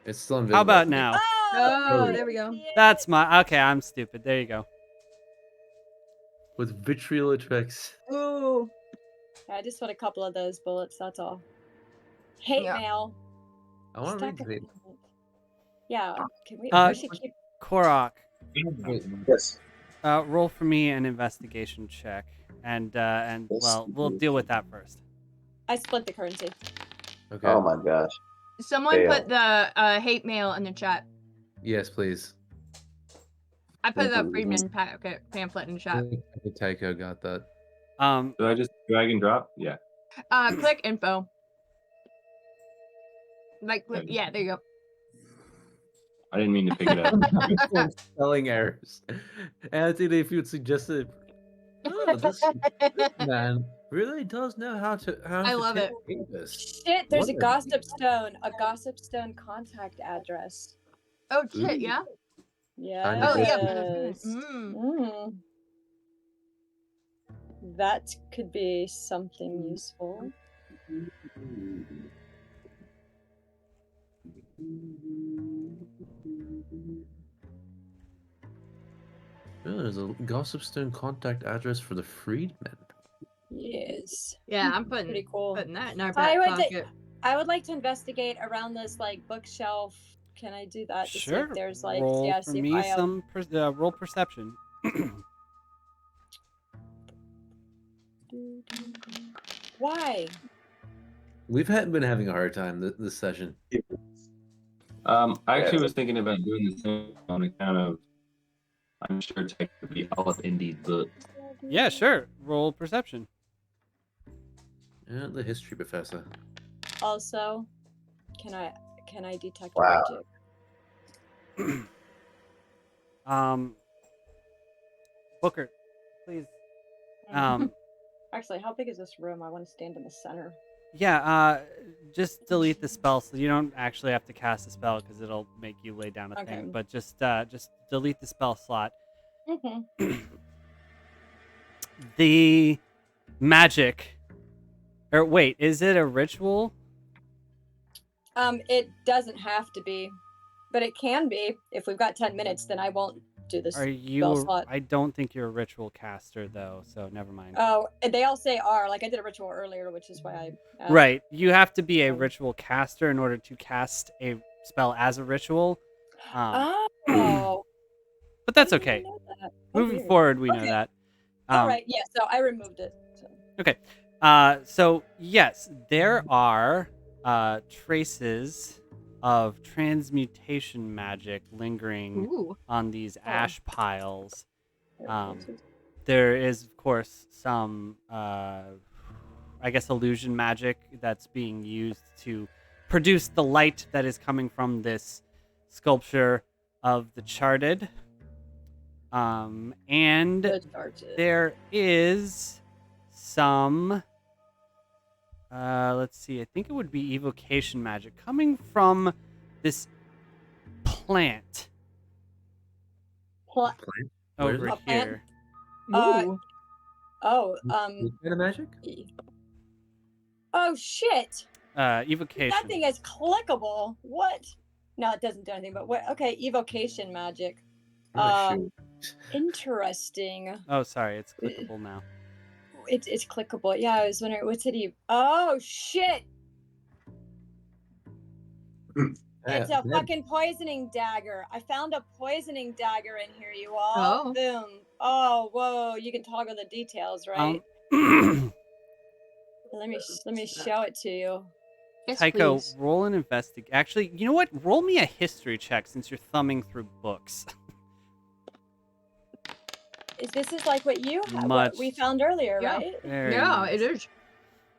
It's still invisible. How about now? Oh, there we go. yeah. That's my okay. I'm stupid. There you go. with vitriol tricks. Ooh. I just want a couple of those bullets. That's all. Hate Yeah. mail. I want to read Stack the of mail. Yeah. Can we? Uh, We should keep. Korok, Yes. roll for me an investigation check, and well, we'll deal with that first. I split the currency. Okay. Oh my gosh. Someone Fail. put the hate mail in the chat. Yes, please. I put the Thank you. Friedman pamphlet in the chat. I think Tycho got that. Do I just drag and drop? Yeah. Click info. Like, Okay. yeah, there you go. I didn't mean to pick it up. Spelling errors. Anthony, if you would suggest it. Oh, this man really does know how to I love it. take this. Shit, there's a Wonderful. gossip stone contact address. Oh shit, yeah. Yes. Oh yeah. That could be something useful. Oh, there's a gossip stone contact address for the freedmen. Yes. Yeah, I'm putting Pretty cool. putting that in our I back would, pocket. I would like to investigate around this like bookshelf. Can I do that? To see Sure. if there's like roll yeah, for see if me I have... some roll perception. Why? We've been having a hard time this session. I actually was thinking about doing the same on account of I'm sure Tech would be all up Indeed book. Yeah, sure. Roll perception. Yeah, the history professor. Also, can I detect Wow. magic? Booker, please. Actually, how big is this room? I want to stand in the center. Yeah, just delete the spell so you don't actually have to cast a spell because it'll make you lay down a Okay. thing. But just delete the spell slot. Mm-hmm. The magic. Or wait, is it a ritual? It doesn't have to be, but it can be. If we've got 10 minutes, then I won't do this Are spell you? slot. I don't think you're a ritual caster though, so never mind. Oh, they all say are. Like I did a ritual earlier, which is why I asked. Right, you have to be a ritual caster in order to cast a spell as a ritual. Oh. But that's I didn't okay. know that. Oh, Moving weird. forward, we know Okay. that. All right. Yeah. So I removed it. So. Okay. So yes, there are traces of transmutation magic lingering Ooh. on these ash piles. There it is. There is, of course, some, I guess, illusion magic that's being used to produce the light that is coming from this sculpture of the charted. And The charted. there is some, let's see, I think it would be evocation magic coming from this plant Pla- Where is over it? A plant? here. Ooh. Oh. What kind of magic? Oh shit! Evocation. That thing is clickable. What? No, it doesn't do anything. But what? Okay, evocation magic. Oh, shoot. Interesting. Oh, sorry, it's clickable now. It's clickable. Yeah, I was wondering what's it. Oh shit! It's a fucking poisoning dagger. I found a poisoning dagger in here, you all. Oh. Boom. Oh, whoa! You can toggle the details, right? Let me show it to you. Yes, Tycho, please. roll an investigate. Actually, you know what? Roll me a history check since you're thumbing through books. This is like what you have, Much. what we found earlier, Yeah. right? Very Yeah, nice. it is.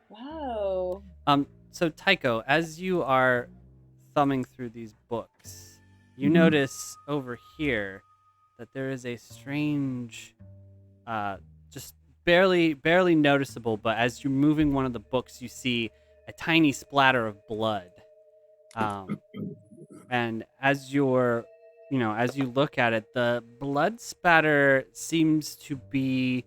Wow. So Tycho, as you are thumbing through these books, you notice over here that there is a strange, just barely noticeable, but as you're moving one of the books, you see a tiny splatter of blood. And as you're, as you look at it, the blood spatter seems to be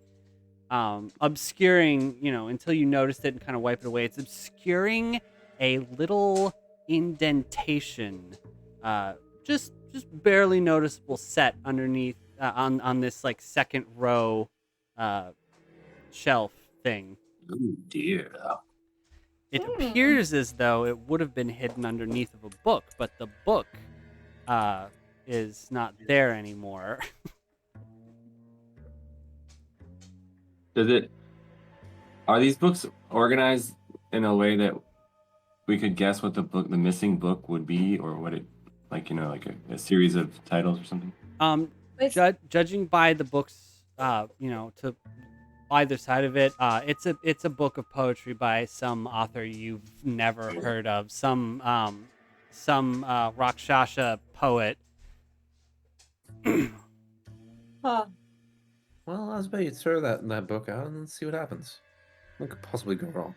obscuring, until you notice it and kind of wipe it away. It's obscuring a little indentation, just barely noticeable set underneath on this like second row shelf thing. Oh dear. It appears as though it would have been hidden underneath of a book, but the book is not there anymore. Are these books organized in a way that we could guess what the missing book would be, or what it, like a series of titles or something? Judging by the books, to either side of it, it's a book of poetry by some author you've never heard of, some Rakshasa poet. Huh. Well, I was about you to throw that book out and see what happens. What could possibly go wrong?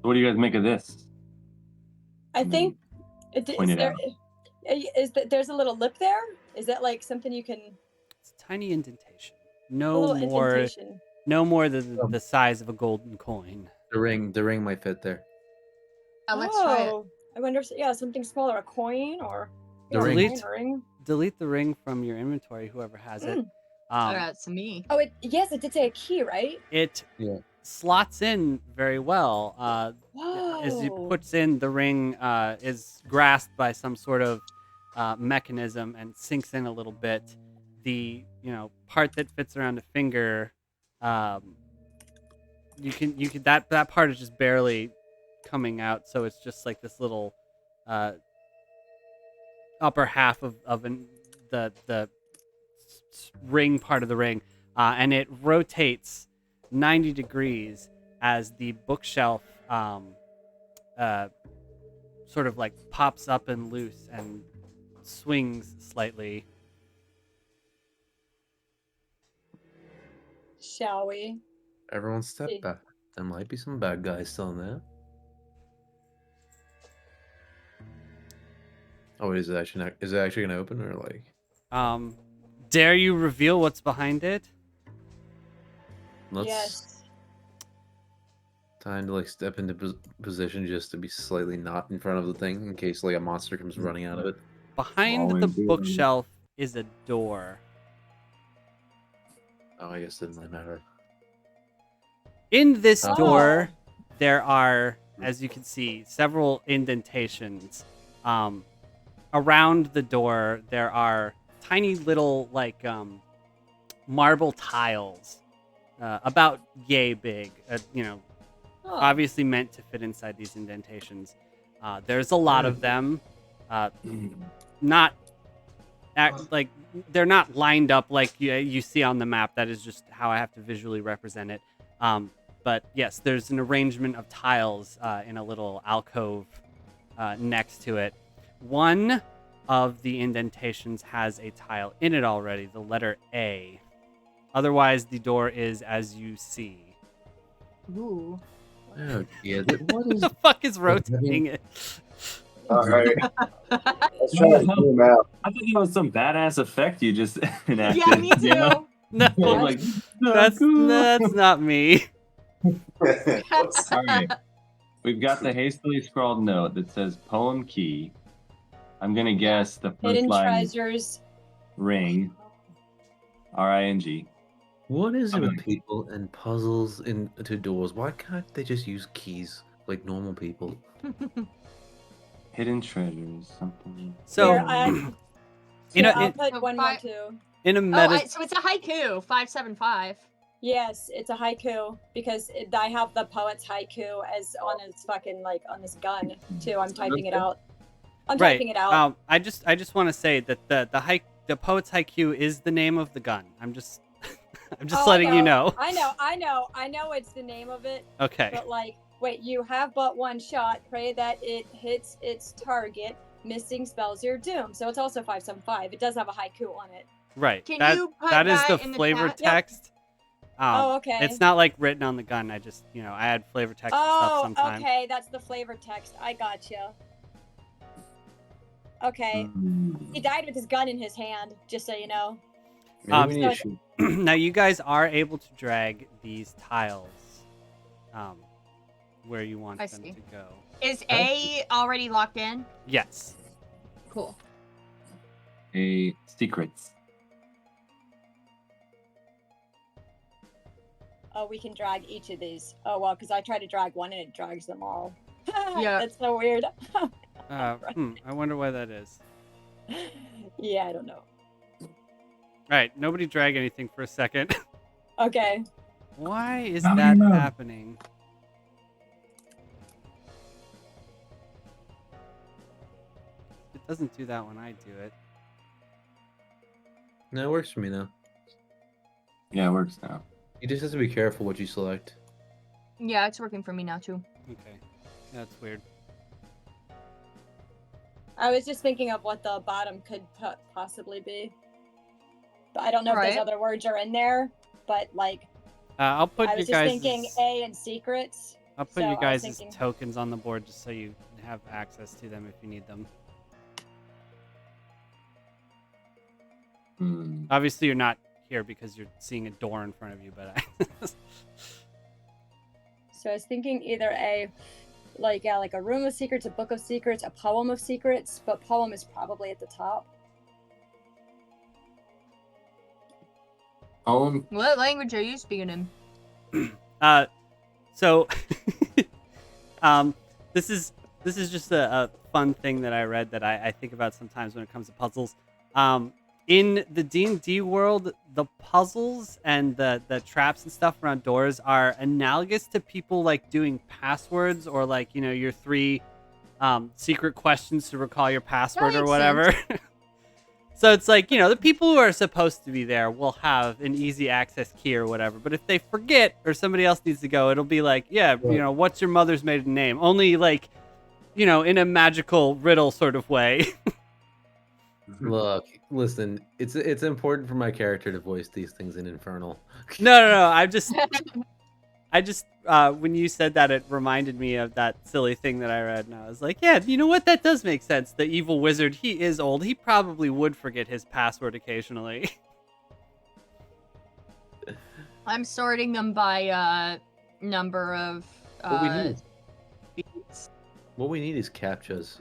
What do you guys make of this? I think Point it out. there's a little lip there. Is that like something you can? It's a tiny indentation. A No little more. indentation. No more than the size of a golden coin. The ring might fit there. Let's try it. I wonder if something smaller, a coin or The a ring. coin, a ring. Delete the ring from your inventory, whoever has it. That's me. Oh, yes, it did say a key, right? It slots in very well. As it Whoa. puts in, the ring is grasped by some sort of mechanism and sinks in a little bit. The part that fits around a finger, you can that part is just barely coming out, so it's just like this little upper half of the ring part of the ring, and it rotates 90 degrees as the bookshelf sort of like pops up and loose and swings slightly. Shall we? Everyone step back. There might be some bad guys still in there. Oh, is it actually gonna open or like? Dare you reveal what's behind it? Yes. Time to like step into position just to be slightly not in front of the thing in case like a monster comes running out of it. Behind the bookshelf is a door. Oh, I guess it didn't matter. In this door, there are, as you can see, several indentations. Around the door, there are tiny little like marble tiles, about yay big. Obviously meant to fit inside these indentations. There's a lot of them. They're not lined up like you see on the map. That is just how I have to visually represent it. But yes, there's an arrangement of tiles in a little alcove next to it. One of the indentations has a tile in it already, the letter A. Otherwise, the door is as you see. Ooh. Oh, yeah. What What is the fuck is rotating it? All right. Let's try to zoom out. I thought it was some badass effect you just enacted. Yeah, me too. you know? No, Like, that's not me. All right. We've got the hastily scrawled note that says poem key. I'm gonna guess the first Hidden line is treasures. ring. R-I-N-G. What is it with people and puzzles into doors? Why can't they just use keys like normal people? Hidden treasures, something. So, I'll put one more too. In a So it's a haiku, 575. Yes, it's a haiku because I have the poet's haiku as on his fucking like on this gun too. I'm typing it out. Typing it out. I just want to say that the poet's haiku is the name of the gun. I'm just letting you know. I know it's the name of it. Okay. But like, wait, you have but one shot. Pray that it hits its target. Missing spells your doom. So it's also 575. It does have a haiku on it. Right. Can that, you put that is the that in the flavor chat? text. Okay. It's not like written on the gun. I just, I add flavor text and stuff sometimes. Okay, that's the flavor text. I gotcha. Okay. He died with his gun in his hand, just so you know. Now you guys are able to drag these tiles where you want them to go. Is A already locked in? Yes. Cool. A secrets. Oh, we can drag each of these. Oh well, because I try to drag one and it drags them all. Yeah. That's so weird. I wonder why that is. Yeah, I don't know. Right, nobody drag anything for a second. Okay. Why is that happening? It doesn't do that when I do it. No, it works for me now. Yeah, it works now. You just have to be careful what you select. Yeah, it's working for me now too. Okay, that's weird. I was just thinking of what the bottom could possibly be. But I don't know if Right. those other words are in there. But like, I'll put I you was just guys. thinking A and secrets. I'll put so you I was guys' thinking- tokens on the board just so you have access to them if you need them. Hmm. Obviously, you're not here because you're seeing a door in front of you, but So I was thinking either like a room of secrets, a book of secrets, a poem of secrets, but poem is probably at the top. Poem. What language are you speaking in? So this is just a fun thing that I read that I think about sometimes when it comes to puzzles. In the D&D world, the puzzles and the traps and stuff around doors are analogous to people like doing passwords or like, your 3 secret questions to recall your password or makes whatever. So it's like, the people who are supposed to be there will have an easy access key or whatever. But if they forget or somebody else needs to go, it'll be like, yeah, Right. what's your mother's maiden name? Only like, in a magical riddle sort of way. Look, listen. It's important for my character to voice these things in Infernal. No. I just when you said that, it reminded me of that silly thing that I read, and I was like, yeah, you know what? That does make sense. The evil wizard, he is old. He probably would forget his password occasionally. I'm sorting them by number of What we need. beats. What we need is captchas.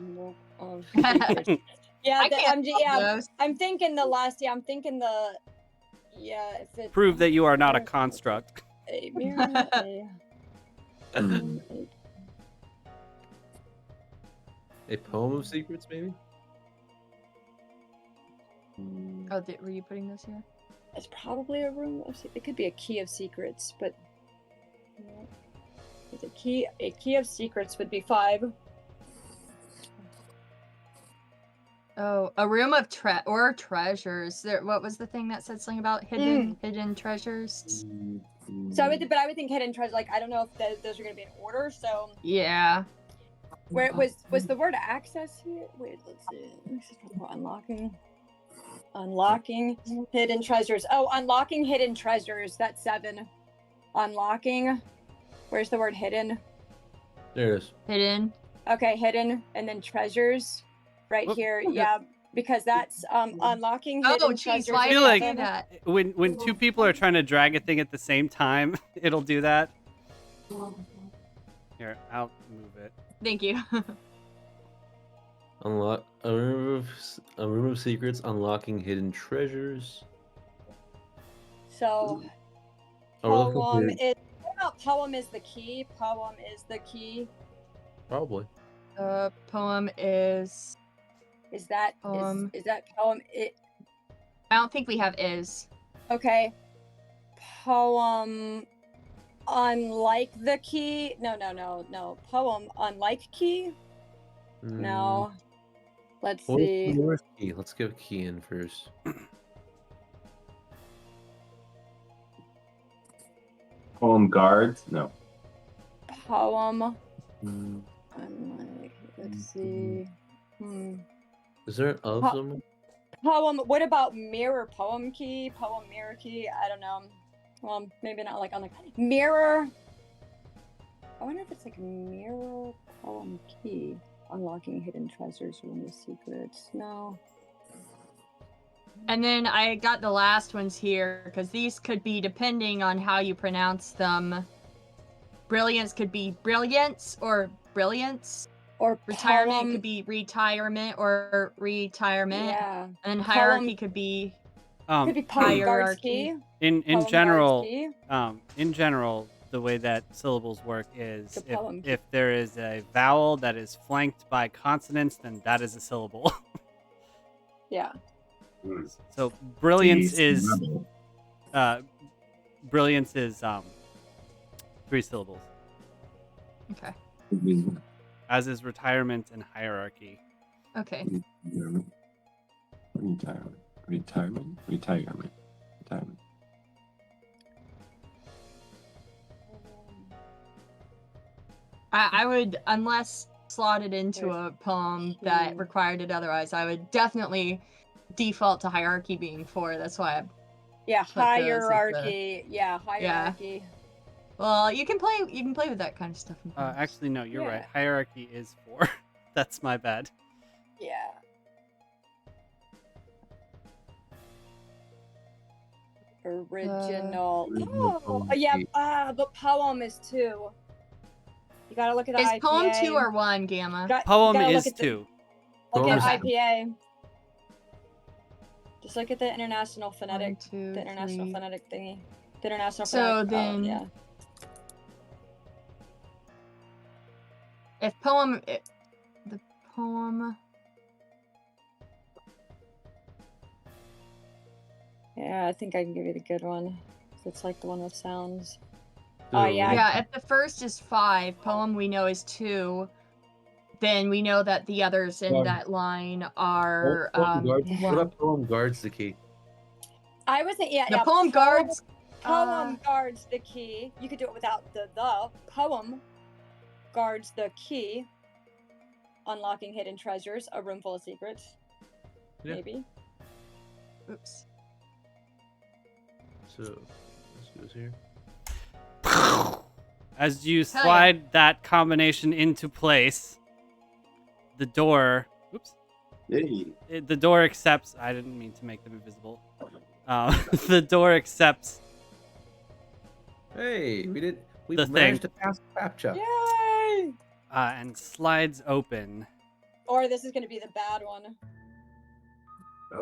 Yeah, I can't solve those. I'm thinking the last. Yeah, I'm thinking the. Yeah, if it. Prove that you are not a construct. A mirror. A poem of secrets, maybe. Oh, were you putting this here? It's probably a room. It could be a key of secrets, but. A key of secrets would be 5. Oh, a room of treasures. What was the thing that said something about hidden treasures? So I would think hidden treasure. Like I don't know if those are going to be in order. So Yeah. where was the word access here? Wait, let's see. Unlocking hidden treasures. Oh, unlocking hidden treasures. That's 7. Unlocking. Where's the word hidden? There it is. Hidden. Okay, hidden, and then treasures. Right here, yeah, because that's unlocking hidden Oh, geez, treasures. why I feel did I like do that? when 2 people are trying to drag a thing at the same time, it'll do that. Here, I'll move it. Thank you. Unlock a room of secrets. Unlocking hidden treasures. So Oh, we're looking poem for- is poem is the key. Poem is the key. Probably. Poem is. Is that is that poem? I don't think we have is. Okay. Poem unlike the key. No. Poem unlike key. No. Let's What was see. the worst key? Let's get a key in first. Poem guards? No. Poem. Unlike. Let's see. Is there an of somewhere? Poem. What about mirror? Poem key. Poem mirror key. I don't know. Well, maybe not like on the mirror. I wonder if it's like mirror poem key. Unlocking hidden treasures, room of secrets. No. And then I got the last ones here because these could be depending on how you pronounce them. Brilliance could be brilliance or brilliance. Or Retirement poem. could be retirement or retirement. Yeah. And then hierarchy could be Could be poem guard's Hierarchy. key. in Poem guard's general, key. in general, the way that syllables work is The poem key. if there is a vowel that is flanked by consonants, then that is a syllable. Yeah. So brilliance Jeez, is rebel. brilliance is 3 syllables, Okay. as is retirement and hierarchy. Okay. Retirement. I would, unless slotted into There's a poem that key. required it otherwise, I would definitely default to hierarchy being 4. That's why I. Yeah, Put those as the- hierarchy. Yeah, hierarchy. Well, you can play with that kind of stuff. in poems. Actually, no, you're right. Yeah. Hierarchy is 4. That's my bad. Yeah. Original. Oh, yeah. But poem is 2. You gotta look at the Is IPA. poem 2 or 1, Gamma? Poem gotta look is at the- 2. Look Poem at is- IPA. Just look at the international 1, phonetic, 2, the international 3. phonetic thingy. The international So phonetic. then- yeah. If poem, the poem. Yeah, I think I can give you the good one. It's like the one with sounds. So, Oh, yeah. Yeah, if the first is 5, poem we know is 2. Then we know that the others in that line are Poem guards. yeah. What up, poem guards the key? I was thinking, yeah, the yeah, poem guards. Poem guards the key. You could do it without the. Poem guards the key. Unlocking hidden treasures, a room full of secrets. Yeah. Maybe. Oops. So this goes here. As you yeah. slide that combination into place, the door. Oops. Hey. The door accepts. I didn't mean to make them invisible. The door accepts. Hey, we The managed thing. to pass the captcha. Yay! And slides open Or this is gonna be the bad one.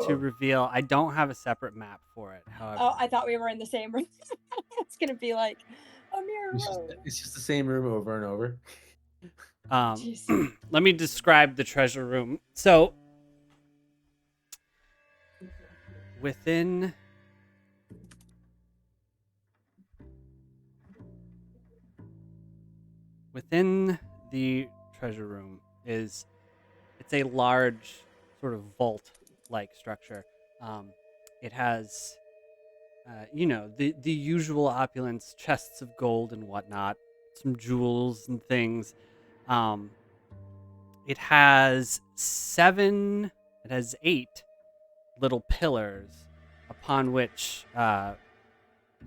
to reveal. I don't have a separate map for it. However, Oh, I thought we were in the same room. It's gonna be like a mirror room. It's just the same room over and over. Jeez. let me describe the treasure room. So, within the treasure room it's a large sort of vault-like structure. It has the usual opulence, chests of gold and whatnot, some jewels and things. It has 8 little pillars upon which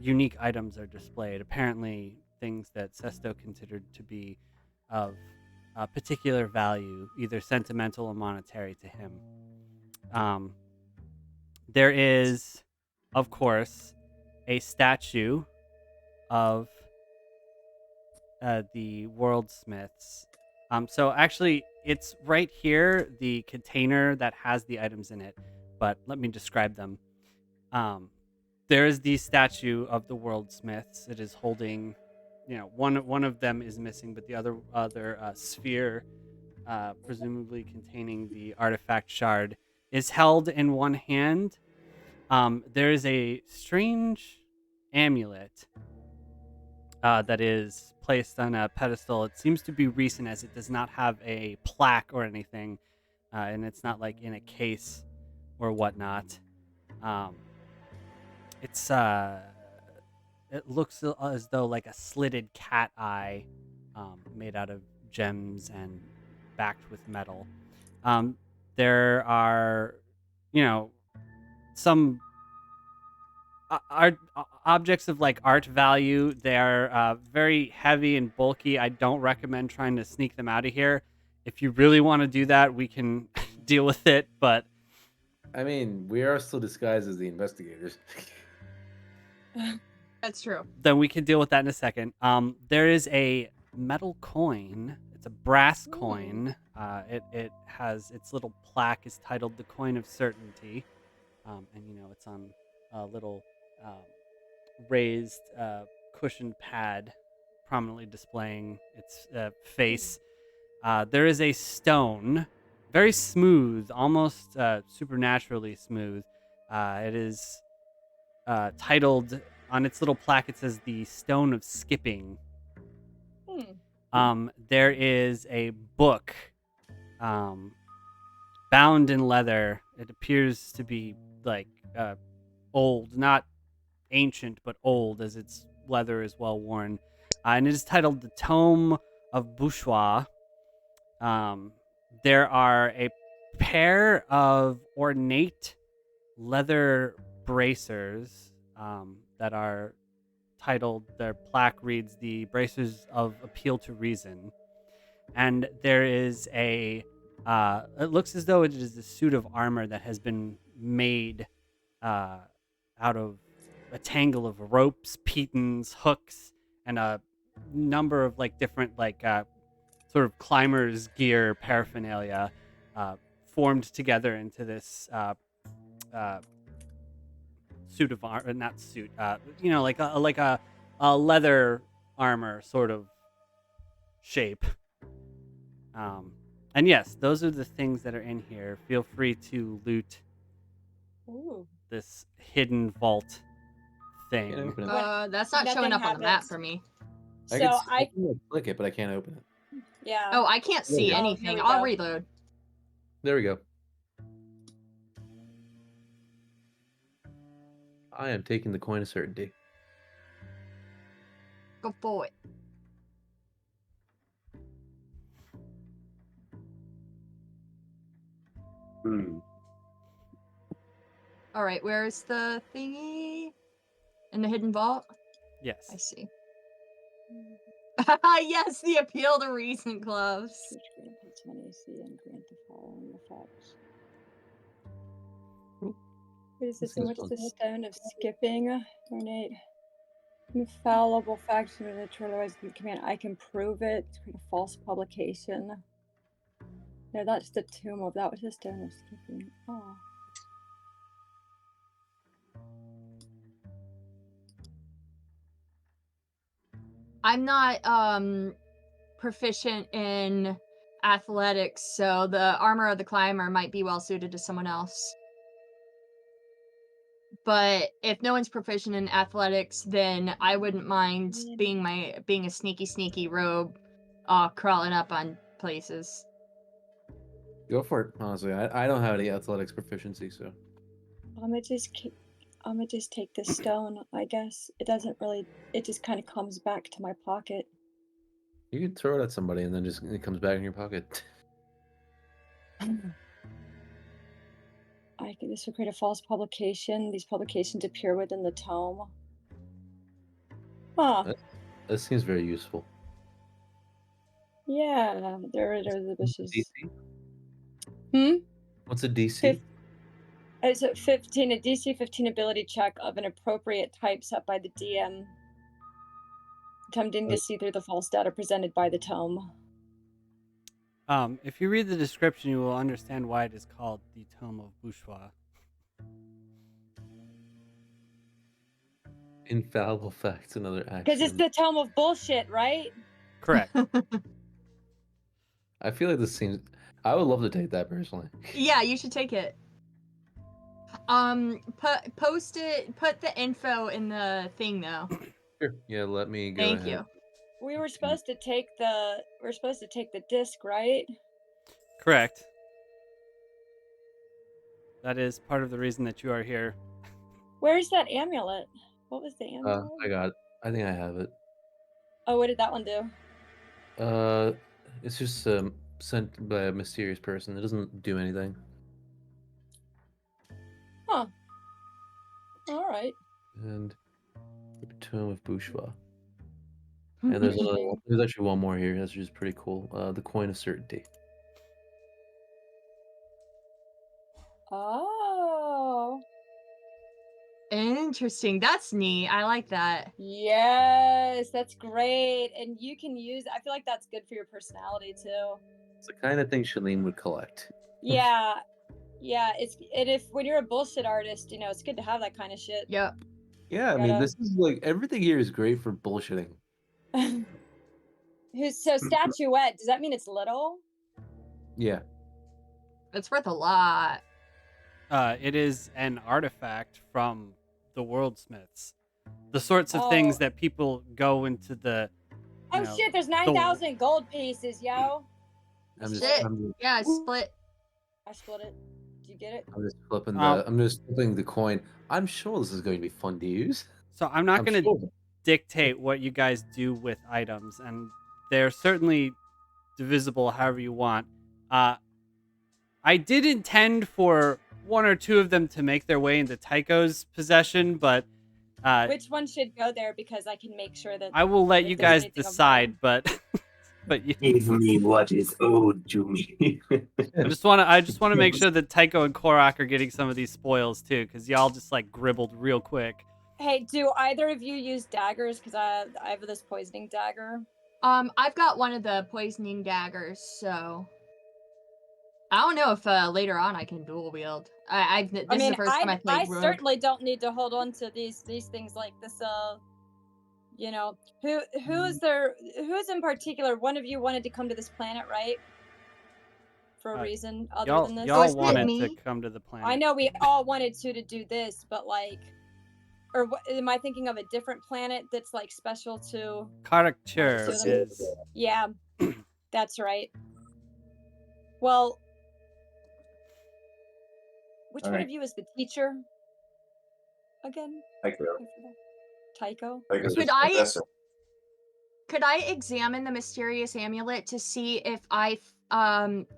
unique items are displayed. Apparently, things that Sesto considered to be of particular value, either sentimental or monetary to him. There is, of course, a statue of the worldsmiths. So actually, it's right here, the container that has the items in it. But let me describe them. There is the statue of the worldsmiths. It is holding, one of them is missing, but the other sphere, presumably containing the artifact shard, is held in one hand. There is a strange amulet that is placed on a pedestal. It seems to be recent, as it does not have a plaque or anything, and it's not like in a case or whatnot. It looks as though like a slitted cat eye, made out of gems and backed with metal. There are, some art objects of like art value. They are very heavy and bulky. I don't recommend trying to sneak them out of here. If you really want to do that, we can deal with it, but I mean, we are still disguised as the investigators. That's true. then we can deal with that in a second. There is a metal coin. It's a brass coin. It has its little plaque is titled "The Coin of Certainty," and it's on little raised cushioned pad prominently displaying its face. There is a stone, very smooth, almost supernaturally smooth. It is titled on its little plaque. It says the Stone of Skipping. There is a book bound in leather. It appears to be like old, not ancient, but old, as its leather is well worn. And it is titled The Tome of Bourgeois. There are a pair of ornate leather bracers that are titled, their plaque reads, The Bracers of Appeal to Reason. And there is it looks as though it is a suit of armor that has been made out of a tangle of ropes, pitons, hooks, and a number of like different sort of climbers gear paraphernalia formed together into this suit of armor, not suit, like a leather armor sort of shape. And yes, those are the things that are in here. Feel free to loot this hidden vault thing. Can't open it. That's not showing Nothing up on the map happens. for me. I So can click it, but I can't open it. yeah. Oh, I can't see go. anything. Here we I'll go. reload. There we go. I am taking the coin of certainty. Go for it. All right, where's the thingy? In the hidden vault? Yes. I see. Yes, the appeal to reason gloves. And grant the following effects. What is this? This is What's fun. the stone of skipping? Ornate. Infallible facts from the otherwise command. I can prove it. It's a false publication. Yeah, that's the tomb of that was the stone of skipping. Oh. I'm not proficient in athletics, so the armor of the climber might be well suited to someone else. But if no one's proficient in athletics, then I wouldn't mind being a sneaky rogue, crawling up on places. Go for it. Honestly, I don't have any athletics proficiency, so I'm gonna just take this stone. I guess it doesn't really. It just kind of comes back to my pocket. you can throw it at somebody and then just it comes back in your pocket. This will create a false publication. These publications appear within the tome. Huh. That seems very useful. Yeah, there are the bushes. DC? What's a DC? It's a 15, a DC 15 ability check of an appropriate type set by the DM. Attempting to see through the false data presented by the tome. If you read the description, you will understand why it is called the Tome of Bourgeois. Infallible facts, another action. Because it's the tome of bullshit, right? Correct. I feel like this seems. I would love to take that personally. Yeah, you should take it. Post it. Put the info in the thing though. Sure. Yeah, let me go. Thank ahead. you. We were supposed to take the. We're supposed to take the disc, right? Correct. That is part of the reason that you are here. Where's that amulet? What was the amulet? I got it. I think I have it. Oh, what did that one do? It's just sent by a mysterious person. It doesn't do anything. Huh. All right. And the Tomb of Bourgeois. And there's another one. There's actually one more here. That's just pretty cool. The Coin of Certainty. Oh. Interesting. That's neat. I like that. Yes, that's great. And you can use. I feel like that's good for your personality too. It's the kind of thing Shalene would collect. Yeah. Yeah, and if when you're a bullshit artist, it's good to have that kind of shit. Yep. Yeah, I mean, Gotta- this is like everything here is great for bullshitting. So statuette, does that mean it's little? Yeah. It's worth a lot. It is an artifact from the worldsmiths. The sorts of things Oh. that people go into the. Oh know, shit, there's 9,000 gold pieces, yo. Shit. Yeah, I split. I split it. Did you get it? I'm just flipping Um, I'm just flipping the coin. I'm sure this is going to be fun to use. So I'm not going to sure. dictate what you guys do with items, and they're certainly divisible however you want. I did intend for one or two of them to make their way into Tycho's possession, but Which one should go there because I can make sure that I will let if you there's guys anything of decide. But you, Give me what is owed to me. I just want to make sure that Tycho and Korak are getting some of these spoils too, because y'all just like gribbled real quick. Hey, do either of you use daggers? Because I have this poisoning dagger. I've got one of the poisoning daggers, so I don't know if later on I can dual wield. This is the first time I played I Rogue. certainly don't need to hold on to these things like this. Who is in particular? One of you wanted to come to this planet, right? For a reason other than this. Y'all wanted to come to the planet. I know we all wanted to do this, but like, or am I thinking of a different planet that's like special to? Character is. Yeah, that's right. Well, which one of you is the teacher? Again? Tycho. Could I examine the mysterious amulet to see if I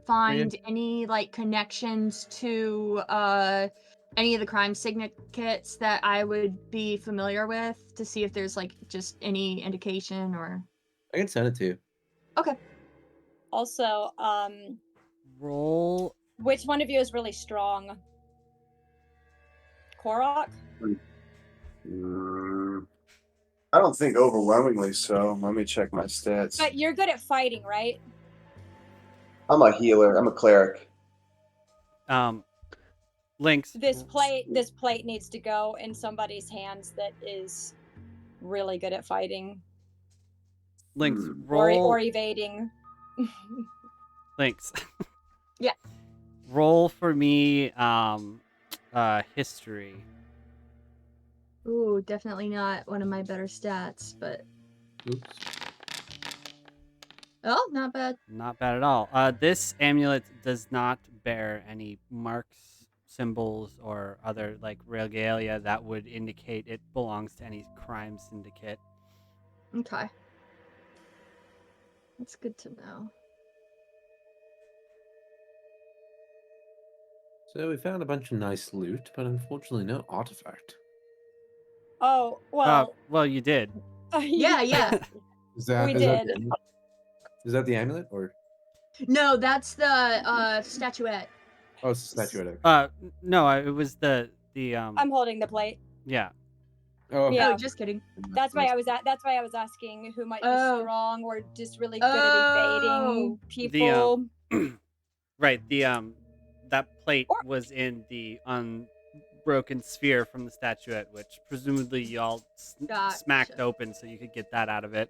find any like connections to any of the crime syndicates that I would be familiar with, to see if there's like just any indication or? I can send it to you. Okay. Also, roll. Which one of you is really strong? Korok? I don't think overwhelmingly so. Let me check my stats. But you're good at fighting, right? I'm a healer. I'm a cleric. Links. This plate needs to go in somebody's hands that is really good at fighting. Links. Roll. Or evading. Links. Yeah. Roll for me. History. Ooh, definitely not one of my better stats, but. Oops. Oh, not bad. Not bad at all. This amulet does not bear any marks, symbols, or other like regalia that would indicate it belongs to any crime syndicate. Okay. That's good to know. So we found a bunch of nice loot, but unfortunately no artifact. Oh, well. Well, you did. Yeah. Is that the amulet or? No, that's the statuette. Oh, it's the statuette. No, it was the I'm holding the plate. Yeah. Oh, okay. Yeah. Oh, just kidding. That's why I was asking who might be strong or just really good at evading people. Right. That plate was in the unbroken sphere from the statuette, which presumably y'all smacked open so you could get that out of it.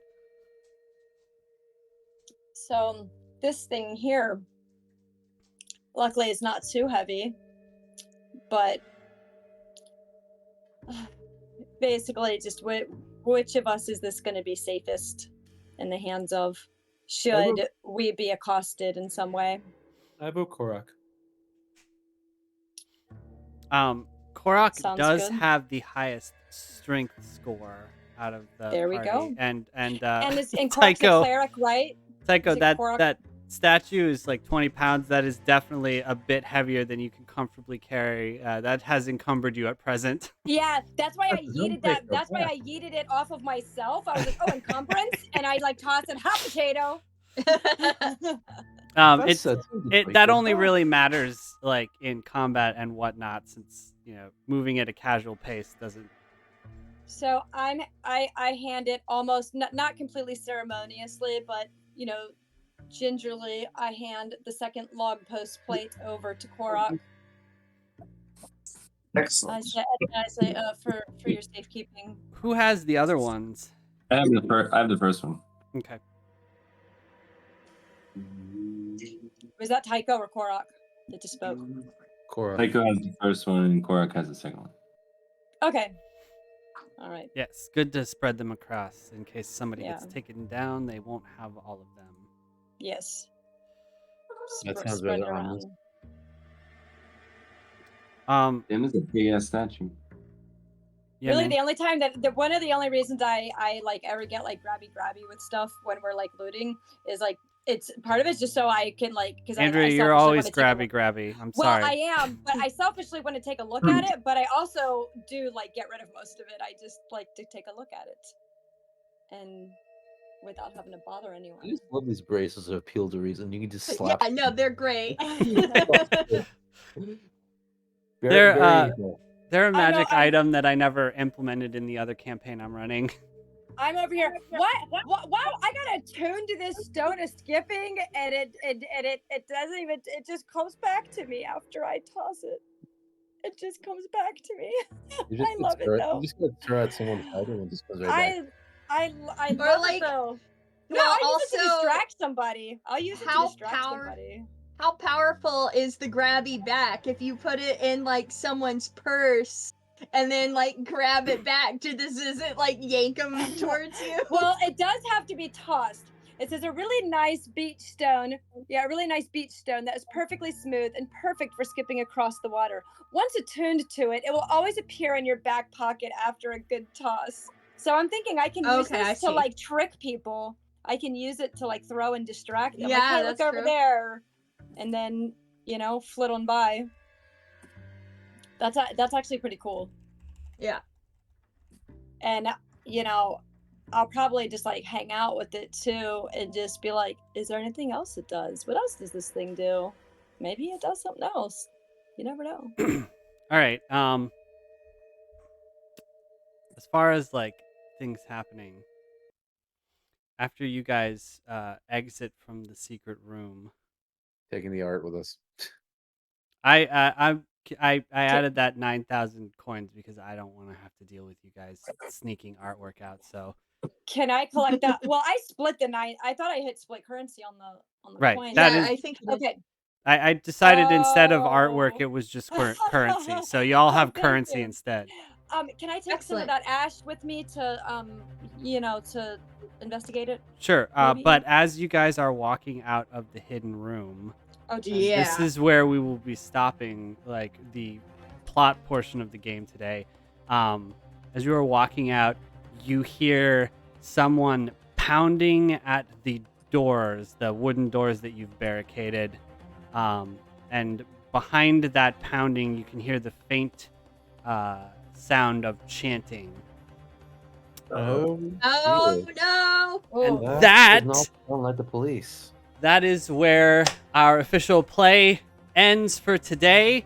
So this thing here, luckily it's not too heavy, but basically just which of us is this going to be safest in the hands of, should we be accosted in some way? I vote Korak. Korak Sounds does good. have the highest strength score out of the There we party. go. And Korak's a Tycho, cleric, right? Tycho, Is it that Korak? that statue is like 20 pounds. That is definitely a bit heavier than you can comfortably carry. That has encumbered you at present. Yeah, that's why I yeeted that. That's why I yeeted it off of myself. I was like, oh, encumbrance, and I like tossed it, hot potato. That only really matters like in combat and whatnot, since moving at a casual pace doesn't. So I hand it almost not completely ceremoniously, but gingerly I hand the second log post plate over to Korak. Excellent. I say for your safekeeping. Who has the other ones? I have the first one. Okay. Was that Tycho or Korok that just spoke? Cora. Tycho has the first one, and Korak has the second one. Okay. All right. Yes, good to spread them across in case somebody Yeah. gets taken down. They won't have all of them. Yes. That sounds Spread really it around. ominous. Tim is a big ass statue. Yeah, Really, man. the only time one of the only reasons I like ever get like grabby with stuff when we're like looting is like it's part of it's just so I can like because Andrea, I you're selfishly always wanna take a look- grabby. I'm Well, sorry. I am, but I selfishly want to take a look at it, but I also do like get rid of most of it. I just like to take a look at it, and without having to bother I anyone. just love these braces of appeal to reason. You can just slap. Yeah, no, they're great. They're a magic I- item that I never implemented in the other campaign I'm running. I'm over here. What? Wow! I got attuned to this stone of skipping, and it doesn't even. It just comes back to me after I toss it. It just comes back to me. I love it though. You just gotta throw at someone's head and it just goes right back. I Or love like- it though. No, Well, I'll use it to also, distract somebody. I'll use it to how distract somebody. How powerful is the grabby back if you put it in like someone's purse and then like grab it back? Does it like yank them towards you? Well, it does have to be tossed. It says a really nice beach stone. Yeah, a really nice beach stone that is perfectly smooth and perfect for skipping across the water. Once attuned to it, it will always appear in your back pocket after a good toss. So I'm thinking I can use Okay, I this to see. like trick people. I can use it to like throw and distract them. Yeah, like, hey, that's look over true. there, and then flit on by. That's actually pretty cool. Yeah. And I'll probably just like hang out with it too and just be like, is there anything else it does? What else does this thing do? Maybe it does something else. You never know. All right. As far as like things happening after you guys exit from the secret room, Taking the art with us. I added that 9,000 coins because I don't want to have to deal with you guys sneaking artwork out. So Can I collect that? Well, I split the 9. I thought I hit split currency on the Right, coin. that Yeah, is- I think you did. Okay. I decided instead of artwork, Oh. it was just currency. So y'all have thank currency you. instead. Can I take some of Excellent. that ash with me to to investigate it? Sure. Maybe? But as you guys are walking out of the hidden room, Oh, geez. Yeah. this is where we will be stopping, like the plot portion of the game today. As you are walking out, you hear someone pounding at the doors, the wooden doors that you've barricaded. And behind that pounding, you can hear the faint sound of chanting. Oh, Oh no! And that does not sound like the police. That is where our official play ends for today.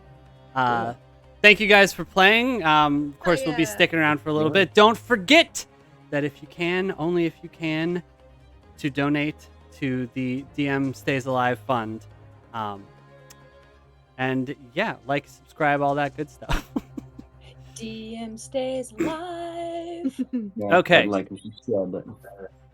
Thank you guys for playing. Of course, we'll be yeah. sticking around for a little bit. Don't forget that if you can, only if you can, to donate to the DM Stays Alive Fund. And yeah, like, subscribe, all that good stuff. DM stays alive. Yeah, Okay. I'd like to subscribe button.